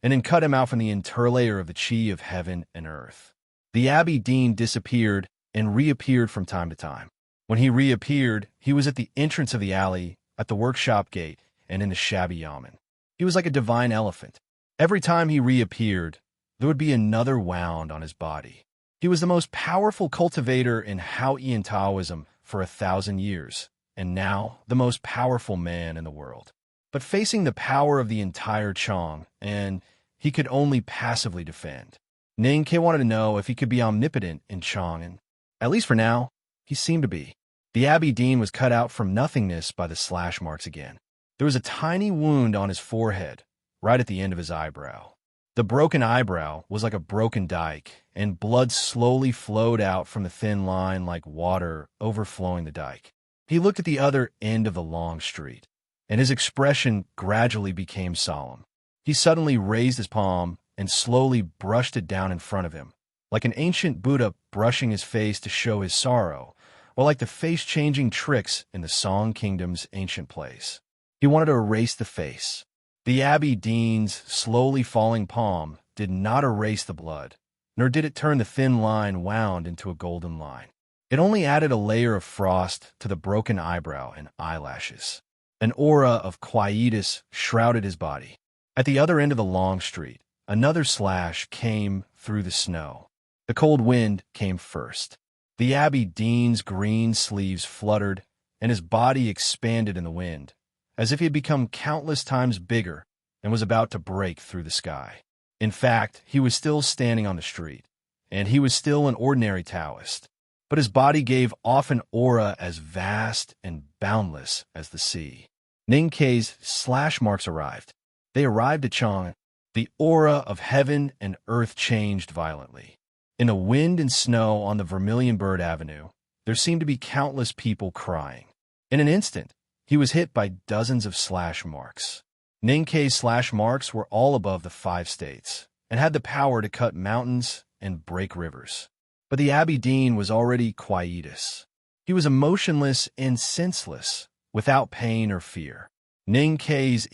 and then cut him out from the interlayer of the chi of heaven and earth. The Abbey Dean disappeared and reappeared from time to time. When he reappeared, he was at the entrance of the alley, at the workshop gate, and in the shabby yamen. He was like a divine elephant. Every time he reappeared, there would be another wound on his body. He was the most powerful cultivator in Hao-Ian Taoism for 1,000 years, and now the most powerful man in the world. But facing the power of the entire Chang, and he could only passively defend. Ning Ke wanted to know if he could be omnipotent in Chang, and at least for now, he seemed to be. The Abbey Dean was cut out from nothingness by the slash marks again. There was a tiny wound on his forehead, right at the end of his eyebrow. The broken eyebrow was like a broken dike, and blood slowly flowed out from the thin line like water overflowing the dike. He looked at the other end of the long street, and his expression gradually became solemn. He suddenly raised his palm and slowly brushed it down in front of him, like an ancient Buddha brushing his face to show his sorrow, or like the face-changing tricks in the Song Kingdom's ancient plays. He wanted to erase the face. The Abbey Dean's slowly falling palm did not erase the blood, nor did it turn the thin line wound into a golden line. It only added a layer of frost to the broken eyebrow and eyelashes. An aura of quietus shrouded his body. At the other end of the long street, another slash came through the snow. The cold wind came first. The Abbey Dean's green sleeves fluttered, and his body expanded in the wind, as if he had become countless times bigger and was about to break through the sky. In fact, he was still standing on the street, and he was still an ordinary Taoist, but his body gave off an aura as vast and boundless as the sea. Ninkei's slash marks arrived. They arrived at Chang. The aura of heaven and earth changed violently. In the wind and snow on the Vermilion Bird Avenue, there seemed to be countless people crying. In an instant, he was hit by dozens of slash marks. Ninkei's slash marks were all above the 5 states and had the power to cut mountains and break rivers. But the Abbey Dean was already quietus. He was emotionless and senseless, without pain or fear. Ninkei's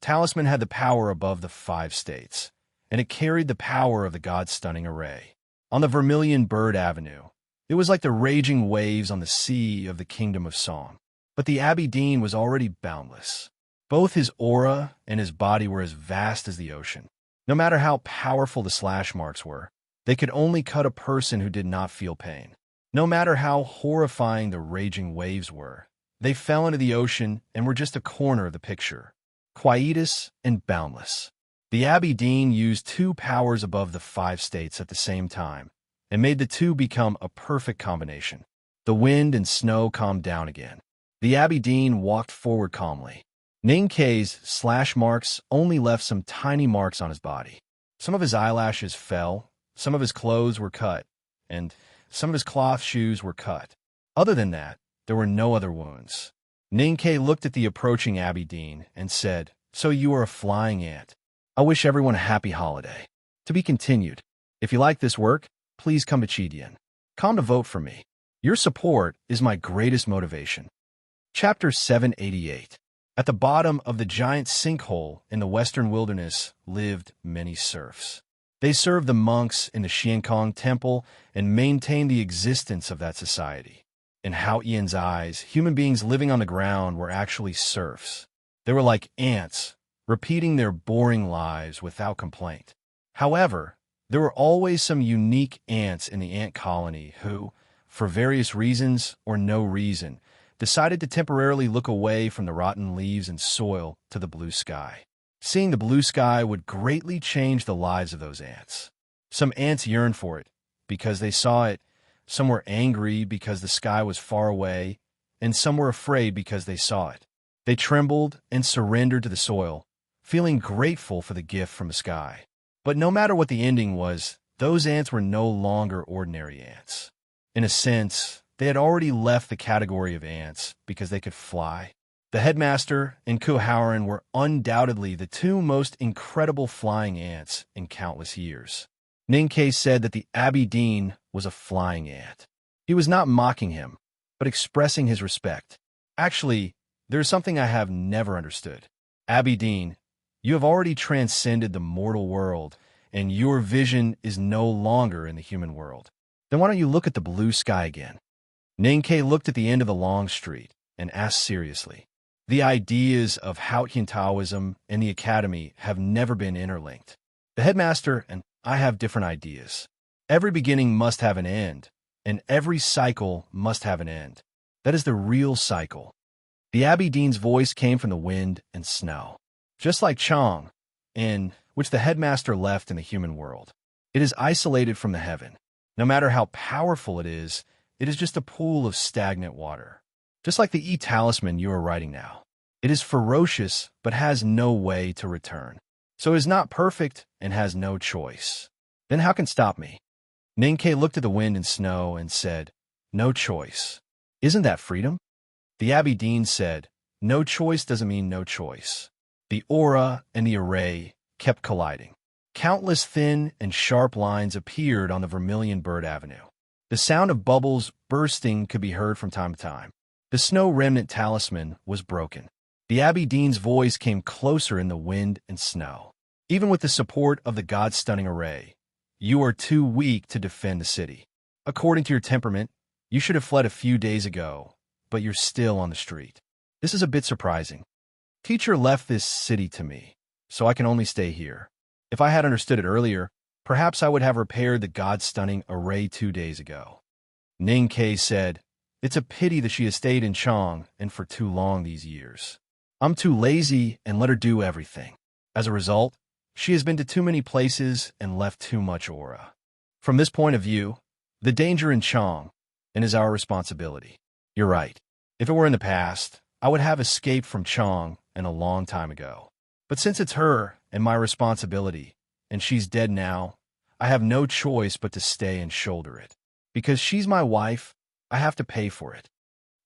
talisman had the power above the 5 states, and it carried the power of the God-stunning array. On the Vermilion Bird Avenue, it was like the raging waves on the sea of the Kingdom of Song. But the Abbey Dean was already boundless. Both his aura and his body were as vast as the ocean. No matter how powerful the slash marks were, they could only cut a person who did not feel pain. No matter how horrifying the raging waves were, they fell into the ocean and were just a corner of the picture. Quietus and boundless. The Abbey Dean used 2 powers above the 5 states at the same time, and made the 2 become a perfect combination. The wind and snow calmed down again. The Abbey Dean walked forward calmly. Ninkei's slash marks only left some tiny marks on his body. Some of his eyelashes fell, some of his clothes were cut, and some of his cloth shoes were cut. Other than that, there were no other wounds. Ninkei looked at the approaching Abbey Dean and said, "So you are a flying ant. I wish everyone a happy holiday." To be continued. If you like this work, please come to Chidian. Come to vote for me. Your support is my greatest motivation. Chapter 788. At the bottom of the giant sinkhole in the western wilderness lived many serfs. They served the monks in the Xiankong temple and maintained the existence of that society. In Hao Ian's eyes, human beings living on the ground were actually serfs. They were like ants, repeating their boring lives without complaint. However, there were always some unique ants in the ant colony who, for various reasons or no reason, decided to temporarily look away from the rotten leaves and soil to the blue sky. Seeing the blue sky would greatly change the lives of those ants. Some ants yearned for it because they saw it, some were angry because the sky was far away, and some were afraid because they saw it. They trembled and surrendered to the soil, feeling grateful for the gift from the sky. But no matter what the ending was, those ants were no longer ordinary ants. In a sense, they had already left the category of ants because they could fly. The headmaster and Kuhauren were undoubtedly the 2 most incredible flying ants in countless years. Ninkei said that the Abbey Dean was a flying ant. He was not mocking him, but expressing his respect. Actually, there is something I have never understood. Abbey Dean, you have already transcended the mortal world, and your vision is no longer in the human world. Then why don't you look at the blue sky again? Ninkei looked at the end of the long street and asked seriously. The ideas of Haotian Taoism and the academy have never been interlinked. The headmaster and I have different ideas. Every beginning must have an end, and every cycle must have an end. That is the real cycle. The Abbey Dean's voice came from the wind and snow. Just like Chang, in which the headmaster left in the human world. It is isolated from the heaven. No matter how powerful it is just a pool of stagnant water. Just like the talisman you are writing now. It is ferocious, but has no way to return. So it is not perfect and has no choice. Then how can stop me? Ninkei looked at the wind and snow and said, "No choice. Isn't that freedom?" The Abbey Dean said, "No choice doesn't mean no choice." The aura and the array kept colliding. Countless thin and sharp lines appeared on the Vermilion Bird Avenue. The sound of bubbles bursting could be heard from time to time. The snow remnant talisman was broken. The Abbey Dean's voice came closer in the wind and snow. Even with the support of the God-stunning array, you are too weak to defend the city. According to your temperament, You should have fled a few days ago, but you're still on the street. This is a bit surprising. Teacher left this city to me, so I can only stay here. If I had understood it earlier, perhaps I would have repaired the God-stunning array 2 days ago. Ning Ke said, "It's a pity that she has stayed in Chang and for too long these years. I'm too lazy and let her do everything. As a result, she has been to too many places and left too much aura. From this point of view, the danger in Chang and is our responsibility. You're right. If it were in the past, I would have escaped from Chang and a long time ago. But since it's her and my responsibility, and she's dead now, I have no choice but to stay and shoulder it. Because she's my wife, I have to pay for it."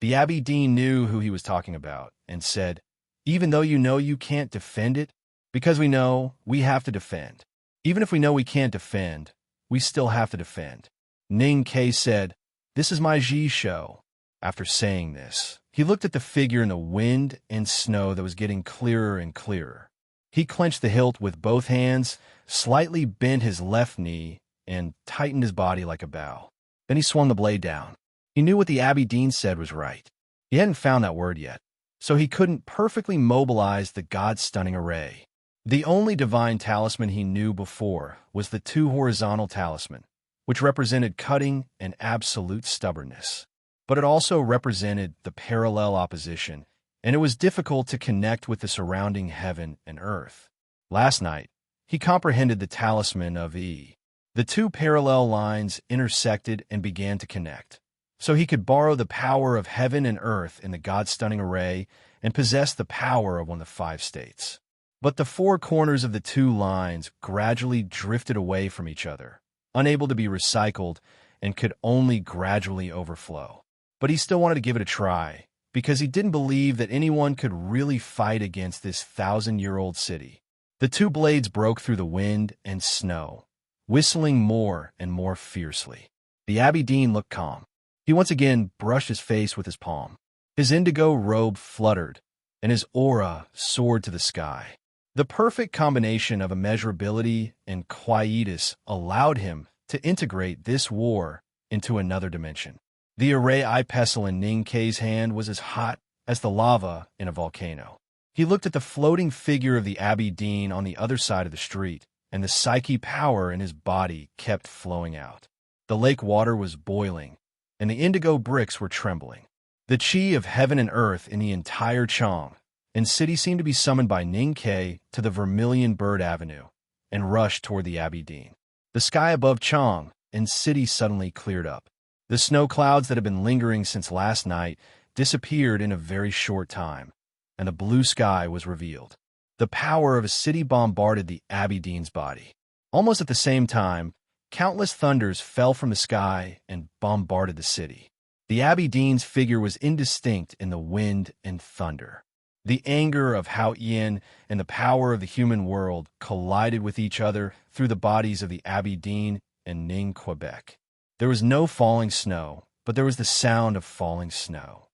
The Abbey Dean knew who he was talking about and said, "Even though you know you can't defend it, because we know we have to defend. Even if we know we can't defend, we still have to defend." Ning Ke said, "This is my Ji show." After saying this, he looked at the figure in the wind and snow that was getting clearer and clearer. He clenched the hilt with both hands, slightly bent his left knee, and tightened his body like a bow. Then he swung the blade down. He knew what the Abbey Dean said was right. He hadn't found that word yet, so he couldn't perfectly mobilize the God-stunning array. The only divine talisman he knew before was the 2 horizontal talisman, which represented cutting and absolute stubbornness. But it also represented the parallel opposition, and it was difficult to connect with the surrounding heaven and earth. Last night, he comprehended the talisman of E. The 2 parallel lines intersected and began to connect, so he could borrow the power of heaven and earth in the God-stunning array and possess the power of one of the 5 states. But the 4 corners of the 2 lines gradually drifted away from each other, unable to be recycled, and could only gradually overflow. But he still wanted to give it a try, because he didn't believe that anyone could really fight against this 1,000-year-old city. The 2 blades broke through the wind and snow, whistling more and more fiercely. The Abbey Dean looked calm. He once again brushed his face with his palm. His indigo robe fluttered, and his aura soared to the sky. The perfect combination of immeasurability and quietus allowed him to integrate this war into another dimension. The array eye pestle in Ning Ke's hand was as hot as the lava in a volcano. He looked at the floating figure of the Abbey Dean on the other side of the street, and the psyche power in his body kept flowing out. The lake water was boiling, and the indigo bricks were trembling. The chi of heaven and earth in the entire Chang and city seemed to be summoned by Ning Ke to the Vermilion Bird Avenue and rushed toward the Abbey Dean. The sky above Chang and city suddenly cleared up. The snow clouds that had been lingering since last night disappeared in a very short time, and a blue sky was revealed. The power of a city bombarded the Abbey Dean's body. Almost at the same time, countless thunders fell from the sky and bombarded the city. The Abbey Dean's figure was indistinct in the wind and thunder. The anger of Hao Yin and the power of the human world collided with each other through the bodies of the Abbey Dean and Ning Quebec. There was no falling snow, but there was the sound of falling snow.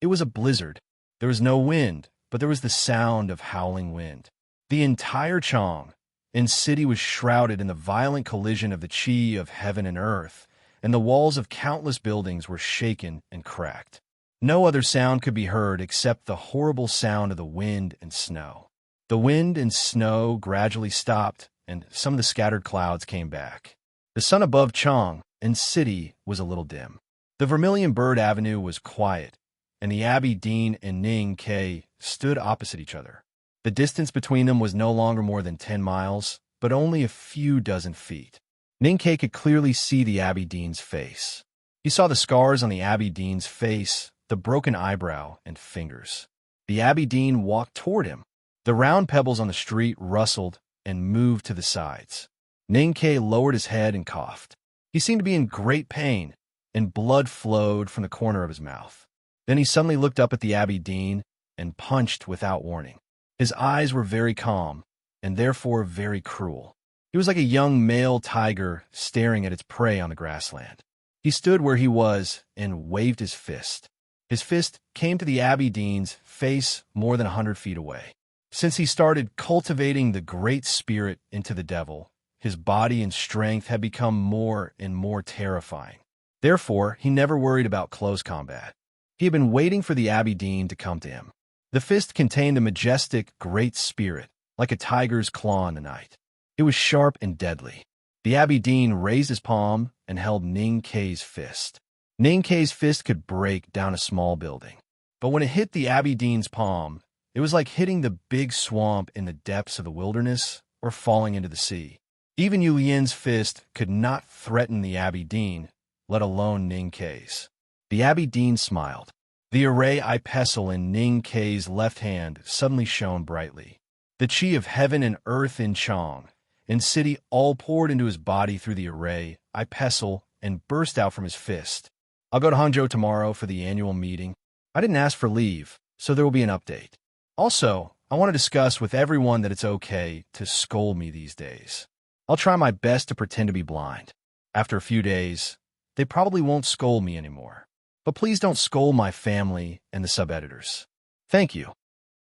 It was a blizzard. There was no wind, but there was the sound of howling wind. The entire Chang and city was shrouded in the violent collision of the chi of heaven and earth, and the walls of countless buildings were shaken and cracked. No other sound could be heard except the horrible sound of the wind and snow. The wind and snow gradually stopped, and some of the scattered clouds came back. The sun above Chang and city was a little dim. The Vermilion Bird Avenue was quiet, and the Abbey Dean and Ning Ke stood opposite each other. The distance between them was no longer more than 10 miles, but only a few dozen feet. Ning Ke could clearly see the Abbey Dean's face. He saw the scars on the Abbey Dean's face, the broken eyebrow and fingers. The Abbey Dean walked toward him. The round pebbles on the street rustled and moved to the sides. Ning Ke lowered his head and coughed. He seemed to be in great pain, and blood flowed from the corner of his mouth. Then he suddenly looked up at the Abbey Dean and punched without warning. His eyes were very calm, and therefore very cruel. He was like a young male tiger staring at its prey on the grassland. He stood where he was and waved his fist. His fist came to the Abbey Dean's face more than 100 feet away. Since he started cultivating the great spirit into the devil, his body and strength had become more and more terrifying. Therefore, he never worried about close combat. He had been waiting for the Aberdeen to come to him. The fist contained a majestic, great spirit, like a tiger's claw in the night. It was sharp and deadly. The Aberdeen raised his palm and held Ning Kei's fist. Ning Kei's fist could break down a small building. But when it hit the Aberdeen's palm, it was like hitting the big swamp in the depths of the wilderness or falling into the sea. Even Yu Lian's fist could not threaten the Aberdeen, let alone Ning Kei's. The Aberdeen smiled. The array eye pestle in Ning Kei's left hand suddenly shone brightly. The chi of heaven and earth in Chang and city all poured into his body through the array eye pestle and burst out from his fist. I'll go to Hangzhou tomorrow for the annual meeting. I didn't ask for leave, so there will be an update. Also, I want to discuss with everyone that it's okay to scold me these days. I'll try my best to pretend to be blind. After a few days, they probably won't scold me anymore. But please don't scold my family and the sub-editors. Thank you.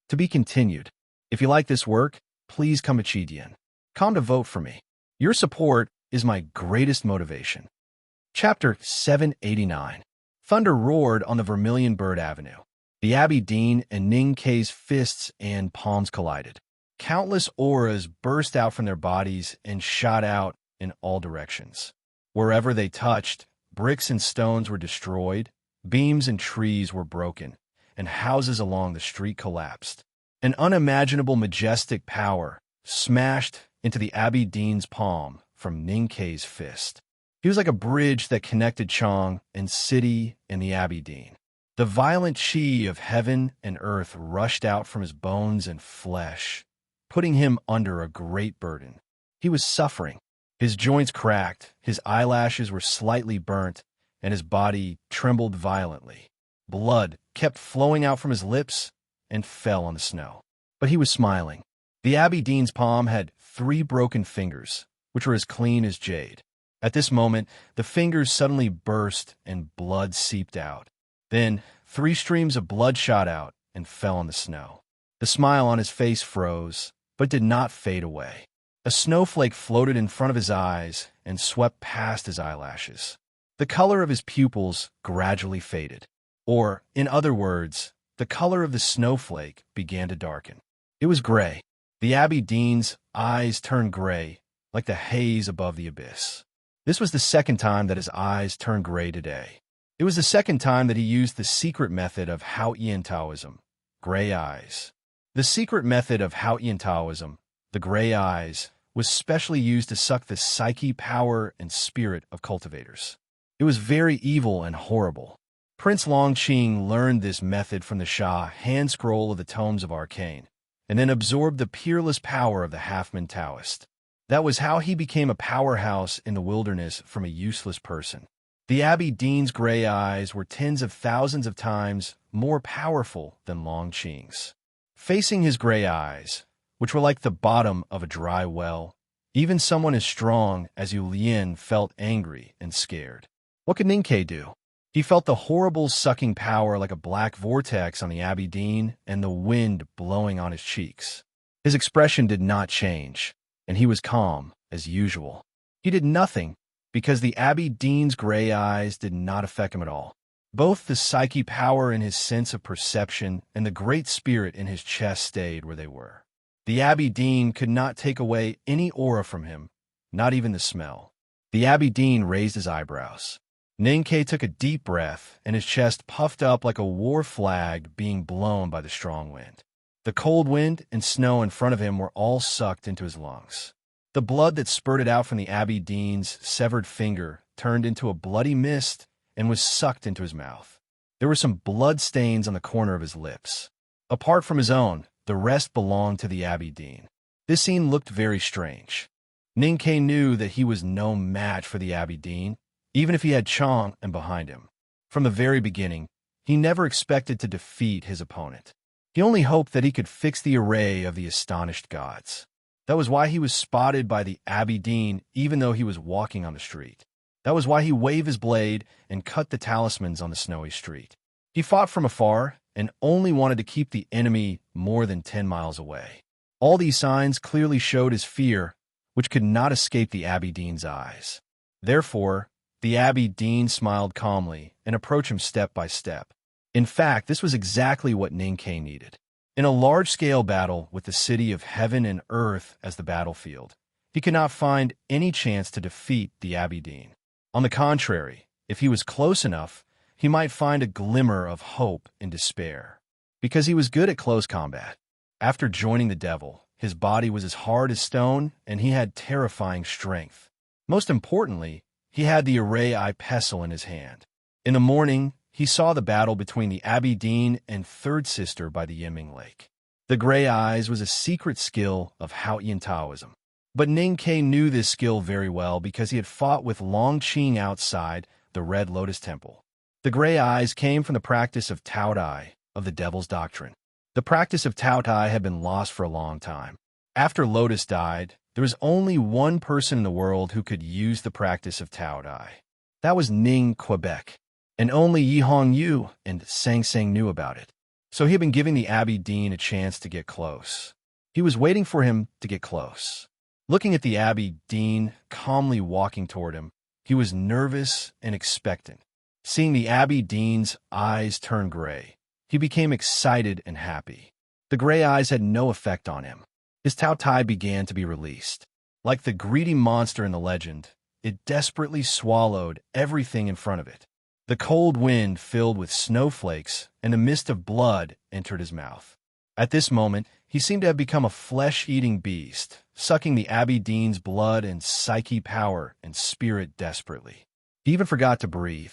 To be continued. If you like this work, please come to Chidian. Come to vote for me. Your support is my greatest motivation. Chapter 789. Thunder roared on the Vermilion Bird Avenue. The Aberdeen and Ning Kei's fists and palms collided. Countless auras burst out from their bodies and shot out in all directions. Wherever they touched, bricks and stones were destroyed, beams and trees were broken, and houses along the street collapsed. An unimaginable majestic power smashed into the Aberdeen's palm from Ning Kei's fist. He was like a bridge that connected Chang and city and the Aberdeen. The violent chi of heaven and earth rushed out from his bones and flesh, putting him under a great burden. He was suffering. His joints cracked, his eyelashes were slightly burnt, and his body trembled violently. Blood kept flowing out from his lips and fell on the snow. But he was smiling. The Aberdeen's palm had 3 broken fingers, which were as clean as jade. At this moment, the fingers suddenly burst and blood seeped out. Then 3 streams of blood shot out and fell on the snow. The smile on his face froze, but did not fade away. A snowflake floated in front of his eyes and swept past his eyelashes. The color of his pupils gradually faded. Or, in other words, the color of the snowflake began to darken. It was gray. The Aberdeen's eyes turned gray, like the haze above the abyss. This was the second time that his eyes turned gray today. It was the second time that he used the secret method of Haotian Taoism, gray eyes. The secret method of Haotian Taoism, the gray eyes, was specially used to suck the psyche, power, and spirit of cultivators. It was very evil and horrible. Prince Longqing learned this method from the Shah hand scroll of the Tomes of Arcane, and then absorbed the peerless power of the Halfman Taoist. That was how he became a powerhouse in the wilderness from a useless person. The Aberdeen's gray eyes were tens of thousands of times more powerful than Longqing's. Facing his gray eyes, which were like the bottom of a dry well, even someone as strong as Yu Lian felt angry and scared. What could Ning Kei do? He felt the horrible sucking power like a black vortex on the Aberdeen and the wind blowing on his cheeks. His expression did not change, and he was calm as usual. He did nothing because the Aberdeen's gray eyes did not affect him at all. Both the psyche power in his sense of perception and the great spirit in his chest stayed where they were. The Aberdeen could not take away any aura from him, not even the smell. The Aberdeen raised his eyebrows. Ning Kei took a deep breath, and his chest puffed up like a war flag being blown by the strong wind. The cold wind and snow in front of him were all sucked into his lungs. The blood that spurted out from the Aberdeen's severed finger turned into a bloody mist and was sucked into his mouth. There were some blood stains on the corner of his lips. Apart from his own, the rest belonged to the Aberdeen. This scene looked very strange. Ning Kei knew that he was no match for the Aberdeen, even if he had Chang and behind him. From the very beginning, he never expected to defeat his opponent. He only hoped that he could fix the array of the astonished gods. That was why he was spotted by the Aberdeen even though he was walking on the street. That was why he waved his blade and cut the talismans on the snowy street. He fought from afar and only wanted to keep the enemy more than 10 miles away. All these signs clearly showed his fear, which could not escape the Aberdeen's eyes. Therefore, The Abbey Dean smiled calmly and approached him step by step. In fact, this was exactly what Ninkei needed. In a large-scale battle with the city of heaven and earth as the battlefield, he could not find any chance to defeat the Abbey Dean. On the contrary, if he was close enough, he might find a glimmer of hope in despair. Because he was good at close combat. After joining the devil, his body was as hard as stone, and he had terrifying strength. Most importantly, he had the Array pestle in his hand. In the morning, he saw the battle between the Abbey Dean and third sister by the Yiming Lake. The gray eyes was a secret skill of Haotian Taoism. But Ninkei knew this skill very well because he had fought with Long Qing outside the Red Lotus Temple. The gray eyes came from the practice of Tao Dai, of the Devil's Doctrine. The practice of Tao Dai had been lost for a long time. After Lotus died, there was only one person in the world who could use the practice of Tao Dai. That was Ning Quebec, and only Yi Hong Yu and Sang Sang knew about it. So he had been giving the Abbey Dean a chance to get close. He was waiting for him to get close. Looking at the Abbey Dean calmly walking toward him, he was nervous and expectant. Seeing the Abbey Dean's eyes turn gray, he became excited and happy. The gray eyes had no effect on him. His Tao Tai began to be released. Like the greedy monster in the legend, it desperately swallowed everything in front of it. The cold wind filled with snowflakes and a mist of blood entered his mouth. At this moment, he seemed to have become a flesh-eating beast, sucking the Abbey Dean's blood and psyche power and spirit desperately. He even forgot to breathe.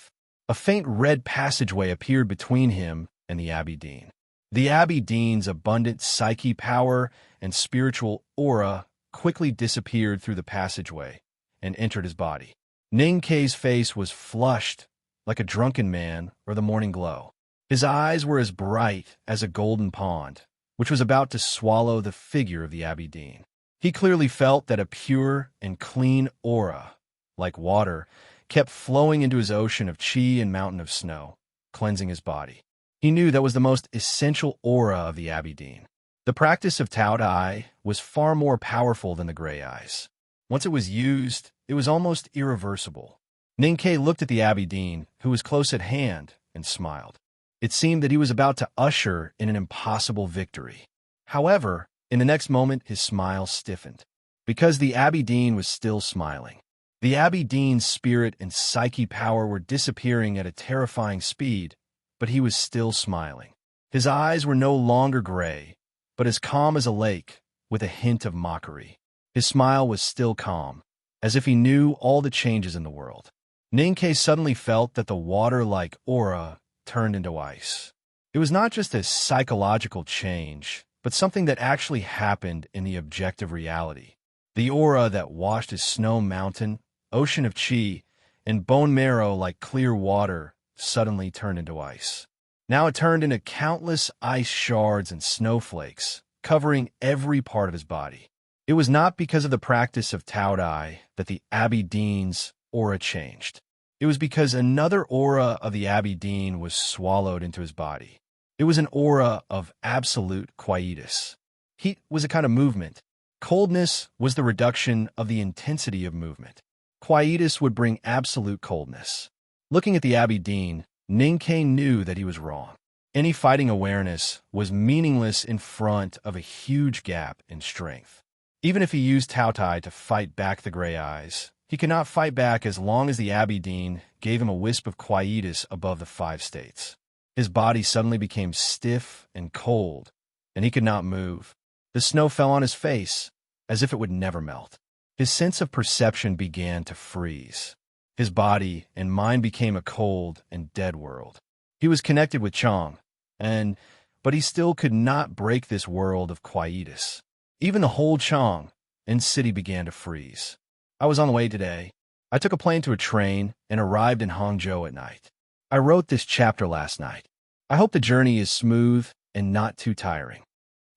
A faint red passageway appeared between him and the Abbey Dean. The Abbey Dean's abundant psyche power and spiritual aura quickly disappeared through the passageway and entered his body. Ninkei's face was flushed like a drunken man or the morning glow. His eyes were as bright as a golden pond, which was about to swallow the figure of the Abbey Dean. He clearly felt that a pure and clean aura, like water, kept flowing into his ocean of qi and mountain of snow, cleansing his body. He knew that was the most essential aura of the Abbey Dean. The practice of Tao Dai was far more powerful than the gray eyes. Once it was used, it was almost irreversible. Ninkei looked at the Abbey Dean, who was close at hand, and smiled. It seemed that he was about to usher in an impossible victory. However, in the next moment, his smile stiffened. Because the Abbey Dean was still smiling. The Abbey Dean's spirit and psyche power were disappearing at a terrifying speed, but he was still smiling. His eyes were no longer gray, but as calm as a lake, with a hint of mockery. His smile was still calm, as if he knew all the changes in the world. Ninkei suddenly felt that the water-like aura turned into ice. It was not just a psychological change, but something that actually happened in the objective reality. The aura that washed his snow mountain, ocean of qi, and bone marrow like clear water suddenly turned into ice. Now it turned into countless ice shards and snowflakes, covering every part of his body. It was not because of the practice of Tao Dai that the Abbey Dean's aura changed. It was because another aura of the Abbey Dean was swallowed into his body. It was an aura of absolute quietus. Heat was a kind of movement. Coldness was the reduction of the intensity of movement. Quietus would bring absolute coldness. Looking at the Abbey Dean, Ninkei knew that he was wrong. Any fighting awareness was meaningless in front of a huge gap in strength. Even if he used Tao Tai to fight back the gray eyes, he could not fight back as long as the Abbey Dean gave him a wisp of quietus above the 5 states. His body suddenly became stiff and cold, and he could not move. The snow fell on his face, as if it would never melt. His sense of perception began to freeze. His body and mind became a cold and dead world. He was connected with Chang, but he still could not break this world of quietus. Even the whole Chang and city began to freeze. I was on the way today. I took a plane to a train and arrived in Hangzhou at night. I wrote this chapter last night. I hope the journey is smooth and not too tiring.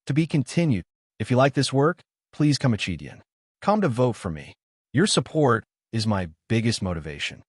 To be continued. If you like this work, please come a Chidian. Come to vote for me. Your support is my biggest motivation.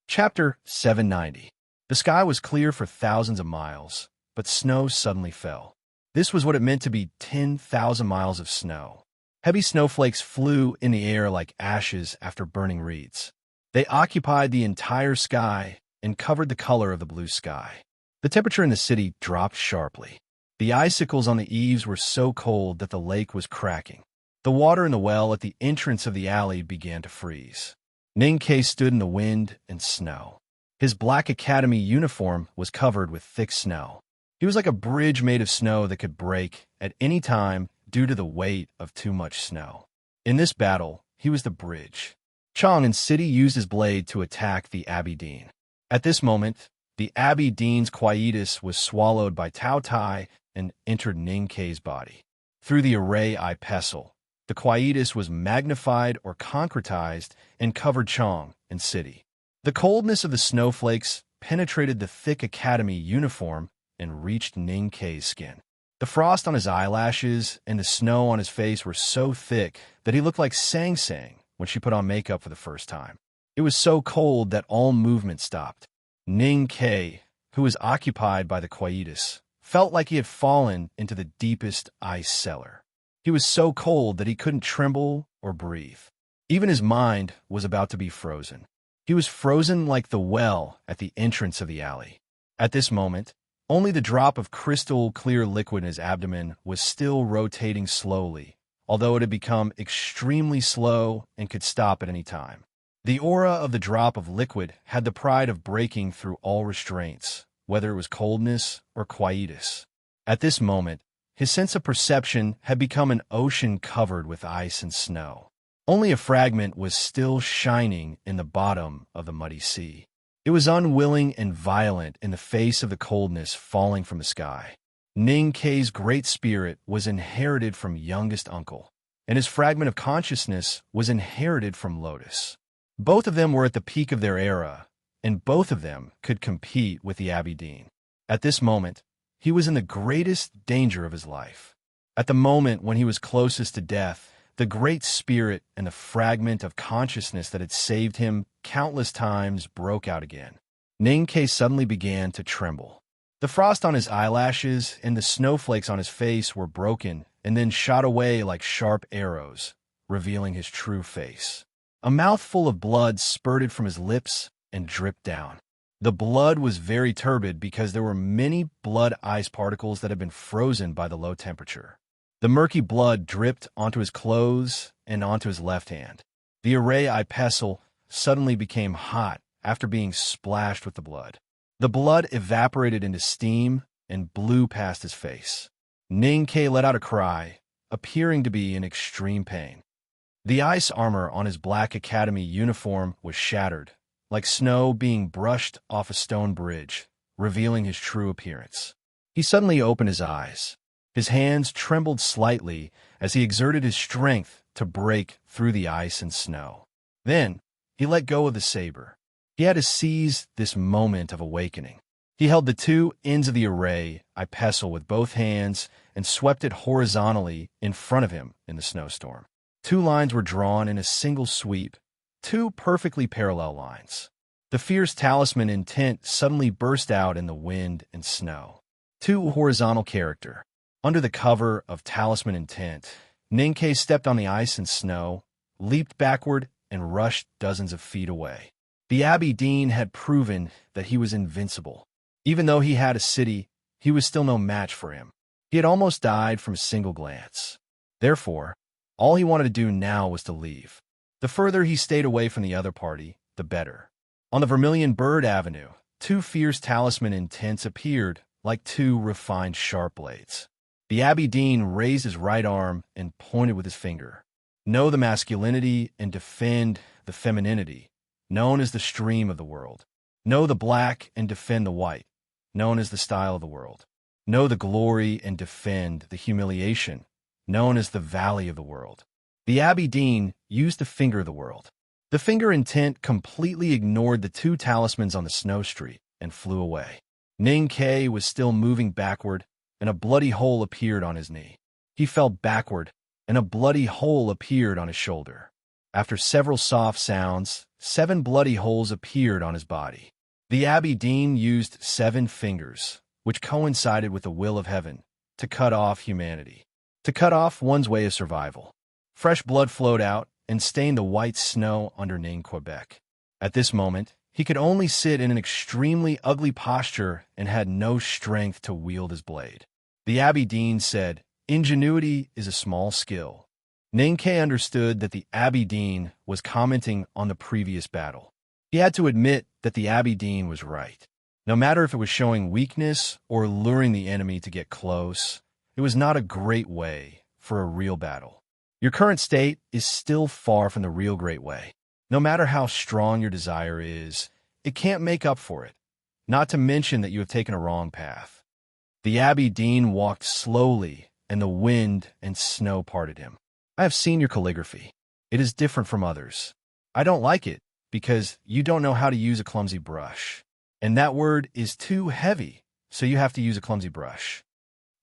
Chapter 790. The sky was clear for thousands of miles, but snow suddenly fell. This was what it meant to be 10,000 miles of snow. Heavy snowflakes flew in the air like ashes after burning reeds. They occupied the entire sky and covered the color of the blue sky. The temperature in the city dropped sharply. The icicles on the eaves were so cold that the lake was cracking. The water in the well at the entrance of the alley began to freeze. Ninkei stood in the wind and snow. His black academy uniform was covered with thick snow. He was like a bridge made of snow that could break at any time due to the weight of too much snow. In this battle, he was the bridge. Chong and City used his blade to attack the Abbey Dean. At this moment, the Abbey Dean's quietus was swallowed by Tao Tai and entered Ninkei's body. Through the array eye pestle, the quietus was magnified or concretized and covered Chong and City. The coldness of the snowflakes penetrated the thick academy uniform and reached Ninkei's skin. The frost on his eyelashes and the snow on his face were so thick that he looked like Sang Sang when she put on makeup for the first time. It was so cold that all movement stopped. Ninkei, who was occupied by the quietus, felt like he had fallen into the deepest ice cellar. He was so cold that he couldn't tremble or breathe. Even his mind was about to be frozen. He was frozen like the well at the entrance of the alley. At this moment, only the drop of crystal-clear liquid in his abdomen was still rotating slowly, although it had become extremely slow and could stop at any time. The aura of the drop of liquid had the pride of breaking through all restraints, whether it was coldness or quietus. At this moment, his sense of perception had become an ocean covered with ice and snow. Only a fragment was still shining in the bottom of the muddy sea. It was unwilling and violent in the face of the coldness falling from the sky. Ninkei's great spirit was inherited from youngest uncle, and his fragment of consciousness was inherited from Lotus. Both of them were at the peak of their era, and both of them could compete with the Abbey Dean. At this moment, he was in the greatest danger of his life. At the moment when he was closest to death, the great spirit and the fragment of consciousness that had saved him countless times broke out again. Ninkei suddenly began to tremble. The frost on his eyelashes and the snowflakes on his face were broken and then shot away like sharp arrows, revealing his true face. A mouthful of blood spurted from his lips and dripped down. The blood was very turbid because there were many blood ice particles that had been frozen by the low temperature. The murky blood dripped onto his clothes and onto his left hand. The array eye pestle suddenly became hot after being splashed with the blood. The blood evaporated into steam and blew past his face. Ninkei let out a cry, appearing to be in extreme pain. The ice armor on his black academy uniform was shattered, like snow being brushed off a stone bridge, revealing his true appearance. He suddenly opened his eyes. His hands trembled slightly as he exerted his strength to break through the ice and snow. Then, he let go of the saber. He had to seize this moment of awakening. He held the two ends of the array eye pestle with both hands and swept it horizontally in front of him in the snowstorm. Two lines were drawn in a single sweep, two perfectly parallel lines. The fierce talisman intent suddenly burst out in the wind and snow. Two horizontal character. Under the cover of talisman intent, Ninkei stepped on the ice and snow, leaped backward, and rushed dozens of feet away. The Abbey Dean had proven that he was invincible. Even though he had a city, he was still no match for him. He had almost died from a single glance. Therefore, all he wanted to do now was to leave. The further he stayed away from the other party, the better. On the Vermilion Bird Avenue, two fierce talisman intents appeared like two refined sharp blades. The Abbey Dean raised his right arm and pointed with his finger. Know the masculinity and defend the femininity, known as the stream of the world. Know the black and defend the white, known as the style of the world. Know the glory and defend the humiliation, known as the valley of the world. The Abbey Dean used the finger of the world. The finger intent completely ignored the two talismans on the snow street and flew away. Ninkei was still moving backward, and a bloody hole appeared on his knee. He fell backward, and a bloody hole appeared on his shoulder. After several soft sounds, 7 bloody holes appeared on his body. The Abbey Dean used 7 fingers, which coincided with the will of heaven, to cut off humanity, to cut off one's way of survival. Fresh blood flowed out and stained the white snow underneath Quebec. At this moment, he could only sit in an extremely ugly posture and had no strength to wield his blade. The Abbey Dean said, "Ingenuity is a small skill." Ninkei understood that the Abbey Dean was commenting on the previous battle. He had to admit that the Abbey Dean was right. No matter if it was showing weakness or luring the enemy to get close, it was not a great way for a real battle. Your current state is still far from the real great way. No matter how strong your desire is, it can't make up for it, not to mention that you have taken a wrong path. The Abbey Dean walked slowly, and the wind and snow parted him. "I have seen your calligraphy. It is different from others. I don't like it because you don't know how to use a clumsy brush. And that word is too heavy, so you have to use a clumsy brush."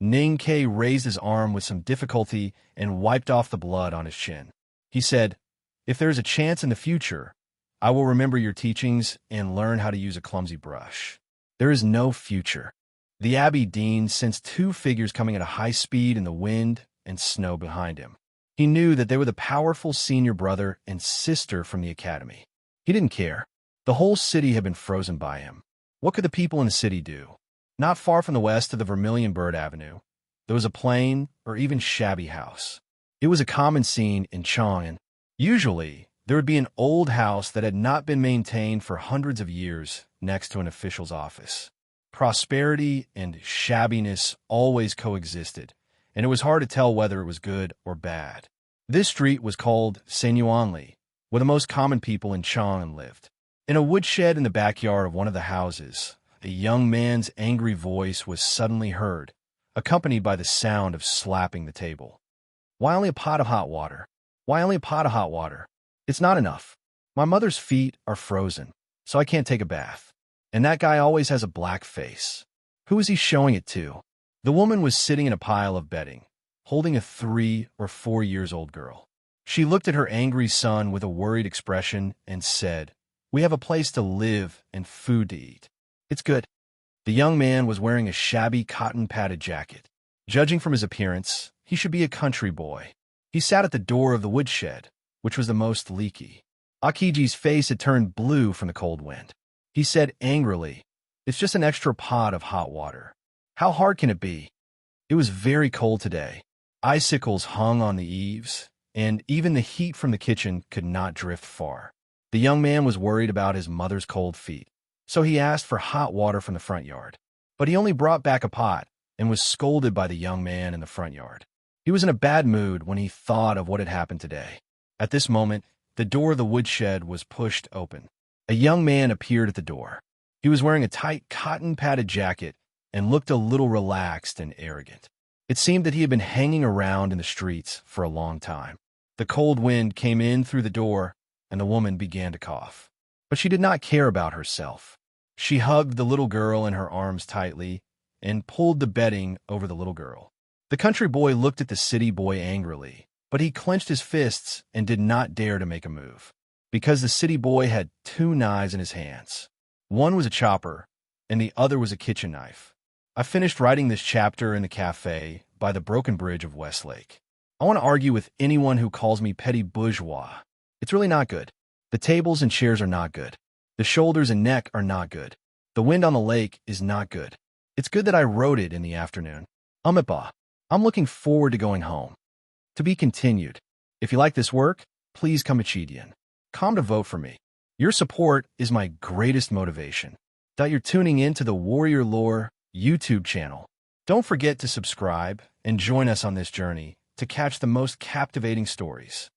Ninkei raised his arm with some difficulty and wiped off the blood on his chin. He said, "If there is a chance in the future, I will remember your teachings and learn how to use a clumsy brush." There is no future. The Abbey Dean sensed two figures coming at a high speed in the wind and snow behind him. He knew that they were the powerful senior brother and sister from the academy. He didn't care. The whole city had been frozen by him. What could the people in the city do? Not far from the west of the Vermilion Bird Avenue, there was a plain or even shabby house. It was a common scene in Chang'an. Usually, there would be an old house that had not been maintained for hundreds of years next to an official's office. Prosperity and shabbiness always coexisted, and it was hard to tell whether it was good or bad. This street was called Senyuanli, where the most common people in Chang'an lived. In a woodshed in the backyard of one of the houses, a young man's angry voice was suddenly heard, accompanied by the sound of slapping the table. "Why only a pot of hot water? Why only a pot of hot water? It's not enough. My mother's feet are frozen, so I can't take a bath. And that guy always has a black face. Who is he showing it to?" The woman was sitting in a pile of bedding, holding a 3 or 4 years old girl. She looked at her angry son with a worried expression and said, "We have a place to live and food to eat. It's good." The young man was wearing a shabby cotton-padded jacket. Judging from his appearance, he should be a country boy. He sat at the door of the woodshed, which was the most leaky. Akiji's face had turned blue from the cold wind. He said angrily, "It's just an extra pot of hot water. How hard can it be?" It was very cold today. Icicles hung on the eaves, and even the heat from the kitchen could not drift far. The young man was worried about his mother's cold feet, so he asked for hot water from the front yard. But he only brought back a pot and was scolded by the young man in the front yard. He was in a bad mood when he thought of what had happened today. At this moment, the door of the woodshed was pushed open. A young man appeared at the door. He was wearing a tight cotton-padded jacket and looked a little relaxed and arrogant. It seemed that he had been hanging around in the streets for a long time. The cold wind came in through the door, and the woman began to cough. But she did not care about herself. She hugged the little girl in her arms tightly and pulled the bedding over the little girl. The country boy looked at the city boy angrily, but he clenched his fists and did not dare to make a move, because the city boy had 2 knives in his hands. One was a chopper, and the other was a kitchen knife. I finished writing this chapter in the cafe by the broken bridge of Westlake. I want to argue with anyone who calls me petty bourgeois. It's really not good. The tables and chairs are not good. The shoulders and neck are not good. The wind on the lake is not good. It's good that I wrote it in the afternoon. I'm looking forward to going home. To be continued. If you like this work, please come to Chidian. Come to vote for me. Your support is my greatest motivation. That you're tuning in to the Warrior Lore YouTube channel. Don't forget to subscribe and join us on this journey to catch the most captivating stories.